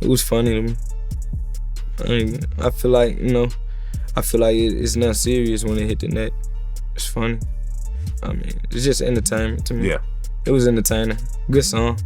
It was funny to me. I feel like, it's not serious when it hit the net. It's funny. It's just entertainment to me. Yeah. It was entertaining. Good song.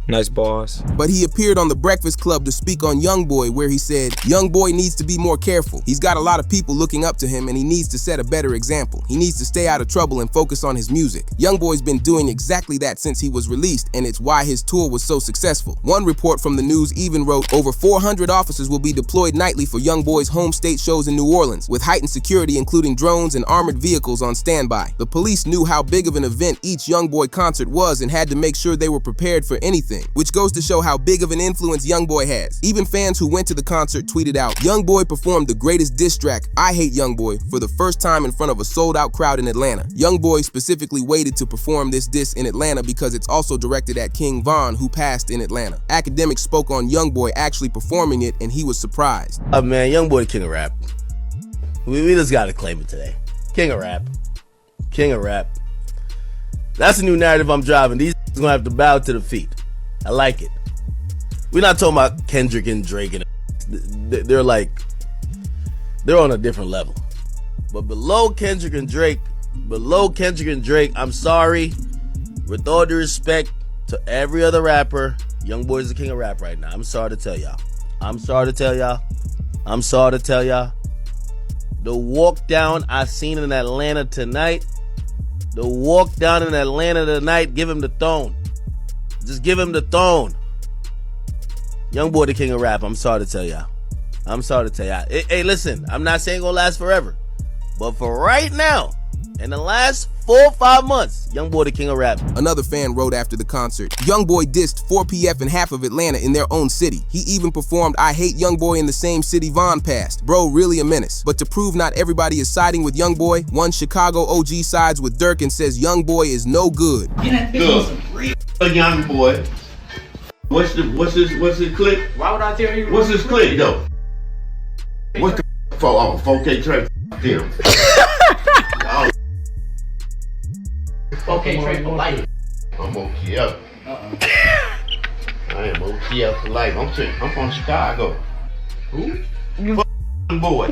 Nice bars. But he appeared on The Breakfast Club to speak on Youngboy, where he said, Youngboy needs to be more careful. He's got a lot of people looking up to him and he needs to set a better example. He needs to stay out of trouble and focus on his music. Youngboy's been doing exactly that since he was released, and it's why his tour was so successful. One report from the news even wrote, over 400 officers will be deployed nightly for Youngboy's home state shows in New Orleans, with heightened security including drones and armored vehicles on standby. The police knew how big of an event each Youngboy concert was and had to make sure they were prepared for anything, which goes to show how big of an influence Youngboy has. Even fans who went to the concert tweeted out, Youngboy performed the greatest diss track, I Hate Youngboy, for the first time in front of a sold-out crowd in Atlanta. Youngboy specifically waited to perform this diss in Atlanta because it's also directed at King Von, who passed in Atlanta. Academics spoke on Youngboy actually performing it, and he was surprised. Man, Youngboy the king of rap. We just gotta claim it today. King of rap. King of rap. That's a new narrative I'm driving. These gonna have to bow to defeat. I like it. We're not talking about Kendrick and Drake, and they're on a different level. But below Kendrick and Drake, I'm sorry, with all due respect to every other rapper, Youngboy's the king of rap right now. I'm sorry to tell y'all. The walk down I seen in Atlanta tonight, give him the throne. Just give him the throne. Youngboy the king of rap. I'm sorry to tell y'all. Hey, listen, I'm not saying gonna last forever, but for right now, in the last 4 or 5 months, Youngboy the king of rap. Another fan wrote after the concert, Youngboy dissed 4PF and half of Atlanta in their own city. He even performed I Hate Youngboy in the same city Von passed. Bro, really a menace. But to prove not everybody is siding with Youngboy, one Chicago OG sides with Dirk and says Youngboy is no good. A young boy. What's his click? Why would I tell you? What's his click though? What's the 4K track? Them. Okay, trade for life. I'm okay up. I am okay up for life. I'm from Chicago. Who? You boy.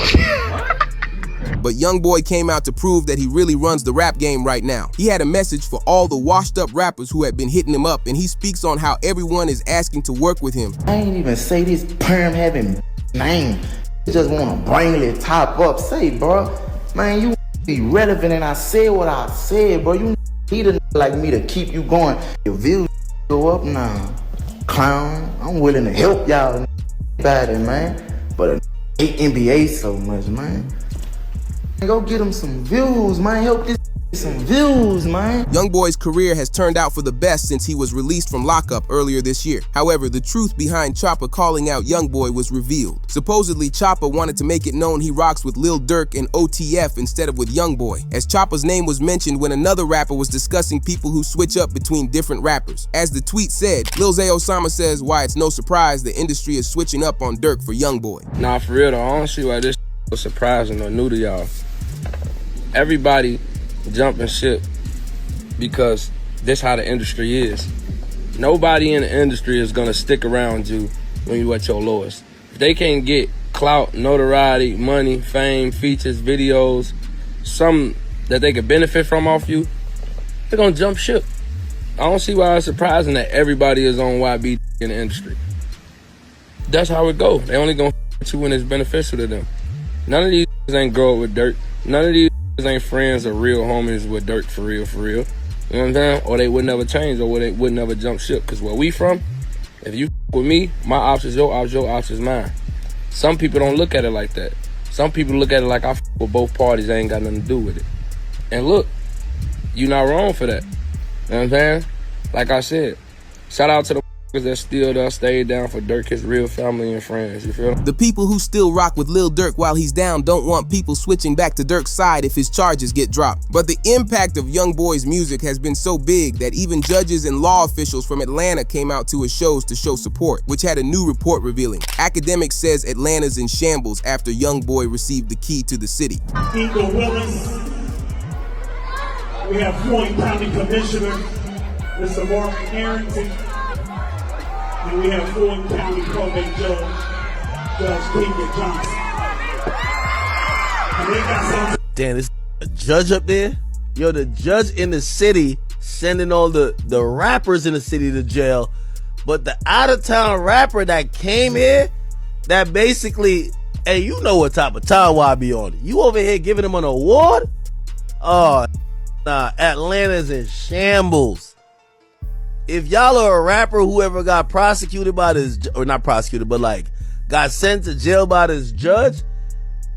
But Youngboy came out to prove that he really runs the rap game right now. He had a message for all the washed up rappers who had been hitting him up, and he speaks on how everyone is asking to work with him. I ain't even say this perm having name. You just wanna bring it top up. Say, bro, man, you be relevant, and I said what I said, bro. You need a like me to keep you going. Your views go up now. clown. I'm willing to help y'all better, man. But I hate NBA so much, man. Go get him some views, man. Help this some views, man. Youngboy's career has turned out for the best since he was released from lockup earlier this year. However, the truth behind Choppa calling out Youngboy was revealed. Supposedly, Choppa wanted to make it known he rocks with Lil Durk and OTF instead of with Youngboy, as Choppa's name was mentioned when another rapper was discussing people who switch up between different rappers. As the tweet said, Lil Zay Osama says why it's no surprise the industry is switching up on Durk for Youngboy. Nah, for real though, I don't see why this was surprising or new to y'all. Everybody jumping ship because this how the industry is. Nobody in the industry is gonna stick around you when you at your lowest. If they can't get clout, notoriety, money, fame, features, videos, something that they could benefit from off you, they're gonna jump ship. I don't see why it's surprising that everybody is on YB in the industry. That's how it go. They only gonna with you when it's beneficial to them. None of these ain't grow up with Durk. None of these ain't friends or real homies with Durk for real, for real. You know what I'm saying? Or they would never change, or they would never jump ship. Cause where we from, if you with me, my ops is your ops is mine. Some people don't look at it like that. Some people look at it like I with both parties, I ain't got nothing to do with it. And look, you not wrong for that. You know what I'm saying? Like I said, shout out to the that still there, stayed down for Durk, his real family and friends, you feel? The people who still rock with Lil Durk while he's down don't want people switching back to Durk's side if his charges get dropped. But the impact of Youngboy's music has been so big that even judges and law officials from Atlanta came out to his shows to show support, which had a new report revealing. Academic says Atlanta's in shambles after Youngboy received the key to the city. Eagle Willis. We have Floyd County Commissioner, Mr. Mark Arrington. And we have Floyd County Probate Judge, Judge Peter Johnson. And they got some. Damn, this a judge up there? Yo, the judge in the city sending all the rappers in the city to jail. But the out-of-town rapper that came here, that basically, hey, you know what type of time I be on. You over here giving him an award? Oh, nah, Atlanta's in shambles. If y'all are a rapper who ever got prosecuted by this, or not prosecuted, but like got sent to jail by this judge,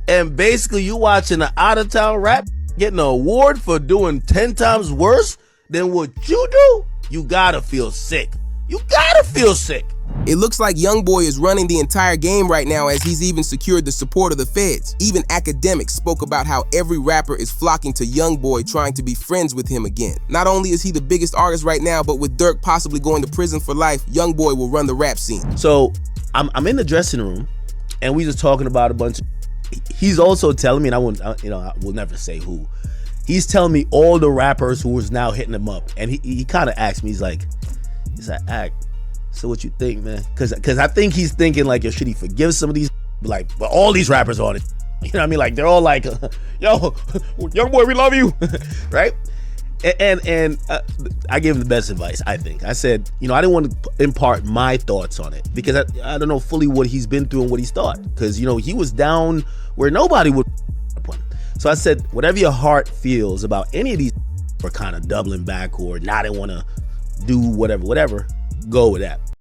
and basically you watching an out-of-town rap getting an award for doing 10 times worse than what you do, you gotta feel sick. You gotta feel sick. It looks like Youngboy is running the entire game right now, as he's even secured the support of the feds. Even academics spoke about how every rapper is flocking to Youngboy, trying to be friends with him again. Not only is he the biggest artist right now, but with Durk possibly going to prison for life, Youngboy will run the rap scene. So I'm in the dressing room, and we just talking about a bunch of. He's also telling me, and I will never say who. He's telling me all the rappers who was now hitting him up, and he kind of asked me, he's like, so what you think, man? Cause I think he's thinking like, yo, should he forgive some of these? Like, but all these rappers on it. You know what I mean? Like, they're all like, yo, Youngboy, we love you, right? And I gave him the best advice, I think. I said, I didn't want to impart my thoughts on it because I don't know fully what he's been through and what he's thought. Because, he was down where nobody would put him. So I said, whatever your heart feels about any of these for kind of doubling back or not want to do whatever, go with that.